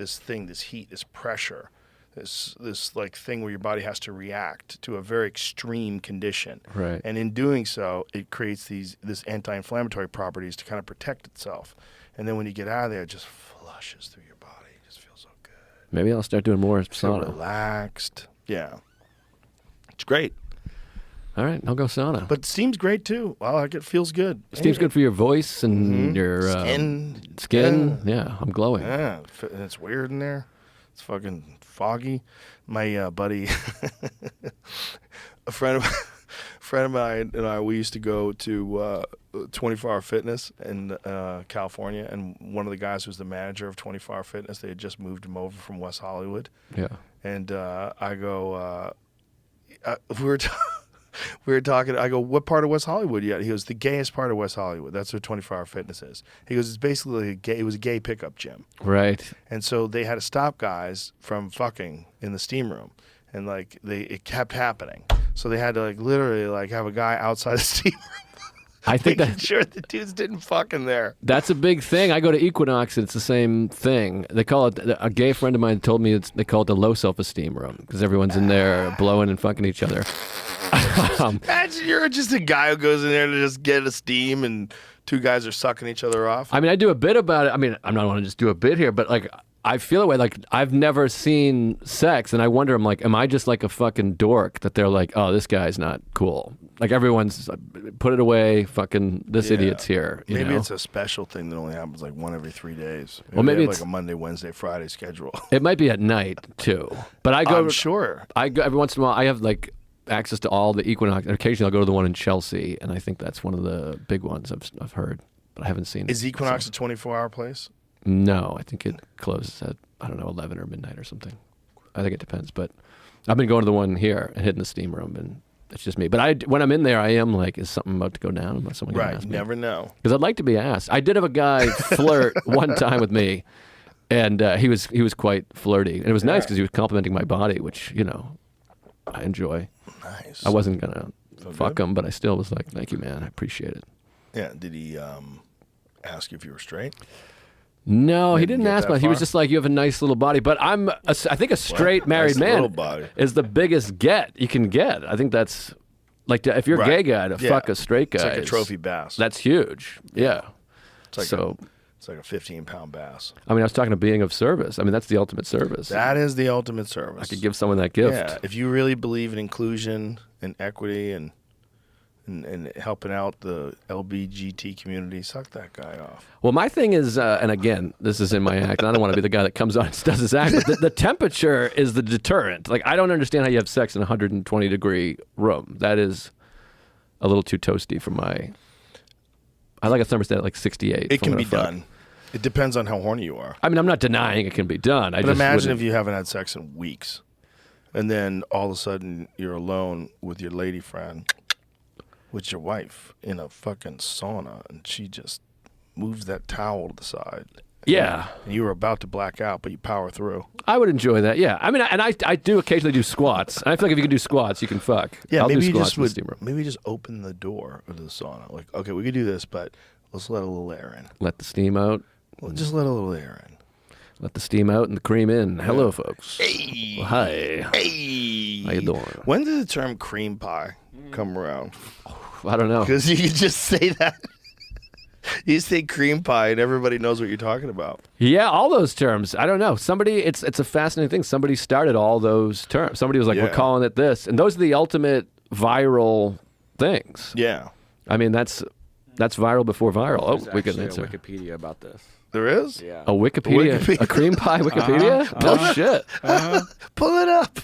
heat, this pressure this like thing where your body has to react to a very extreme condition. Right. And in doing so, it creates this anti-inflammatory properties to kind of protect itself. And then when you get out of there, it just flushes through your body. It just feels so good. Maybe I'll start doing more Feel sauna. relaxed. Yeah. It's great. All right, I'll go sauna. But steam's great too. Well, like it feels good. Steam's good for your voice and your Skin. Yeah, I'm glowing. Yeah, and it's weird in there. It's fucking foggy. My buddy, a friend of mine and I, we used to go to 24 Hour Fitness in California, and one of the guys who was the manager of 24 Hour Fitness, they had just moved him over from West Hollywood. Yeah. And I go, we were talking. I go, what part of West Hollywood yet? He goes, the gayest part of West Hollywood. That's where 24 Hour Fitness is. He goes, it's basically it was a gay pickup gym. Right. And so they had to stop guys from fucking in the steam room, and like it kept happening. So they had to like literally like have a guy outside the steam room. I think making that sure the dudes didn't fuck in there. that's a big thing. I go to Equinox and it's the same thing. They call it, a gay friend of mine told me they call it the low self-esteem room because everyone's in there blowing and fucking each other. Imagine you're just a guy who goes in there to just get a steam, and two guys are sucking each other off. I mean, I do a bit about it. I mean, I'm not want to just do a bit here, but like, I feel that way. Like, I've never seen sex, and I wonder, I'm like, am I just like a fucking dork that they're like, oh, this guy's not cool? Like, everyone's put it away. Fucking this Yeah. idiot's here. You Maybe know? it's a special thing that only happens like one every 3 days. Well, maybe they have it's- like a Monday, Wednesday, Friday schedule. It might be at night too. But I go. I'm sure. I go every once in a while. I have like access to all the Equinox. And occasionally, I'll go to the one in Chelsea, and I think that's one of the big ones I've heard, but I haven't seen it. Is Equinox a 24-hour place? No, I think it closes at, I don't know, 11 or midnight or something. I think it depends. But I've been going to the one here and hitting the steam room, and it's just me. But when I'm in there, I am like, is something about to go down? Unless someone Right. ask You me. never know. Because I'd like to be asked. I did have a guy flirt one time with me, and he was quite flirty. And it was nice because he was complimenting my body, which, you know, I enjoy. Nice. I wasn't going to fuck good? him, but I still was like, thank you, man. I appreciate it. Yeah. Did he ask you if you were straight? No, he Didn't didn't get ask that me. He was far? just like, you have a nice little body. But I think a straight married Nice little man body. is the biggest get you can get. I think that's like, if you're a gay Right. guy, to Yeah. fuck a straight guy. It's like a is- trophy bass. That's huge. Yeah. It's like So, it's like a 15-pound bass. I mean, I was talking to being of service. I mean, that's the ultimate service. That is the ultimate service. I could give someone that gift. Yeah. If you really believe in inclusion and equity and helping out the LBGT community, suck that guy off. Well, my thing is, and again, this is in my act, and I don't want to be the guy that comes on and does his act, but the temperature is the deterrent. Like, I don't understand how you have sex in a 120-degree room. That is a little too toasty for my... I like a thermostat at like 68. It can be done. It depends on how horny you are. I mean, I'm not denying it can be done. I But just imagine wouldn't- if you haven't had sex in weeks, and then all of a sudden you're alone with your lady friend, with your wife in a fucking sauna, and she just moves that towel to the side. Yeah. And you were about to black out, but you power through. I would enjoy that, yeah. I mean, I do occasionally do squats. And I feel like if you can do squats, you can fuck. Yeah, I'll maybe do you squats just in the would. steam room. Maybe just open the door of the sauna. Like, okay, we could do this, but let's let a little air in. Let the steam out. Well, just let a little air in. Let the steam out and the cream in. Hello, folks. Hey, Well, hi. hey. How you doing? When did the term cream pie come around? I don't know. Because you can just say that. You say cream pie, and everybody knows what you're talking about. Yeah, all those terms. I don't know. Somebody, it's a fascinating thing. Somebody started all those terms. Somebody was like, we're Yeah. calling it this. And those are the ultimate viral things. Yeah, I mean, that's viral before viral. Oh, There's we can actually answer. a Wikipedia about this. there is. Yeah. A Wikipedia? Wikipedia. A cream pie Wikipedia? Oh, shit. Pull it up.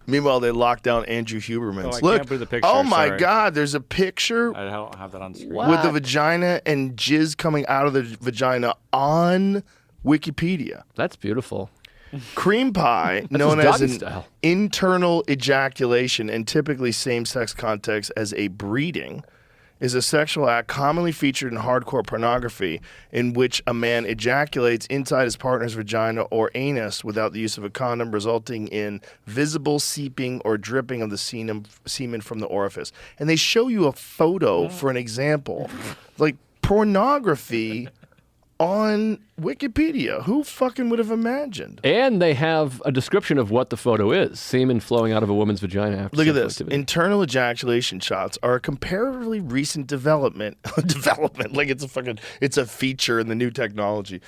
Meanwhile, they locked down Andrew Huberman's. Oh, I Look, can't believe the picture, oh my sorry. God, there's a picture I don't have that on screen. What? with the vagina and jizz coming out of the vagina on Wikipedia. That's beautiful. Cream pie, known his as doggy an style. internal ejaculation in typically same-sex context as a breeding, is a sexual act commonly featured in hardcore pornography in which a man ejaculates inside his partner's vagina or anus without the use of a condom, resulting in visible seeping or dripping of the semen from the orifice. And they show you a photo for an example. Like pornography on Wikipedia. Who fucking would have imagined? And they have a description of what the photo is: semen flowing out of a woman's vagina after Look at sexual this. activity. Internal ejaculation shots are a comparatively recent development. Like it's a feature in the new technology.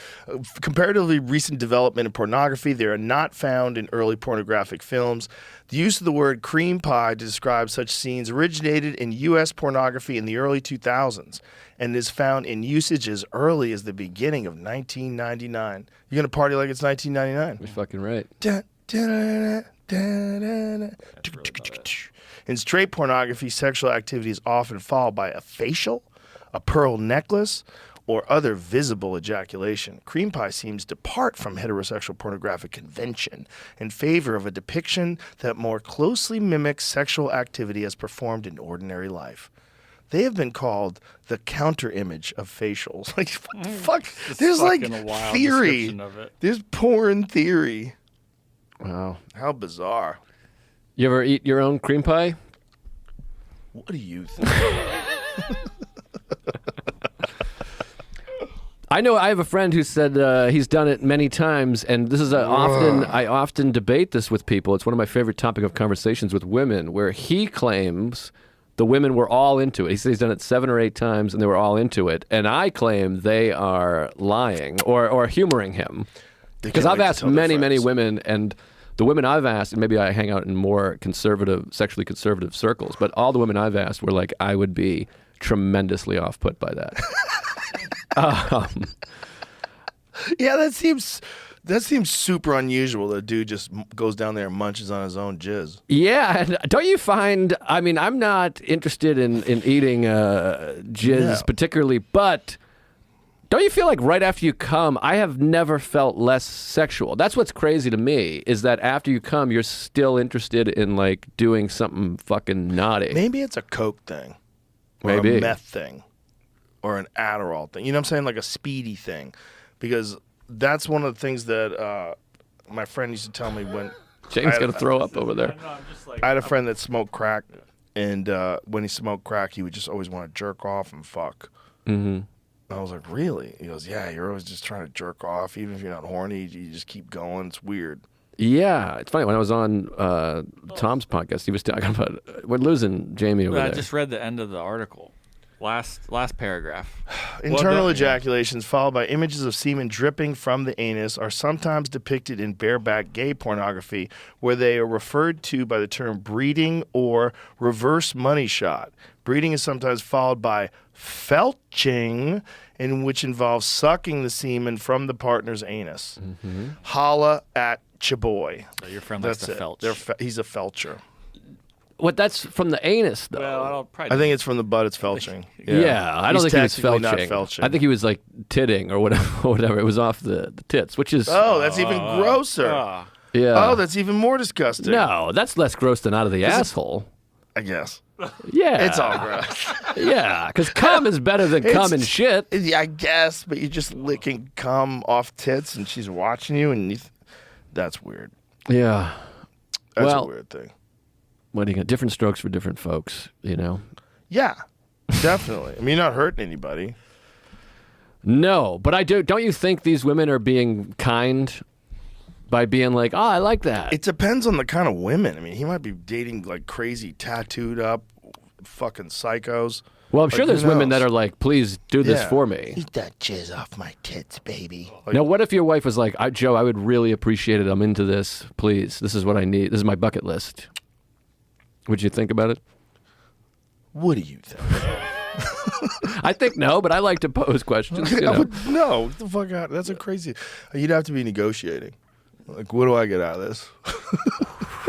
Comparatively recent development in pornography. They are not found in early pornographic films. The use of the word cream pie to describe such scenes originated in U.S. pornography in the early 2000s and is found in usage as early as the beginning of 1999. You're going to party like it's 1999. You're fucking right. In straight pornography, sexual activity is often followed by a facial, a pearl necklace, or other visible ejaculation. Cream pie seems to depart from heterosexual pornographic convention in favor of a depiction that more closely mimics sexual activity as performed in ordinary life. They have been called the counter image of facials. Like, fuck, there's like fucking a wild theory. description of it. There's porn theory. Wow. How bizarre. You ever eat your own cream pie? What do you think? I know I have a friend who said he's done it many times, and this is I often debate this with people. It's one of my favorite topic of conversations with women, where he claims the women were all into it. He said he's done it 7 or 8 times, and they were all into it. And I claim they are lying or humoring him. Because I've asked many women, and the women I've asked, and maybe I hang out in more conservative, sexually conservative circles, but all the women I've asked were like, I would be tremendously off-put by that. Yeah, that seems super unusual that a dude just goes down there and munches on his own jizz. Yeah, and don't you find, I mean, I'm not interested in eating jizz particularly, but don't you feel like right after you come, I have never felt less sexual. That's what's crazy to me, is that after you come, you're still interested in like doing something fucking naughty. Maybe it's a coke thing. Or Maybe. a meth thing. Or an Adderall thing. You know what I'm saying? Like a speedy thing. Because that's one of the things that my friend used to tell me when... James going to throw up over there. I had a friend that smoked crack, and when he smoked crack, he would just always want to jerk off and fuck. Mm-hmm. I was like, really? He goes, yeah, you're always just trying to jerk off. Even if you're not horny, you just keep going. It's weird. Yeah, it's funny. When I was on Tom's podcast, he was talking about... We're losing Jamie over I there. just read the end of the article. Last paragraph. Internal ejaculations followed by images of semen dripping from the anus are sometimes depicted in bareback gay pornography, where they are referred to by the term breeding or reverse money shot. Breeding is sometimes followed by felching, in which involves sucking the semen from the partner's anus. Mm-hmm. Holla at Chaboy. So your friend likes to felch. He's a felcher. What, that's from the anus, though? Well, I think it's from the butt. It's felching. Yeah, I don't think he was technically not felching. felching. I think he was like titting or whatever. It was off the tits, which is... Oh, that's even grosser. yeah. Oh, that's even more disgusting. No, that's less gross than out of the asshole. I guess. Yeah. It's all gross. Yeah, because cum is better than cum and shit. Yeah, I guess, but you're just licking cum off tits and she's watching you, and that's weird. Yeah. That's Well, a weird thing. What do you got? Different strokes for different folks, you know? Yeah, definitely. I mean, you're not hurting anybody. No, but I do. Don't you think these women are being kind by being like, oh, I like that? It depends on the kind of women. I mean, he might be dating like crazy, tattooed up, fucking psychos. Well, I'm sure Like, there's who women knows? that are like, please do this Yeah. for me. Eat that jizz off my tits, baby. Now, what if your wife was like, Joe, I would really appreciate it. I'm into this. Please. This is what I need. This is my bucket list. Would you think about it? What do you think? I think no, but I like to pose questions. You know? No, get the fuck out. That's a crazy. You'd have to be negotiating. Like, what do I get out of this?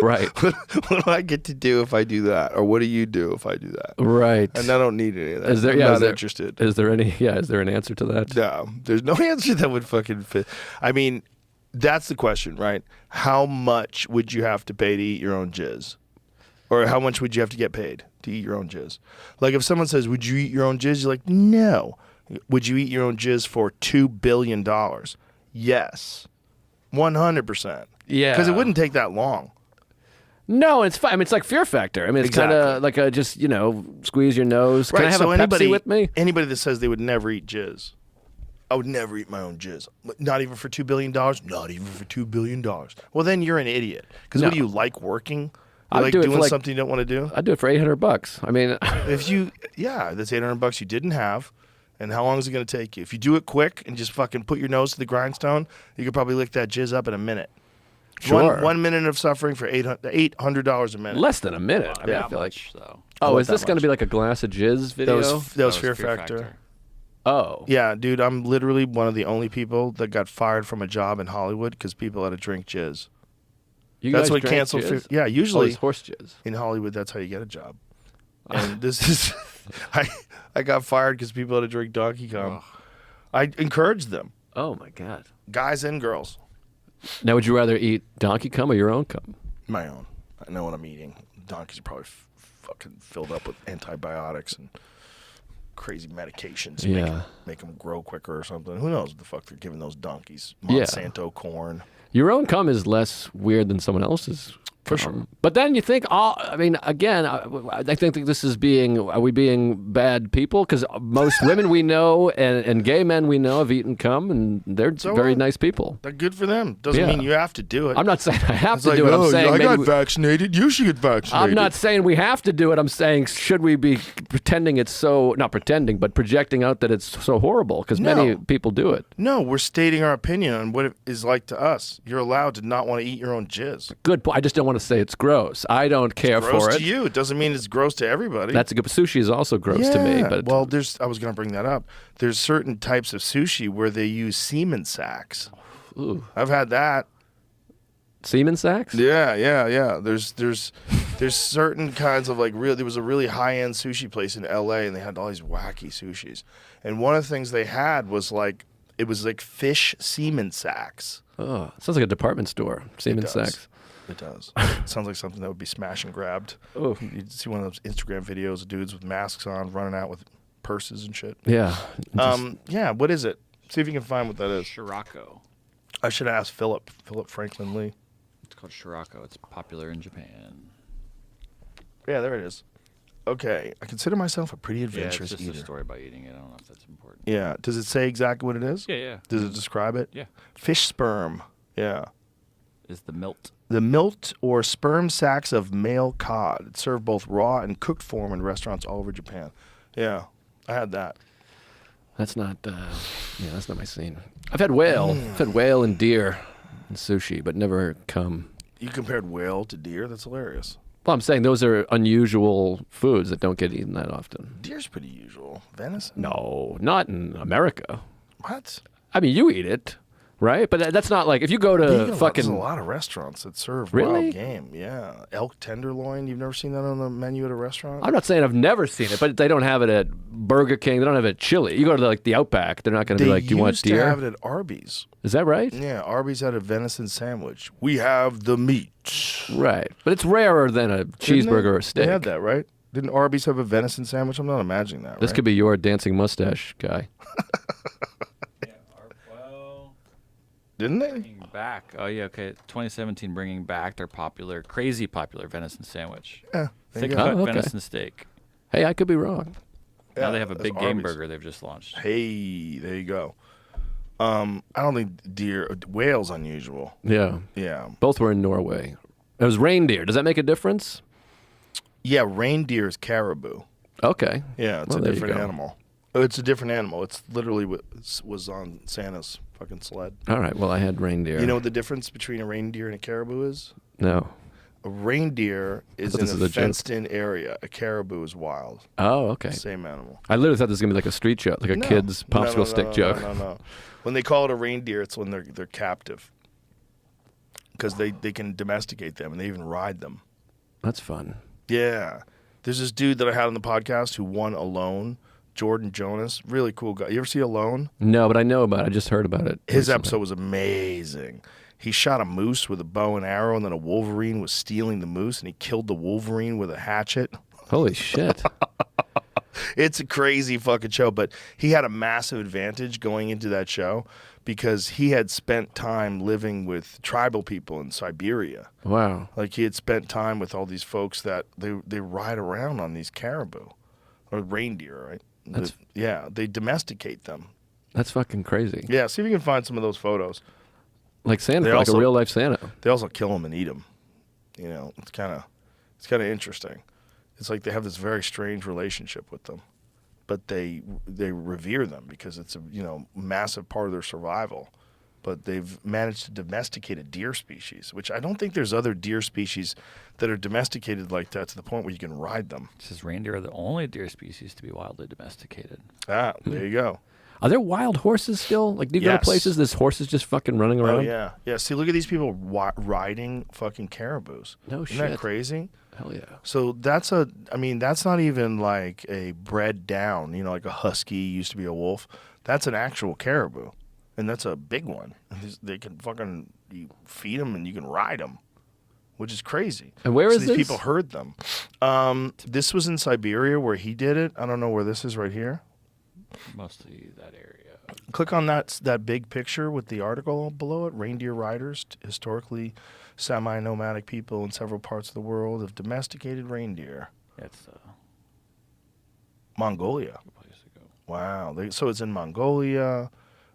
Right. What do I get to do if I do that? Or what do you do if I do that? Right. And I don't need any of that. Is there, I'm yeah, not is there, interested. Is there any? Yeah. Is there an answer to that? No, there's no answer that would fucking fit. I mean, that's the question, right? How much would you have to pay to eat your own jizz? Or how much would you have to get paid to eat your own jizz? Like if someone says, would you eat your own jizz? You're like, no. Would you eat your own jizz for $2 billion? Yes. 100%. Yeah. Because it wouldn't take that long. No, it's fine. I mean, it's like Fear Factor. I mean, it's kind of like a just, you know, squeeze your nose. Can I have a Pepsi with me? Anybody that says they would never eat jizz, I would never eat my own jizz. Not even for $2 billion? Not even for $2 billion. Well, then you're an idiot. Because what do you like working? You I'd like do it for, doing like- something you don't want to do? I'd do it for $800. I mean, If you, yeah, that's $800 you didn't have. And how long is it going to take you? If you do it quick and just fucking put your nose to the grindstone, you could probably lick that jizz up in a minute. Sure. One minute of suffering for $800 a minute. less than a minute. I mean, I Not feel like. much, though. Oh, Not is this that going to much. be like a glass of jizz video? That was Fear Factor. Oh. Yeah, dude, I'm literally one of the only people that got fired from a job in Hollywood because people had to drink jizz. You That's guys what drank canceled. jizz? Yeah, Oh, usually it's horse jizz. in Hollywood, that's how you get a job. And this is, I got fired because people had to drink Donkey Kong. I encouraged them, Oh my god. guys and girls. Now, would you rather eat donkey cum or your own cum? My own. I know what I'm eating. Donkeys are probably fucking filled up with antibiotics and crazy medications. to Yeah. make them grow quicker or something. Who knows what the fuck they're giving those donkeys? Yeah. Monsanto corn. Your own cum is less weird than someone else's. For cum. sure. But then you think, I mean, again, I think that this is are we being bad people? Because most women we know and gay men we know have eaten cum, and they're So very what? nice people. They're good for them. Doesn't Yeah. mean you have to do it. I'm not saying I have It's to like, do it. I'm oh, saying I maybe got vaccinated. You should get vaccinated. I'm not saying we have to do it. I'm saying should we be pretending it's so, not pretending, but projecting out that it's so horrible? Because many No. people do it. No, we're stating our opinion on what it is like to us. You're allowed to not want to eat your own jizz. Good point. I just don't want to say it's gross. I don't care Gross for to it. you. It doesn't mean it's gross to everybody. That's a good. Sushi is also gross to me. Yeah. But Well, I was going to bring that up. There's certain types of sushi where they use semen sacs. ooh, I've had that. semen sacks. Yeah. There's certain kinds of there was a really high-end sushi place in LA and they had all these wacky sushis. And one of the things they had was it was like fish semen sacs. Oh, sounds like a department store. Semen does. sacks. It does. It sounds like something that would be smash and grabbed. Oh. You'd see one of those Instagram videos of dudes with masks on running out with purses and shit. Yeah. Yeah, what is it? See if you can find what that is. Shirako. I should ask Philip Franklin Lee. It's called Shirako. It's popular in Japan. Yeah, there it is. Okay, I consider myself a pretty Yeah, it's adventurous just eater. a story about eating it. I don't know if that's important. Yeah, does it say exactly what it is? Yeah. Does it describe it? Yeah. Fish sperm. Yeah. Is the milt. The milt or sperm sacs of male cod. It's served both raw and cooked form in restaurants all over Japan. Yeah, I had that. That's not. That's not my scene. I've had whale. I've had whale and deer and sushi, but never cum. You compared whale to deer? That's hilarious. Well, I'm saying those are unusual foods that don't get eaten that often. Deer's pretty usual. Venison? No, not in America. What? I mean, you eat it, right? But that's not like if you go There's to a fucking. lot of restaurants that serve Really? wild game. Yeah. Elk tenderloin. You've never seen that on the menu at a restaurant? I'm not saying I've never seen it, but they don't have it at Burger King. They don't have it at Chili. You go to the Outback, they're not going to be like, "Do you want used to deer?" have it at Arby's. Is that right? Yeah, Arby's had a venison sandwich. We have the meat. Right, but it's rarer than a cheeseburger or a steak. They had that, right? Didn't Arby's have a venison sandwich? I'm not imagining that. This right? could be your dancing mustache guy. Well, Didn't they? bringing back. Oh yeah, okay. 2017, bringing back their crazy popular venison sandwich. Yeah. There you Thick go. cut Oh, okay. venison steak. Hey, I could be wrong. Now they have a that's big game Arby's. burger they've just launched. Hey, there you go. I don't think whale's unusual. Yeah, Yeah. both were in Norway. It was reindeer. Does that make a difference? Yeah, reindeer is caribou. Okay. Yeah, it's Well, a there you different go. animal. Oh, it's a different animal. It's literally what was on Santa's fucking sled. All right. Well, I had reindeer. You know what the difference between a reindeer and a caribou is? No. A reindeer is thought in this a was a joke. fenced-in area. A caribou is wild. Oh, okay. Same animal. I literally thought this was gonna be like a street joke, like a No. kid's No, popsicle no, stick no, joke. No. When they call it a reindeer, it's when they're captive. Because they can domesticate them and they even ride them. That's fun. Yeah. There's this dude that I had on the podcast who won Alone, Jordan Jonas. Really cool guy. You ever see Alone? No, but I know about it. I just heard about it. His recently. episode was amazing. He shot a moose with a bow and arrow, and then a wolverine was stealing the moose, and he killed the wolverine with a hatchet. Holy shit. It's a crazy fucking show, but he had a massive advantage going into that show because he had spent time living with tribal people in Siberia. Wow. Like he had spent time with all these folks that they ride around on these caribou or reindeer, right? That's- Yeah, they domesticate them. That's fucking crazy. Yeah, see if you can find some of those photos. Like Santa, They like also- a real life Santa. They also kill them and eat them. You know, it's kind of interesting. It's like they have this very strange relationship with them, but they revere them because it's a massive part of their survival. But they've managed to domesticate a deer species, which I don't think there's other deer species that are domesticated like that to the point where you can ride them. It says reindeer are the only deer species to be wildly domesticated. Ah, there you go. Are there wild horses still? Like, do you go to Yes. places there's horses just fucking running around? Oh yeah, yeah. See, look at these people riding fucking caribous. No Isn't shit. that crazy? Hell yeah. So that's that's not even like a bred down, like a husky used to be a wolf. That's an actual caribou, and that's a big one. They can fucking, you feed them and you can ride them, which is crazy. And where so is these this? people herd them. This was in Siberia where he did it. I don't know where this is right here. Mostly that area. Click on that big picture with the article below it. Reindeer riders, historically semi-nomadic people in several parts of the world have domesticated reindeer. It's Mongolia. a place to go. Wow. So it's in Mongolia.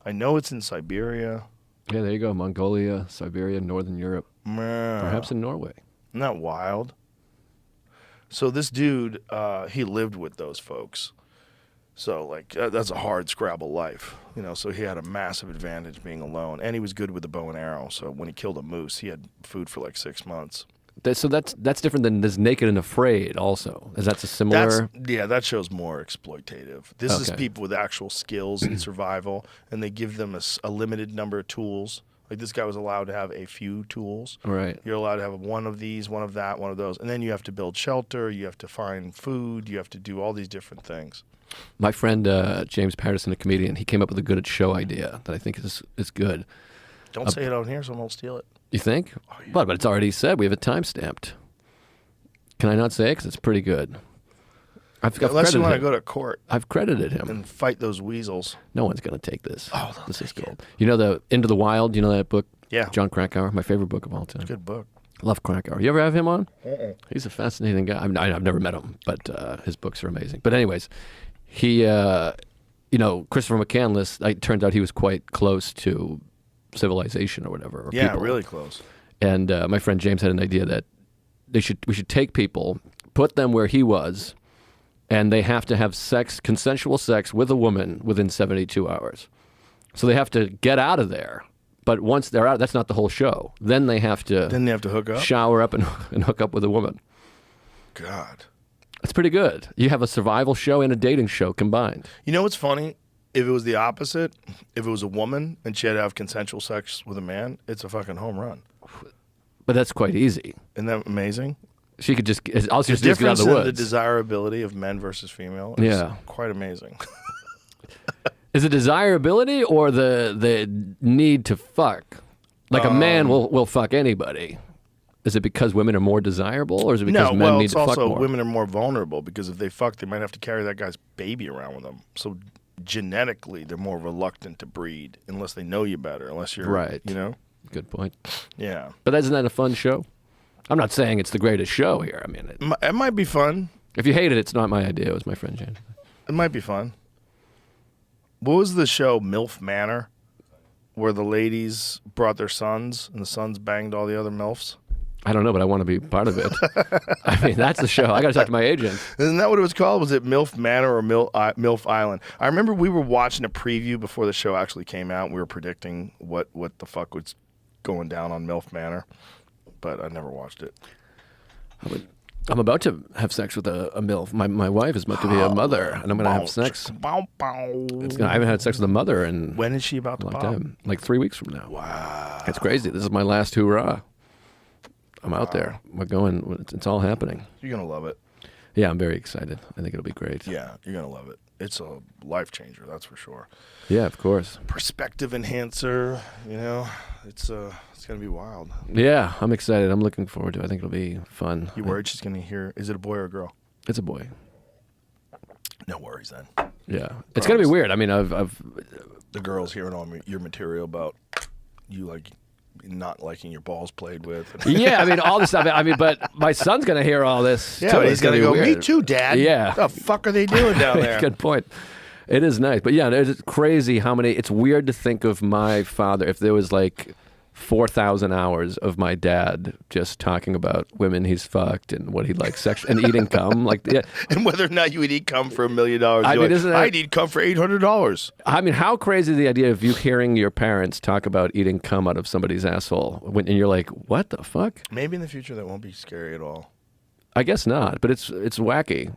I know it's in Siberia. Yeah, there you go. Mongolia, Siberia, Northern Europe, perhaps in Norway. Isn't that wild? So this dude, he lived with those folks. So, that's a hard Scrabble life, so he had a massive advantage being alone. And he was good with the bow and arrow, so when he killed a moose, he had food for 6 months. So that's different than this Naked and Afraid also. Is that a similar? That show's more exploitative. This is Okay. people with actual skills in survival, and they give them a limited number of tools. Like this guy was allowed to have a few tools. Right. You're allowed to have one of these, one of that, one of those. And then you have to build shelter, you have to find food, you have to do all these different things. My friend James Patterson, a comedian, he came up with a good show idea that I think is good. Don't say it out here, someone will steal it. You think? Oh, yeah. But it's already said. We have it timestamped. Can I not say it? Because it's pretty good. I've Unless you want to him. go to court I've credited him. and fight those weasels. No one's going to take this. Oh, they'll this is take gold. You know the Into the Wild? You know that book? Yeah. John Krakauer, my favorite book of all time. Good book. Love Krakauer. You ever have him on? He's a fascinating guy. I've never met him, but his books are amazing. But anyways, he, Christopher McCandless, it turned out he was quite close to civilization or whatever. Or Yeah, people. really close. And my friend James had an idea that we should take people, put them where he was, and they have to have consensual sex with a woman within 72 hours. So they have to get out of there. But once they're out, that's not the whole show. Then they have to hook up? shower up and hook up with a woman. God. It's pretty good. You have a survival show and a dating show combined. You know what's funny? If it was the opposite, if it was a woman and she had to have consensual sex with a man, it's a fucking home run. But that's quite easy. Isn't that amazing? She could just, all she The has to do is get out difference of the in the woods. desirability of men versus female is Yeah. quite amazing. Is it desirability or the need to fuck? Like a man will fuck anybody. Is it because women are more desirable, or is it because No, men well, need it's to fuck also more? women are more vulnerable because if they fuck, they might have to carry that guy's baby around with them. So genetically, they're more reluctant to breed unless they know you better, unless you're, Right. Good point. Yeah. But isn't that a fun show? I'm not saying it's the greatest show here. I mean, It might be fun. if you hate it, it's not my idea. It was my friend James. It might be fun. What was the show, MILF Manor, where the ladies brought their sons and the sons banged all the other MILFs? I don't know, but I want to be part of it. I mean, that's the show. I got to talk to my agent. Isn't that what it was called? Was it MILF Manor or MILF Island? I remember we were watching a preview before the show actually came out. And we were predicting what the fuck was going down on MILF Manor, but I never watched it. I'm about to have sex with a MILF. My wife is about to be a mother, and I'm going to have sex. Bow, bow. I haven't had sex with a mother in When is she about a to long pop? time. Like 3 weeks from now. Wow. It's crazy. This is my last hoorah. I'm out there. We're going. It's all happening. You're going to love it. Yeah, I'm very excited. I think it'll be great. Yeah, you're going to love it. It's a life changer, that's for sure. Yeah, of course. Perspective enhancer, it's going to be wild. Yeah, I'm excited. I'm looking forward to it. I think it'll be fun. You worried she's going to hear, is it a boy or a girl? It's a boy. No worries then. Yeah. It's going to be weird. I mean, I've The girl's hearing all your material about you not liking your balls played with. yeah, I mean, all this stuff. I mean, but my son's going to hear all this. Yeah, too. but It's he's going to be go, weird. me too, Dad. Yeah. What the fuck are they doing down there? Good point. It is nice, but yeah, it's crazy how many. It's weird to think of my father if there was like 4,000 hours of my dad just talking about women he's fucked and what he likes sex and eating cum. Like, yeah. And whether or not you would eat cum for $1 million. I mean, isn't that- I'd eat cum for $800. I mean, how crazy is the idea of you hearing your parents talk about eating cum out of somebody's asshole and you're like, what the fuck? Maybe in the future that won't be scary at all. I guess not, but it's wacky.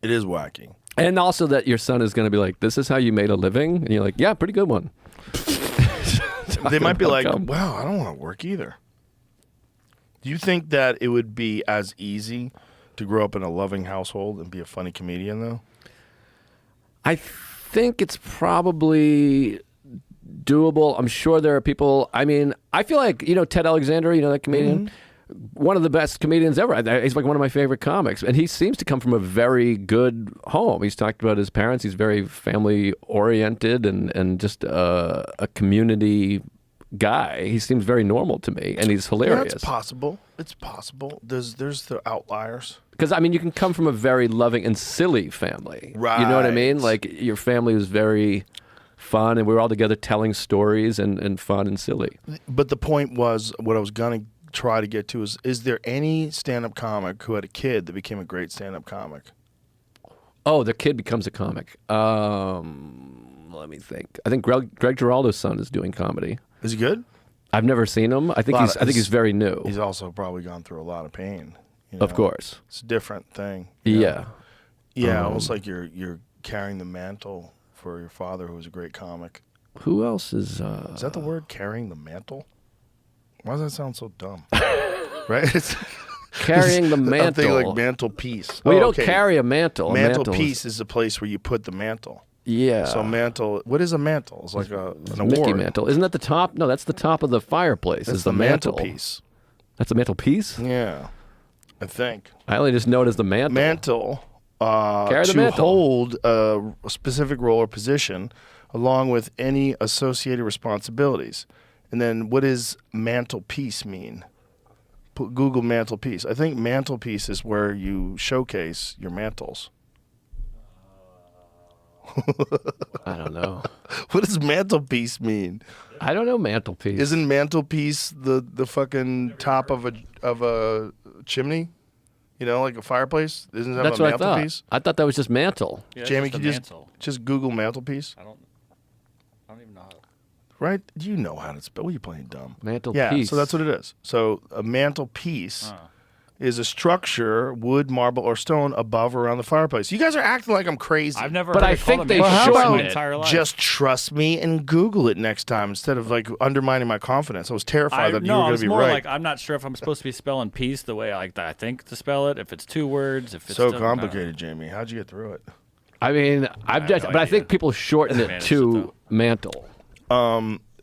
It is wacky. And also that your son is going to be like, this is how you made a living? And you're like, yeah, pretty good one. They might be about like, cum. wow, I don't want to work either. Do you think that it would be as easy to grow up in a loving household and be a funny comedian, though? I think it's probably doable. I'm sure there are people. I mean, I feel like, Ted Alexander, that comedian? One of the best comedians ever. He's like one of my favorite comics. And he seems to come from a very good home. He's talked about his parents. He's very family oriented and just a community guy. He seems very normal to me. And he's hilarious. Yeah, it's possible. It's possible. There's the outliers. Because, I mean, you can come from a very loving and silly family. Right. You know what I mean? Like, your family was very fun, and we were all together telling stories and fun and silly. But the point was, what I was going to try to get to is there any stand-up comic who had a kid that became a great stand-up comic? Oh, the kid becomes a comic. Let me think. I think Greg Giraldo's son is doing comedy. Is he good? I've never seen him. I think he's very new. He's also probably gone through a lot of pain. Of course. It's a different thing. Yeah. Yeah, almost like you're carrying the mantle for your father, who was a great comic. Who else is... Is that the word, carrying the mantle? Why does that sound so dumb? Right? It's, carrying the mantle. I'm thinking like mantelpiece. Well, you don't carry a mantle. Mantelpiece is the place where you put the mantle. Yeah. So mantle, what is a mantle? It's like an Mickey award. mantle. Isn't that the top? No, that's the top of the fireplace. That's is the mantle. mantelpiece. That's a mantelpiece? Yeah, I think. I only just know it as the mantle. Mantle, Carry the to mantle. hold a specific role or position along with any associated responsibilities. And then what does mantelpiece mean? Google mantelpiece. I think mantelpiece is where you showcase your mantles. I don't know. What does mantelpiece mean? I don't know mantelpiece. Isn't mantelpiece the fucking top of a chimney? Like a fireplace? Isn't that That's a what mantelpiece? I thought that was just mantle. Yeah, it's Jamie, just can a you mantle. just Google mantelpiece? I don't even know how to... Right? You know how to spell. What are you playing dumb? Mantelpiece. Yeah, so that's what it is. So a mantelpiece is a structure, wood, marble, or stone above or around the fireplace. You guys are acting like I'm crazy. I've never But heard I it called think a they mantle shortened in my it. entire life. Just trust me and Google it next time instead of like undermining my confidence. I was terrified that you were I going was to be more right. like, I'm not sure if I'm supposed to be spelling peace the way I think to spell it, if it's 2 words, if it's So still- complicated, Jamie. How'd you get through it? I mean, have no but I idea. think people shorten it Managed it, to though. mantle.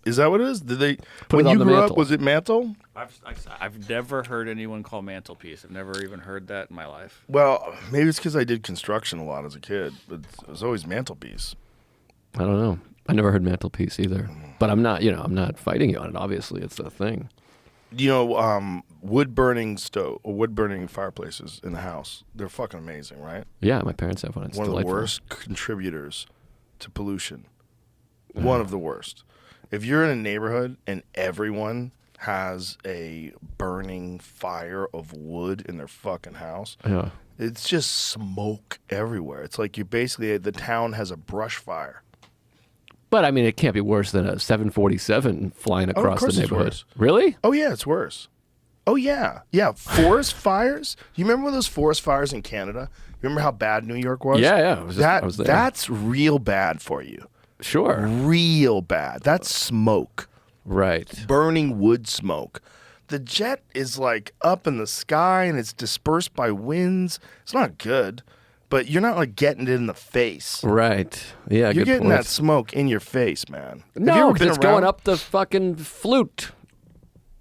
Is that what it is? Did they? Put When it on you the grew mantle. up, was it mantle? I've never heard anyone call mantelpiece. I've never even heard that in my life. Well, maybe it's because I did construction a lot as a kid, but it was always mantelpiece. I don't know. I never heard mantelpiece either. But I'm not, I'm not fighting you on it. Obviously, it's a thing. Wood burning stove or wood burning fireplaces in the house. They're fucking amazing, right? Yeah, my parents have one. It's One delightful. of the worst contributors to pollution. One of the worst. If you're in a neighborhood and everyone has a burning fire of wood in their fucking house, Yeah. it's just smoke everywhere. It's like the town has a brush fire. But I mean, it can't be worse than a 747 flying across course the it's neighborhood. worse. Really? Oh yeah, it's worse. Oh yeah, yeah. Forest fires. You remember those forest fires in Canada? You remember how bad New York was? Yeah. I was there. That's real bad for you. Sure. Real bad. That's smoke. Right. Burning wood smoke. The jet is like up in the sky and it's dispersed by winds. It's not good, but you're not like getting it in the face. Right. Yeah. You're good getting point. that smoke in your face, man. Have you No, ever 'cause been it's around- going up the fucking flute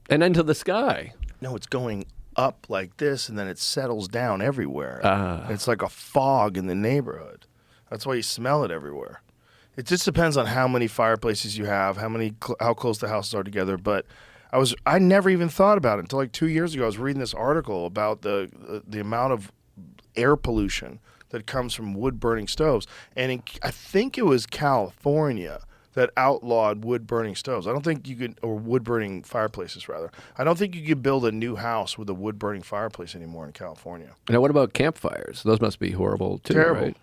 and into the sky. No, it's going up like this, and then it settles down everywhere. Ah. It's like a fog in the neighborhood. That's why you smell it everywhere. It just depends on how many fireplaces you have, how close the houses are together. But I never even thought about it until like 2 years ago. I was reading this article about the amount of air pollution that comes from wood-burning stoves. And I think it was California that outlawed wood-burning stoves. I don't think you could, or wood-burning fireplaces, rather. I don't think you could build a new house with a wood-burning fireplace anymore in California. Now, what about campfires? Those must be horrible, too, Terrible. right?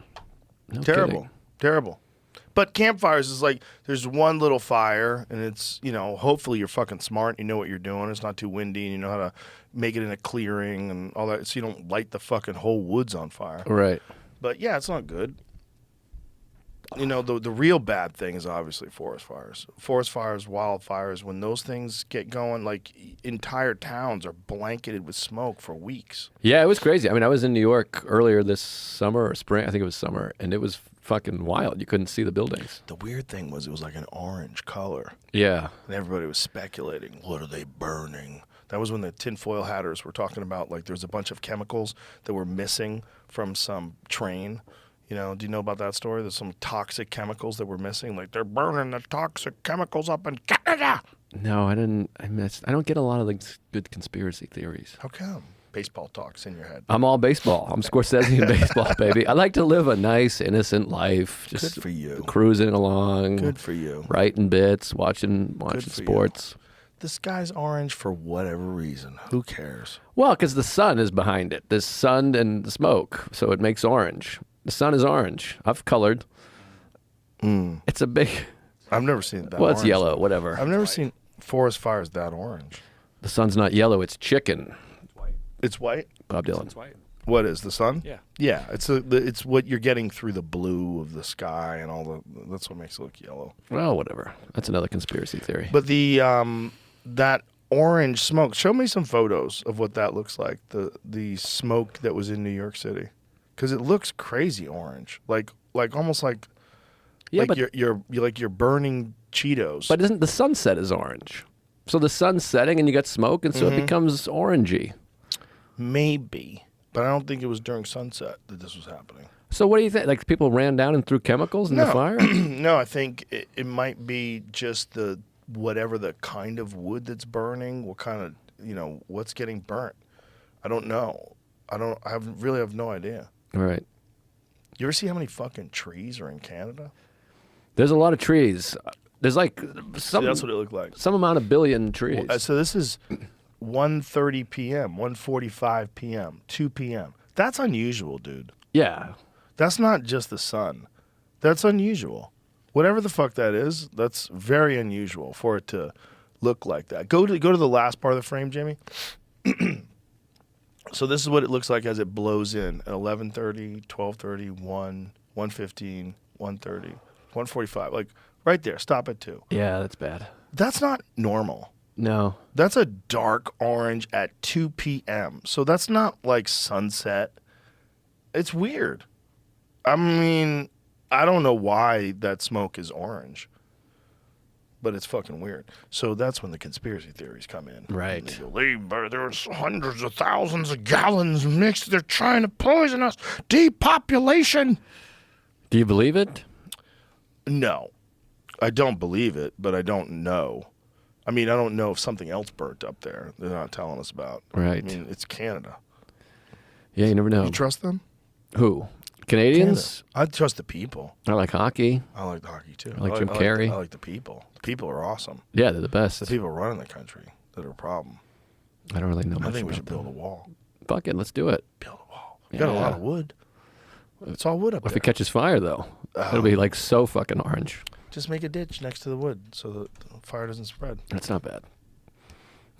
No Terrible. kidding. Terrible. But campfires is like, there's one little fire, and it's, hopefully you're fucking smart. You know what you're doing. It's not too windy, and you know how to make it in a clearing and all that, so you don't light the fucking whole woods on fire. Right. But, yeah, it's not good. The real bad thing is obviously forest fires. Forest fires, wildfires, when those things get going, like entire towns are blanketed with smoke for weeks. Yeah, it was crazy. I mean, I was in New York earlier this summer or spring. I think it was summer, and it was fucking wild. You couldn't see the buildings. The weird thing was it was like an orange color. Yeah. And everybody was speculating, what are they burning? That was when the tinfoil hatters were talking about, like, there's a bunch of chemicals that were missing from some train. Do you know about that story? There's some toxic chemicals that were missing. Like, they're burning the toxic chemicals up in Canada. No, I didn't. I don't get a lot of the good conspiracy theories. How come? Baseball talks in your head. I'm all baseball. I'm Scorsese in baseball, baby. I like to live a nice, innocent life. Just Good for you. Cruising along. Good for you. Writing bits, watching for sports. The sky's orange for whatever reason. Who cares? Well, because the sun is behind it. The sun and the smoke, so it makes orange. The sun is orange. I've colored. It's a big. I've never seen it that Well, orange. it's yellow, whatever. I've never seen forest fires that orange. The sun's not yellow, it's chicken. It's white? Bob Dylan. It's white. What is, the sun? Yeah. Yeah, it's what you're getting through the blue of the sky and all that's what makes it look yellow. Well, whatever. That's another conspiracy theory. But that orange smoke, show me some photos of what that looks like, the smoke that was in New York City. Because it looks crazy orange. Like almost like yeah, like but you're burning Cheetos. But isn't the sunset is orange? So the sun's setting and you got smoke, and so it becomes orangey. Maybe. But I don't think it was during sunset that this was happening. So what do you think? Like people ran down and threw chemicals in the fire? No, I think it might be just whatever the kind of wood that's burning, what kind of, what's getting burnt. I don't know. I really have no idea. All right. You ever see how many fucking trees are in Canada? There's a lot of trees. There's like some, That's what it looked like. some amount of billion trees. So this is 1:30 p.m., 1:45 p.m., 2 p.m. That's unusual, dude. Yeah. That's not just the sun. That's unusual. Whatever the fuck that is, that's very unusual for it to look like that. Go to the last part of the frame, Jamie. So this is what it looks like as it blows in at 11:30, 12:30, 1, 1:15, 1:30, 1:45. Like right there. Stop at 2. Yeah, that's bad. That's not normal. No. That's a dark orange at 2 p.m. So that's not like sunset. It's weird. I mean, I don't know why that smoke is orange, but it's fucking weird. So that's when the conspiracy theories come in. Right. There's hundreds of thousands of gallons mixed. They're trying to poison us. Depopulation. Do you believe it? No, I don't believe it, but I don't know. I mean, I don't know if something else burnt up there they're not telling us about. Right. I mean, it's Canada. Yeah, you never know. You trust them? Who? Canadians? Canada. I trust the people. I like hockey. I like hockey too. I like Jim Carrey. I like the people. The people are awesome. Yeah, they're the best. The people running the country that are a problem. I don't really know much I think we about should build a them. wall. Fuck it, let's do it. Build a wall. We got a lot of wood. It's all wood up What if there. it catches fire, though? It'll be like so fucking orange. Just make a ditch next to the wood so that the fire doesn't spread. That's not bad.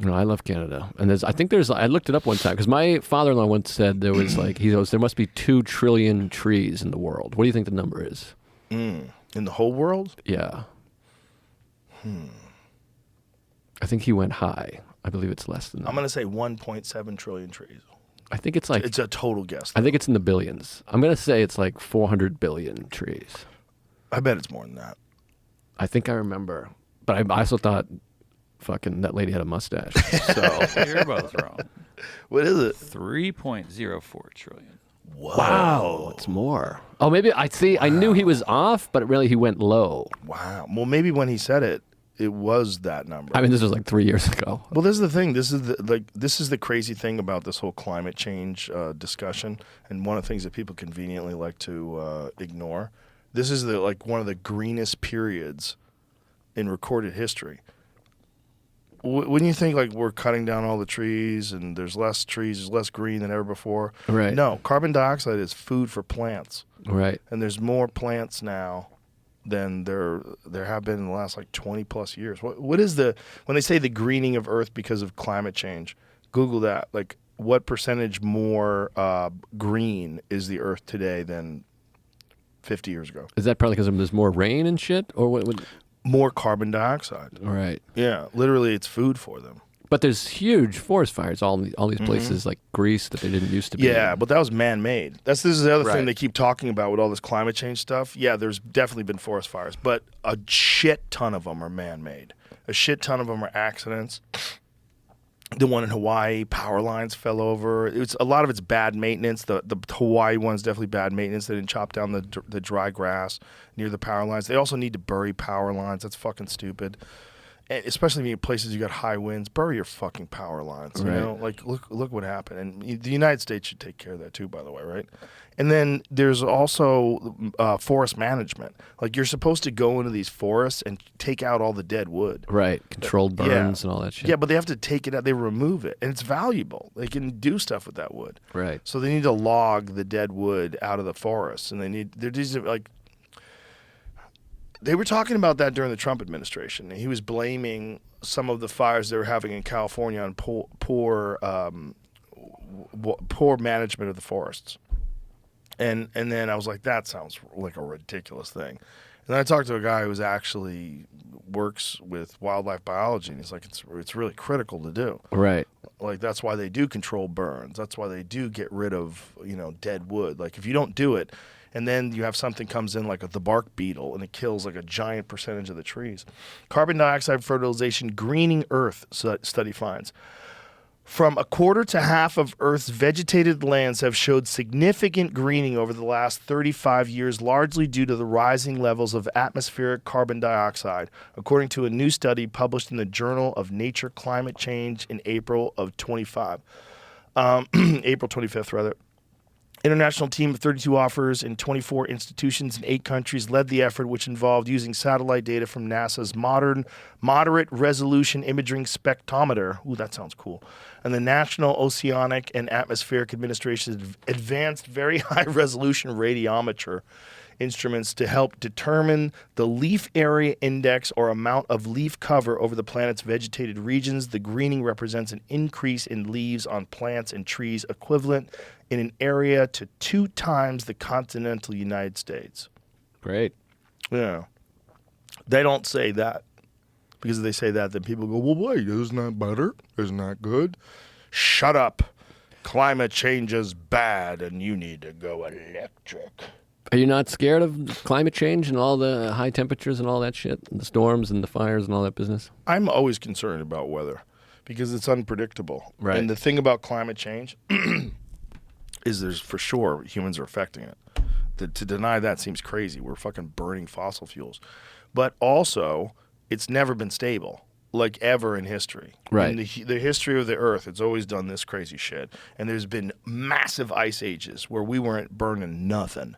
No, I love Canada, and I looked it up one time because my father-in-law once said there was he goes, there must be 2 trillion trees in the world. What do you think the number is? In the whole world? Yeah. I think he went high. I believe it's less than that. I'm going to say 1.7 trillion trees. I think it's like It's a total guess. I think it's in the billions. I'm gonna say it's like 400 billion trees. I bet it's more than that. I think I remember, but I also thought fucking that lady had a mustache. So You're both wrong. What is it? 3.04 trillion. Whoa. wow, it's more. Oh, maybe I see. I knew he was off, but really he went low. Wow. Well, maybe when he said it, it was that number. I mean, this was like 3 years ago. Well, this is the thing. This is the crazy thing about this whole climate change discussion, and one of the things that people conveniently like to ignore. This is one of the greenest periods in recorded history. When you think like we're cutting down all the trees and there's less trees, there's less green than ever before. Right. No, carbon dioxide is food for plants, Right. and there's more plants now than there have been in the last like 20 plus years. What is when they say the greening of Earth because of climate change? Google that. Like, what percentage more green is the Earth today than 50 years ago? Is that probably because there's more rain and shit, or what? More carbon dioxide. Right. Yeah, literally, it's food for them. But there's huge forest fires all these places like Greece that they didn't used to be. Yeah, in. but that was man-made. This is the other Right. thing they keep talking about with all this climate change stuff. Yeah, there's definitely been forest fires, but a shit ton of them are man-made. A shit ton of them are accidents. The one in Hawaii, power lines fell over. A lot of it's bad maintenance. The Hawaii one's definitely bad maintenance. They didn't chop down the dry grass near the power lines. They also need to bury power lines. That's fucking stupid. And especially in places you got high winds, bury your fucking power lines. You Right. know, like look what happened. And the United States should take care of that too, by the way, right? And then there's also forest management. Like, you're supposed to go into these forests and take out all the dead wood. Right. Controlled burns and all that shit. Yeah, but they have to take it out. They remove it, and it's valuable. They can do stuff with that wood. Right. So they need to log the dead wood out of the forests, and they were talking about that during the Trump administration. He was blaming some of the fires they were having in California on poor management of the forests. And then I was like, that sounds like a ridiculous thing. And then I talked to a guy who actually works with wildlife biology, and he's like, it's really critical to do. Right. Like, that's why they do control burns. That's why they do get rid of, dead wood. Like, if you don't do it, and then you have something comes in like the bark beetle, and it kills like a giant percentage of the trees. Carbon dioxide fertilization greening Earth, study finds. From a quarter to half of Earth's vegetated lands have showed significant greening over the last 35 years, largely due to the rising levels of atmospheric carbon dioxide, according to a new study published in the Journal of Nature Climate Change in April of 25. April 25th, rather. International team of 32 authors in 24 institutions in 8 countries led the effort, which involved using satellite data from NASA's moderate resolution imaging spectrometer. Ooh, that sounds cool. And the National Oceanic and Atmospheric Administration's advanced very high resolution radiometer instruments to help determine the leaf area index, or amount of leaf cover over the planet's vegetated regions. The greening represents an increase in leaves on plants and trees equivalent in an area to 2 times the continental United States. Great. Yeah. They don't say that, because if they say that, then people go, well, wait, isn't that better? Isn't that good? Shut up. Climate change is bad, and you need to go electric. Are you not scared of climate change and all the high temperatures and all that shit, and the storms and the fires and all that business? I'm always concerned about weather because it's unpredictable. Right. And the thing about climate change is there's for sure humans are affecting it. To deny that seems crazy. We're fucking burning fossil fuels. But also, it's never been stable, like ever in history. Right. In the history of the Earth, it's always done this crazy shit. And there's been massive ice ages where we weren't burning nothing.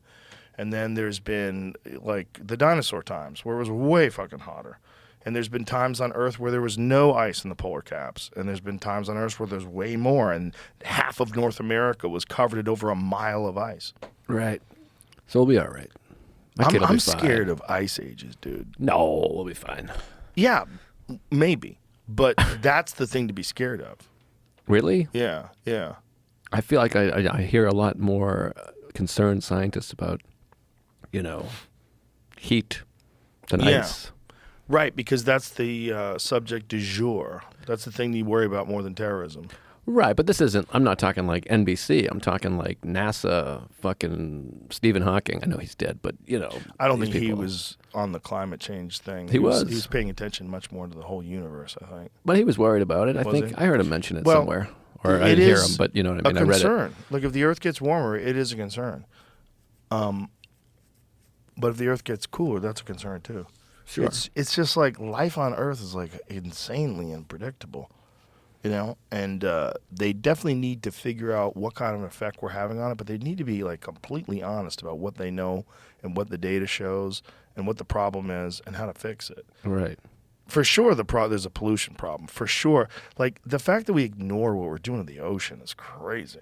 And then there's been like the dinosaur times where it was way fucking hotter. And there's been times on Earth where there was no ice in the polar caps. And there's been times on Earth where there's way more. And half of North America was covered at over a mile of ice. Right. So we'll be all right. My kid will I'm be fine. scared of ice ages, dude. No, we'll be fine. Yeah, maybe. But that's the thing to be scared of. Really? Yeah, yeah. I feel like I hear a lot more concerned scientists about, heat than Yeah. ice. Right, because that's the subject du jour. That's the thing you worry about more than terrorism. Right, but this isn't, I'm not talking like NBC. I'm talking like NASA, fucking Stephen Hawking. I know he's dead, but, I don't these think he people. was on the climate change thing. He was. He was paying attention much more to the whole universe, I think. But he was worried about it. I Was think he? I heard him mention it Well, somewhere. Or I it didn't hear is him, but you know what I mean? a I read it. concern. Like, if the Earth gets warmer, it is a concern. But if the Earth gets cooler, that's a concern too. Sure. It's just like life on Earth is like insanely unpredictable, you know. And they definitely need to figure out what kind of effect we're having on it, but they need to be like completely honest about what they know and what the data shows and what the problem is and how to fix it. Right. For sure, there's a pollution problem. For sure, like the fact that we ignore what we're doing to the ocean is crazy.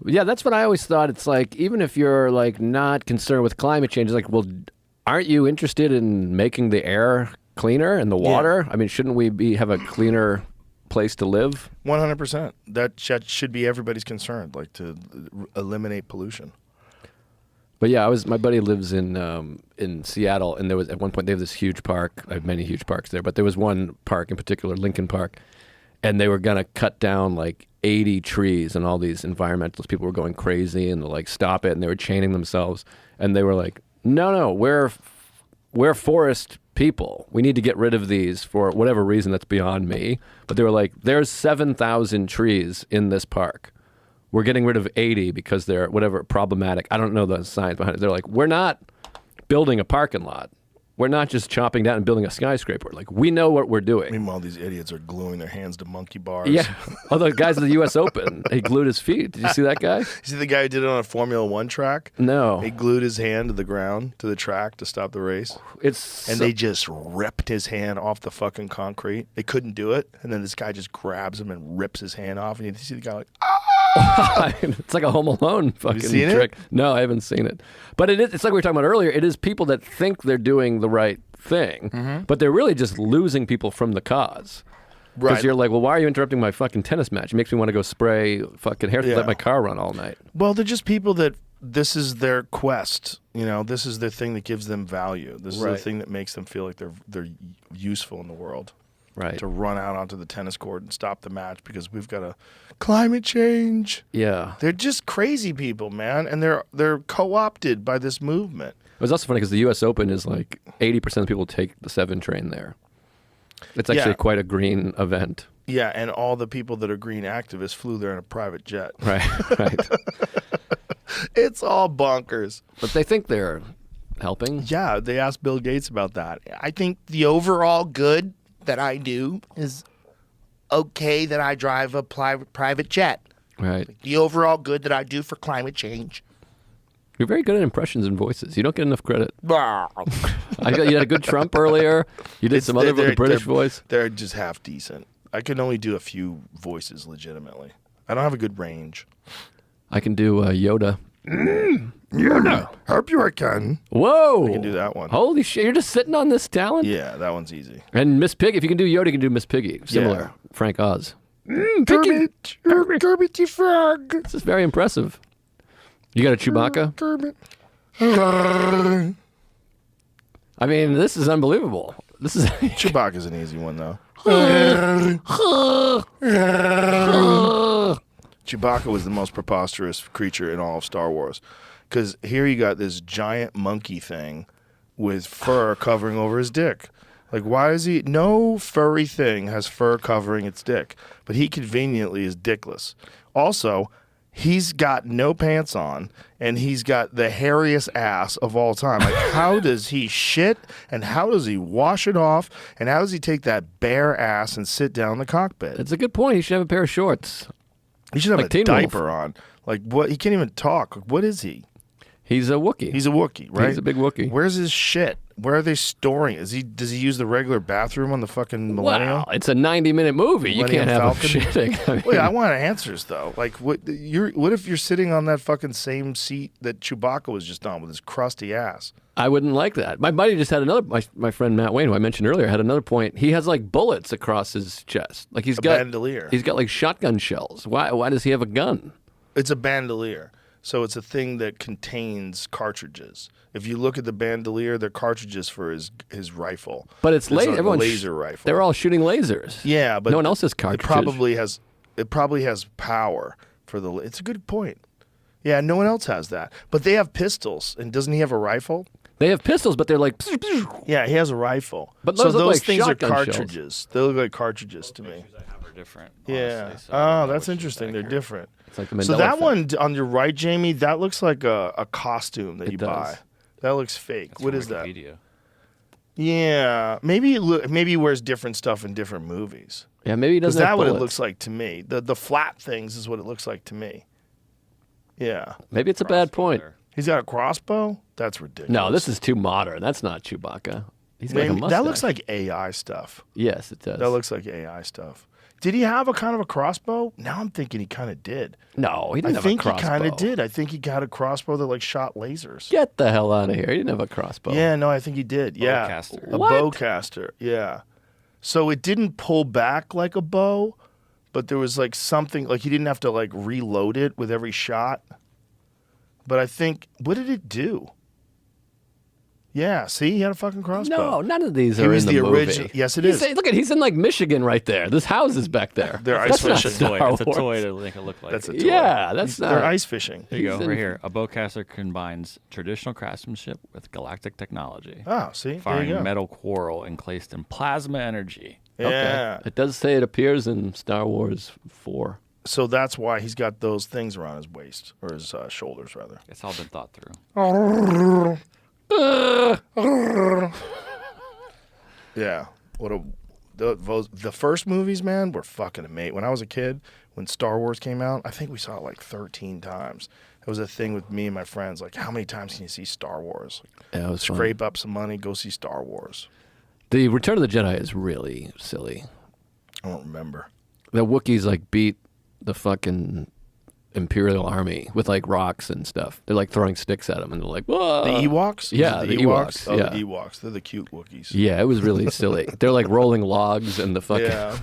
Yeah, that's what I always thought. It's like, even if you're like not concerned with climate change, it's like, well, aren't you interested in making the air cleaner and the water? I mean, shouldn't we have a cleaner place to live? 100%. That should be everybody's concern, like to eliminate pollution. But yeah, my buddy lives in Seattle, and there was at one point they have this huge park. I have many huge parks there, but there was one park in particular, Lincoln Park, and they were gonna cut down like 80 trees, and all these environmentalist people were going crazy and they're like, stop it, and they were chaining themselves, and they were like, no, we're forest people. We need to get rid of these for whatever reason that's beyond me. But they were like, there's 7,000 trees in this park. We're getting rid of 80 because they're whatever problematic. I don't know the science behind it. They're like, we're not building a parking lot. We're not just chopping down and building a skyscraper. Like, we know what we're doing. Meanwhile, these idiots are gluing their hands to monkey bars. Yeah. Although the guys at the U.S. Open, he glued his feet. Did you see that guy? You see the guy who did it on a Formula One track? No. He glued his hand to the ground, to the track to stop the race. And they just ripped his hand off the fucking concrete. They couldn't do it. And then this guy just grabs him and rips his hand off. And you see the guy like, it's like a Home Alone fucking seen trick. it? No, I haven't seen it. But it's like we were talking about earlier. It is people that think they're doing the right thing, but they're really just losing people from the cause. Because Right. you're like, well, why are you interrupting my fucking tennis match? It makes me want to go spray fucking hair, let my car run all night. Well, they're just people that this is their quest. You know, this is the thing that gives them value. This is the Right. thing that makes them feel like they're useful in the world. Right. To run out onto the tennis court and stop the match because we've got a climate change. Yeah. They're just crazy people, man, and they're co-opted by this movement. It was also funny because the U.S. Open is like 80% of people take the 7 train there. It's actually Yeah. quite a green event. Yeah, and all the people that are green activists flew there in a private jet. Right, right. It's all bonkers. But they think they're helping. Yeah, they asked Bill Gates about that. I think the overall good that I do is okay that I drive a private jet. Right. The overall good that I do for climate change. You're very good at impressions and voices. You don't get enough credit. Bah. You had a good Trump earlier. You did some other with a British voice. They're just half decent. I can only do a few voices legitimately. I don't have a good range. I can do Yoda. Yoda, help you I can. Whoa! I can do that one. Holy shit! You're just sitting on this talent. Yeah, that one's easy. And Miss Piggy, if you can do Yoda, you can do Miss Piggy. Similar. Yeah. Frank Oz. Kermit the Frog. This is very impressive. You got a Chewbacca? Kermit. I mean, this is unbelievable. This is Chewbacca's an easy one though. Chewbacca was the most preposterous creature in all of Star Wars. Because here you got this giant monkey thing with fur covering over his dick. Like, why is he... No furry thing has fur covering its dick. But he conveniently is dickless. Also, he's got no pants on, and he's got the hairiest ass of all time. Like, how does he shit, and how does he wash it off, and how does he take that bare ass and sit down in the cockpit? It's a good point. He should have a pair of shorts. He should have like a Teen diaper on. Like, what? He can't even talk. What is he? He's a Wookiee. He's a Wookiee, right? He's a big Wookiee. Where's his shit? Where are they storing it? Does he use the regular bathroom on the fucking Millennium? Wow, it's a 90-minute movie. You Millennium can't have Falcon? him shitting. I mean, Wait, I want answers though. Like, what if you're sitting on that fucking same seat that Chewbacca was just on with his crusty ass? I wouldn't like that. My buddy just had another. My friend Matt Wayne, who I mentioned earlier, had another point. He has like bullets across his chest. Like he's got bandolier. He's got like shotgun shells. Why does he have a gun? It's a bandolier. So it's a thing that contains cartridges. If you look at the bandolier, they're cartridges for his rifle. But it's a everyone's laser rifle. They're all shooting lasers. Yeah, but no one else has cartridges. It probably has power for the. It's a good point. Yeah, no one else has that. But they have pistols, and doesn't he have a rifle? They have pistols, but they're like. Yeah, he has a rifle. But so those look those like things are shotgun shells. cartridges. They look like cartridges to me. Are different. Yeah. Honestly, so I don't know That's which is interesting. They're accurate. different. It's like the So Mandela that effect. one on your right, Jamie, that looks like a costume that It you does. buy. That looks fake. That's What from is that? Wikipedia. Yeah, maybe he wears different stuff in different movies. Yeah, maybe he Because doesn't have that's what it bullets. looks like to me. The flat things is what it looks like to me. Yeah. Maybe it's a bad Crossbow point. there. He's got a crossbow? That's ridiculous. No, this is too modern. That's not Chewbacca. He's got like a Maybe, mustache. that looks like AI stuff. Yes, it does. That looks like AI stuff. Did he have a kind of a crossbow? Now I'm thinking he kind of did. No, he I didn't have think a he crossbow. kind of did. I think he got a crossbow that like shot lasers. Get the hell out of here. He didn't have a crossbow. Yeah, no, I think he did. Yeah. Bowcaster. A What? bowcaster. Yeah. So it didn't pull back like a bow, but there was like something like he didn't have to like reload it with every shot. But I think what did it do? Yeah, see, he had a fucking crossbow. No, none of these He are was in the the movie. original- yes, it He's- is. Look at he's in like Michigan right there. This house is back there. They're That's ice not fishing. Star It's a Wars. toy to make it look like. That's a toy. Yeah, that's not. They're ice fishing. There you go, he's in- right here. A bowcaster combines traditional craftsmanship with galactic technology, Oh, see, there you firing go. metal quarrel encased in plasma energy. Yeah. It does say it appears in Star Wars 4. So that's why he's got those things around his waist or his shoulders, rather. It's all been thought through. Yeah. The first movies, man, were fucking amazing. When I was a kid, when Star Wars came out, I think we saw it like 13 times. It was a thing with me and my friends. Like, how many times can you see Star Wars? Yeah, it was fun. Scrape up some money, go see Star Wars. The Return of the Jedi is really silly. I don't remember. The Wookiees like beat the fucking Imperial Army with like rocks and stuff. They're like throwing sticks at them, and they're like, "Whoa!" The Ewoks? Was Yeah, it the Ewoks, Oh, yeah. the Ewoks. They're the cute Wookiees. Yeah, it was really silly. They're like rolling logs, and the fucking Yeah.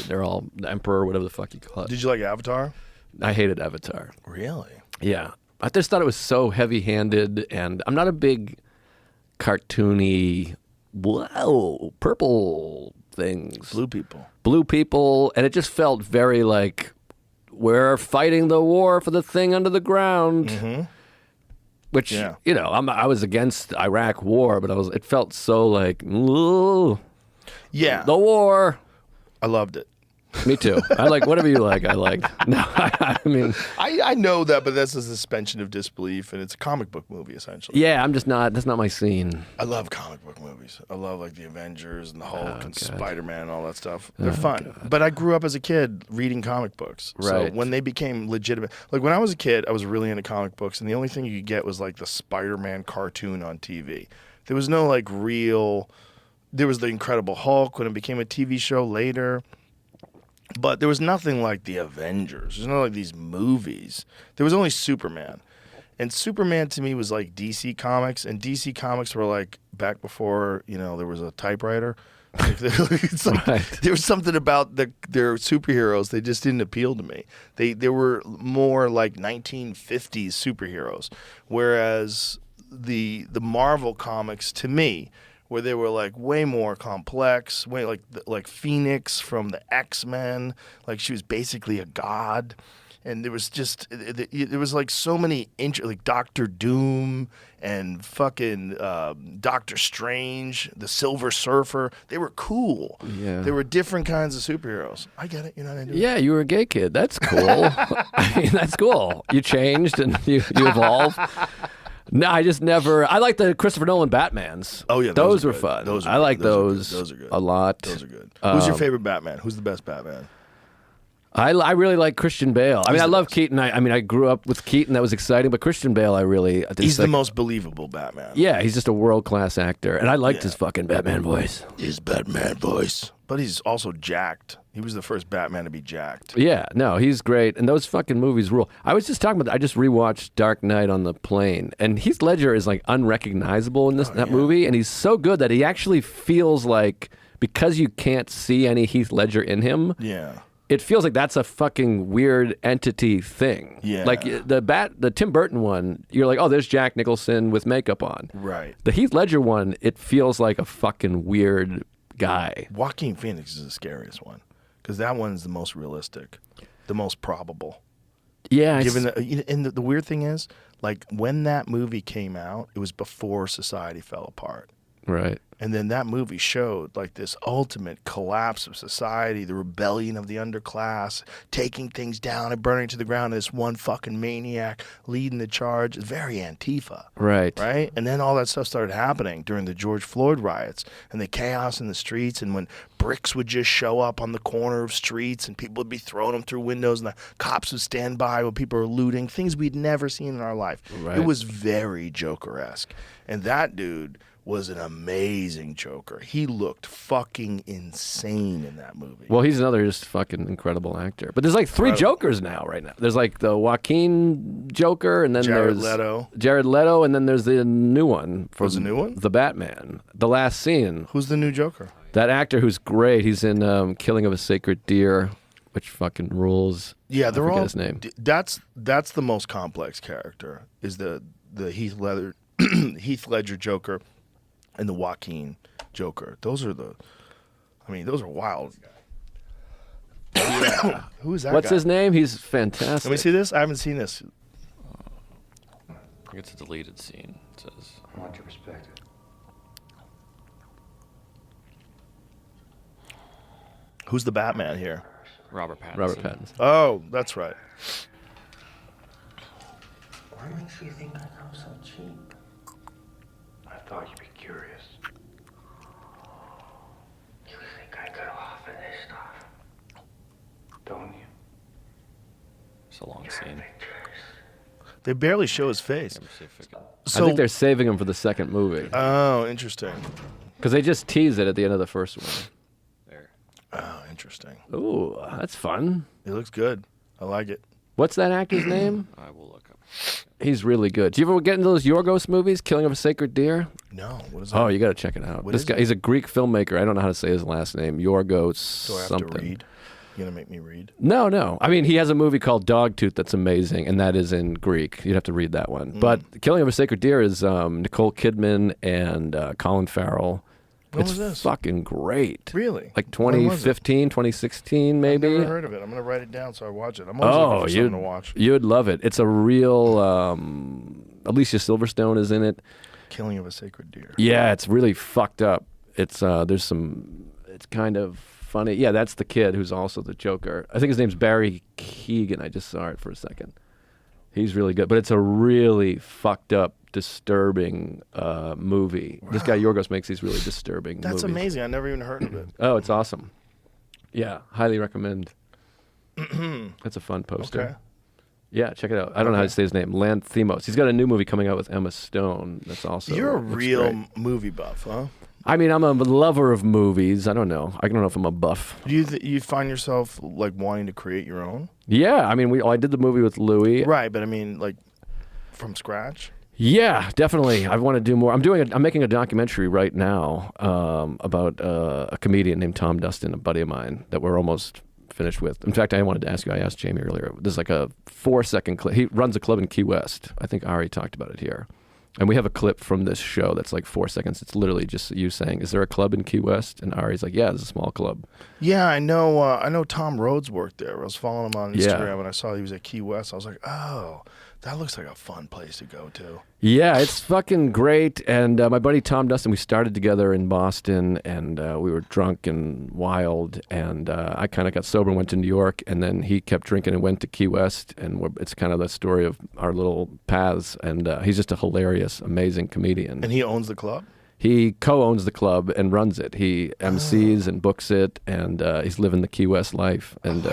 they're all the Emperor, whatever the fuck you call it. Did you like Avatar? I hated Avatar. Really? Yeah, I just thought it was so heavy-handed, and I'm not a big cartoony, purple things, Blue people. blue people, and it just felt very like we're fighting the war for the thing under the ground. Which Yeah. you know, I was against Iraq war, but it felt so like ooh, Yeah. the war. I loved it. Me too. I like whatever you like. I liked. No, I mean, I know that, but that's a suspension of disbelief, and it's a comic book movie, essentially. yeah, I'm just not. That's not my scene. I love comic book movies. I love like the Avengers and the Hulk and God. Spider-Man and all that stuff. They're fun. But I grew up as a kid reading comic books. Right. So when they became legitimate, like when I was a kid, I was really into comic books, and the only thing you could get was like the Spider-Man cartoon on TV. There was no like real. There was the Incredible Hulk when it became a TV show later. But there was nothing like the Avengers. There's no like these movies. There was only Superman. And Superman to me was like DC Comics. And DC Comics were like back before, there was a typewriter. It's like, Right. there was something about their superheroes. They just didn't appeal to me. They were more like 1950s superheroes. Whereas the Marvel comics to me, where they were like way more complex, way like Phoenix from the X-Men, like she was basically a god, and there was just there was like so many like Doctor Doom and fucking Doctor Strange, the Silver Surfer. They were cool. Yeah. They were different kinds of superheroes. I get it. You're not into it. Yeah, you were a gay kid. That's cool. I mean, that's cool. You changed and you evolved. No, I just never. I like the Christopher Nolan Batmans. Oh yeah, those are were good. fun. Those are I good. like Those are those. good. Those are good. A lot. Those are good. Who's your favorite Batman? Who's the best Batman? I really like Christian Bale. I mean, I love Keaton. I mean, I grew up with Keaton. That was exciting. But Christian Bale, I really. He's the most believable Batman. Yeah, he's just a world class actor, and I liked his fucking Batman voice. His Batman voice. But he's also jacked. He was the first Batman to be jacked. Yeah, no, he's great, and those fucking movies rule. I was just talking about. I just rewatched Dark Knight on the plane, and Heath Ledger is like unrecognizable in that movie, and he's so good that he actually feels like, because you can't see any Heath Ledger in him. Yeah. It feels like that's a fucking weird entity thing. Yeah. Like the Tim Burton one, you're like, oh, there's Jack Nicholson with makeup on. Right. The Heath Ledger one, it feels like a fucking weird guy. Joaquin Phoenix is the scariest one because that one's the most realistic, the most probable. Yeah. And the weird thing is, like when that movie came out, it was before society fell apart. Right. And then that movie showed like this ultimate collapse of society, the rebellion of the underclass, taking things down and burning to the ground. This one fucking maniac leading the charge. Very Antifa. Right. Right? And then all that stuff started happening during the George Floyd riots and the chaos in the streets, and when bricks would just show up on the corner of streets and people would be throwing them through windows and the cops would stand by when people were looting, things we'd never seen in our life. Right. It was very Joker-esque. And that dude was an amazing Joker. He looked fucking insane in that movie. Well, he's another just fucking incredible actor. But there's like 3 Jokers now, right now. There's like the Joaquin Joker, and then Jared there's Leto. Jared Leto, and then there's the new one. There's a new one? The Batman. The Last Scene. Who's the new Joker? That actor who's great. He's in Killing of a Sacred Deer, which fucking rules. Yeah, they're I forget all. his name. That's the most complex character. Is the Heath Ledger Joker and the Joaquin Joker. Those are wild. Yeah. Who is that What's guy? his name? He's fantastic. Let me see this. I haven't seen this. I think it's a deleted scene. It says. I want your perspective. Who's the Batman here? Robert Pattinson. Robert Pattinson. Oh, that's right. Why makes you think I come so cheap? I thought you'd be curious. You think I could offer this stuff? Don't you? It's a long scene. They barely show his face. Let me see if I can. So, I think they're saving him for the second movie. Oh, interesting. Because they just tease it at the end of the first one. There. Oh, interesting. Ooh, that's fun. It looks good. I like it. What's that actor's name? I will look up. He's really good. Do you ever get into those Yorgos movies, Killing of a Sacred Deer? No, what is that? Oh, you got to check it out. What This is guy, it? he's a Greek filmmaker. I don't know how to say his last name. Yorgos Do I have something. to read? You gonna make me read? No. I mean, he has a movie called Dogtooth that's amazing, and that is in Greek. You'd have to read that one. But Killing of a Sacred Deer is Nicole Kidman and Colin Farrell. When it's was this? fucking great. Really? Like When was it? 2015, 2016, maybe. I've never heard of it. I'm gonna write it down so I watch it. I'm always looking for something to watch. you'd love it. It's a real. Alicia Silverstone is in it. Killing of a Sacred Deer. Yeah, it's really fucked up. It's there's some. It's kind of funny. Yeah, that's the kid who's also the Joker. I think his name's Barry Keoghan. I just saw it for a second. He's really good, but it's a really fucked up, disturbing movie. Wow. This guy Yorgos makes these really disturbing movies. That's amazing. I never even heard of it. Oh, it's awesome. Yeah, highly recommend. That's a fun poster. Okay. Yeah, check it out. I don't know how to say his name. Lanthimos. He's got a new movie coming out with Emma Stone. That's also. You're a looks real great. movie buff, huh? I mean, I'm a lover of movies. I don't know. I don't know if I'm a buff. Do you find yourself like wanting to create your own? Yeah, I mean, I did the movie with Louis. Right, but I mean, like from scratch. Yeah, definitely. I want to do more. I'm making a documentary right now about a comedian named Tom Dustin, a buddy of mine, that we're almost finished with. In fact, I wanted to ask you. I asked Jamie earlier. There's like a 4-second clip. He runs a club in Key West. I think Ari talked about it here. And we have a clip from this show that's like 4 seconds. It's literally just you saying, "Is there a club in Key West?" And Ari's like, "Yeah, there's a small club." Yeah, I know. I know Tom Rhodes worked there. I was following him on Yeah. Instagram, and I saw he was at Key West. I was like, oh, that looks like a fun place to go to. Yeah, it's fucking great. And my buddy Tom Dustin, we started together in Boston, and we were drunk and wild. And I kind of got sober and went to New York, and then he kept drinking and went to Key West. And it's kind of the story of our little paths. And he's just a hilarious, amazing comedian. And he owns the club? He co-owns the club and runs it. He MCs and books it, and he's living the Key West life. And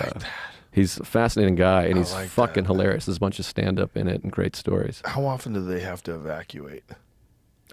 he's a fascinating guy, and he's like fucking that. hilarious. There's a bunch of stand-up in it and great stories. How often do they have to evacuate?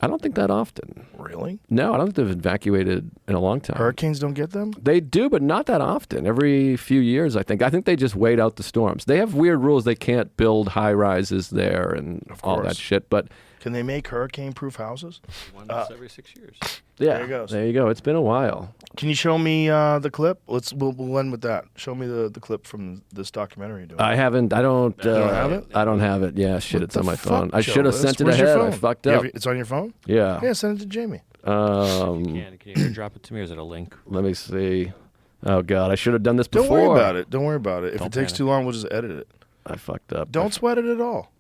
I don't think that often. Really? No, I don't think they've evacuated in a long time. Hurricanes don't get them? They do, but not that often. Every few years, I think. I think they just wait out the storms. They have weird rules. They can't build high-rises there and all that course. shit. But Can they make hurricane-proof houses? Once every 6 years. yeah, There you go. It's been a while. Can you show me the clip? We'll end with that. Show me the clip from this documentary you're doing. I haven't. I don't. You don't have it? I don't have it. Yeah, shit. What it's on the my phone. fuck, I should have Joe? sent it Where's your ahead. I phone? fucked You have up. it- It's on your phone? Yeah. Yeah, send it to Jamie. Can you drop it to me, or is it a link? Let me see. Oh God, I should have done this Don't before. worry about it. Don't worry about it. If Don't it takes panic. too long, we'll just edit it. I fucked up. Don't sweat it at all.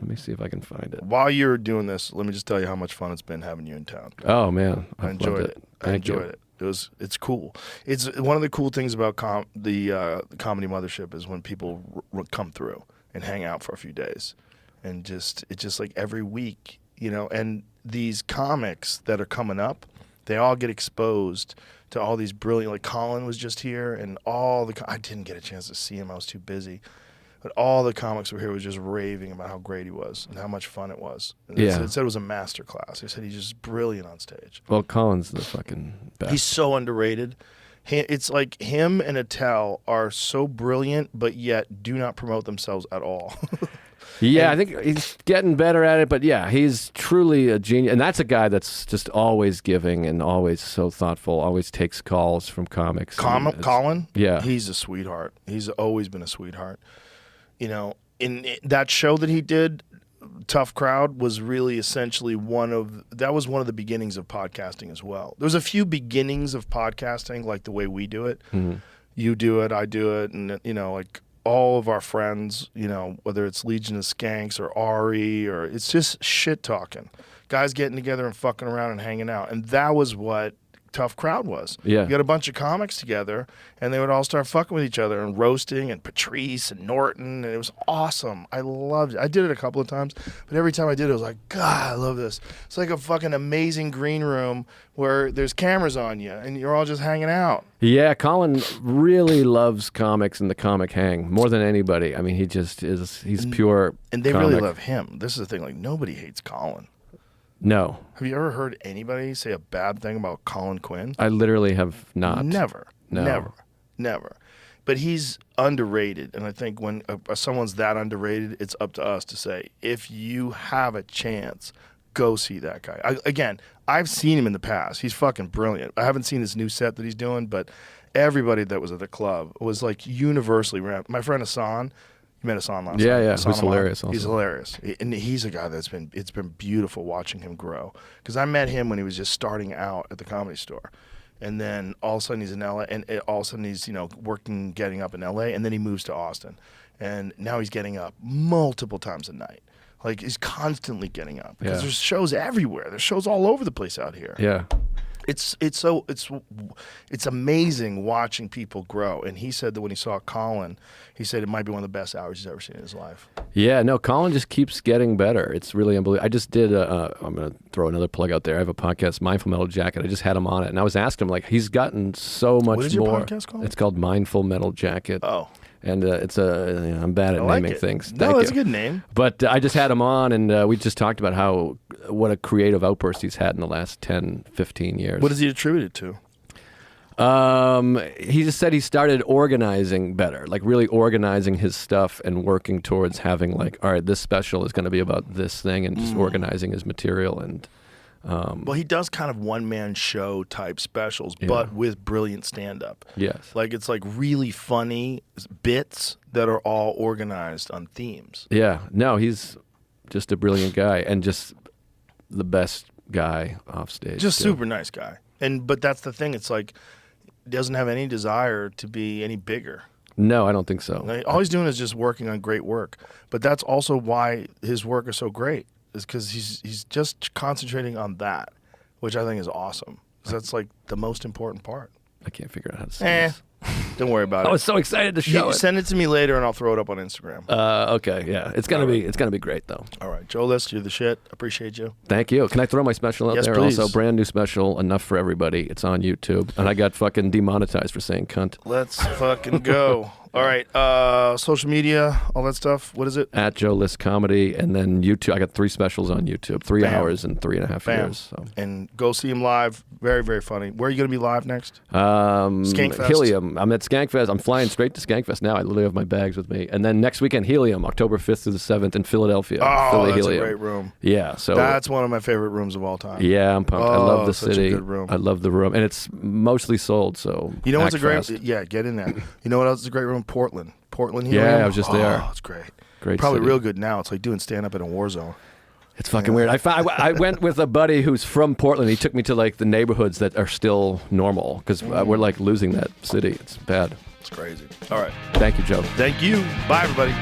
Let me see if I can find it. While you're doing this, let me just tell you how much fun it's been having you in town. Oh man, I enjoyed it. I enjoyed it. It's cool. It's one of the cool things about the Comedy Mothership is when people come through and hang out for a few days, and it's just like every week, And these comics that are coming up, they all get exposed to all these brilliant. Like Colin was just here, and I didn't get a chance to see him. I was too busy. But all the comics were here was just raving about how great he was and how much fun it was. And they said it was a master class. They said he's just brilliant on stage. Well, Colin's the fucking best. He's so underrated. It's like him and Attell are so brilliant, but yet do not promote themselves at all. Yeah, I think he's getting better at it, but yeah, he's truly a genius. And that's a guy that's just always giving and always so thoughtful, always takes calls from comics. Colin? Yeah. He's a sweetheart. He's always been a sweetheart. In that show that he did, Tough Crowd, was really essentially one of the beginnings of podcasting as well. There's a few beginnings of podcasting, like the way we do it. Mm-hmm. You do it, I do it, and like all of our friends, whether it's Legion of Skanks or Ari, or it's just shit talking, guys getting together and fucking around and hanging out, and that was what Tough Crowd was. Yeah. You got a bunch of comics together, and they would all start fucking with each other and roasting, and Patrice and Norton, and it was awesome. I loved it. I did it a couple of times, but every time I did it, I was like, God, I love this. It's like a fucking amazing green room where there's cameras on you, and you're all just hanging out. Yeah, Colin really loves comics and the comic hang more than anybody. I mean, he just is, he's pure And they comic. really love him. This is the thing, like, nobody hates Colin. No. Have you ever heard anybody say a bad thing about Colin Quinn? I literally have not. Never. No. Never. But he's underrated, and I think when someone's that underrated, it's up to us to say, if you have a chance, go see that guy. I've seen him in the past. He's fucking brilliant. I haven't seen his new set that he's doing, but everybody that was at the club was like universally rapt. My friend Hassan, you met Hassan last night. Yeah, Hassan who's Ahmad. hilarious also. He's hilarious. And he's a guy it's been beautiful watching him grow. Because I met him when he was just starting out at the Comedy Store. And then all of a sudden he's in LA, and all of a sudden he's, getting up in LA, and then he moves to Austin. And now he's getting up multiple times a night. Like, he's constantly getting up. Because there's shows everywhere. There's shows all over the place out here. Yeah. It's amazing watching people grow. And he said that when he saw Colin, he said it might be one of the best hours he's ever seen in his life. Yeah, no, Colin just keeps getting better. It's really unbelievable. I just did, I'm going to throw another plug out there. I have a podcast, Mindful Metal Jacket. I just had him on it, and I was asking him, like, he's gotten so much more. What is your podcast called? It's called Mindful Metal Jacket. Oh. And I'm bad at naming things. No, that's a good name. But I just had him on, and we just talked about what a creative outburst he's had in the last 10, 15 years. What does he attribute it to? He just said he started organizing better, like really organizing his stuff and working towards having like, all right, this special is going to be about this thing, and just organizing his material. And well, he does kind of one-man show type specials, but with brilliant stand-up. Yes. Like, it's like really funny bits that are all organized on themes. Yeah. No, he's just a brilliant guy and just the best guy off stage. Just too. super nice guy. But that's the thing. It's like, doesn't have any desire to be any bigger. No, I don't think so. Like, all he's doing is just working on great work. But that's also why his work is so great, is because he's just concentrating on that, which I think is awesome. 'Cause that's like the most important part. I can't figure out how to say this. Don't worry about it. I was so excited to show it. Send it to me later, and I'll throw it up on Instagram. Okay, yeah, it's gonna be great though. All right, Joe List, you're the shit. Appreciate you. Thank you. Can I throw my special out Yes, there? please. Also, brand new special, Enough for Everybody. It's on YouTube, and I got fucking demonetized for saying cunt. Let's fucking go. All right, social media, all that stuff. What is it? At Joe List Comedy, and then YouTube. I got 3 specials on YouTube, 3 Bam. hours and 3.5 Bam. years. So. And go see him live. Very, very funny. Where are you going to be live next? Skankfest? Helium. I'm at Skankfest. I'm flying straight to Skankfest now. I literally have my bags with me. And then next weekend, Helium, October 5th through the 7th in Philadelphia. Oh, Philly that's Helium. a great room. Yeah, so That's one of my favorite rooms of all time. yeah, I'm pumped. I love the such a city. good room. I love the room, and it's mostly sold. So You know what's a act great? fast. Yeah, get in there. You know what else is a great room? Portland. Helium. Yeah, I was just there. Oh, it's great. Great Probably city. real good now. It's like doing stand up in a war zone. It's fucking weird. I went with a buddy who's from Portland. He took me to like the neighborhoods that are still normal because we're like losing that city. It's bad. It's crazy. All right. Thank you, Joe. Thank you. Bye, everybody.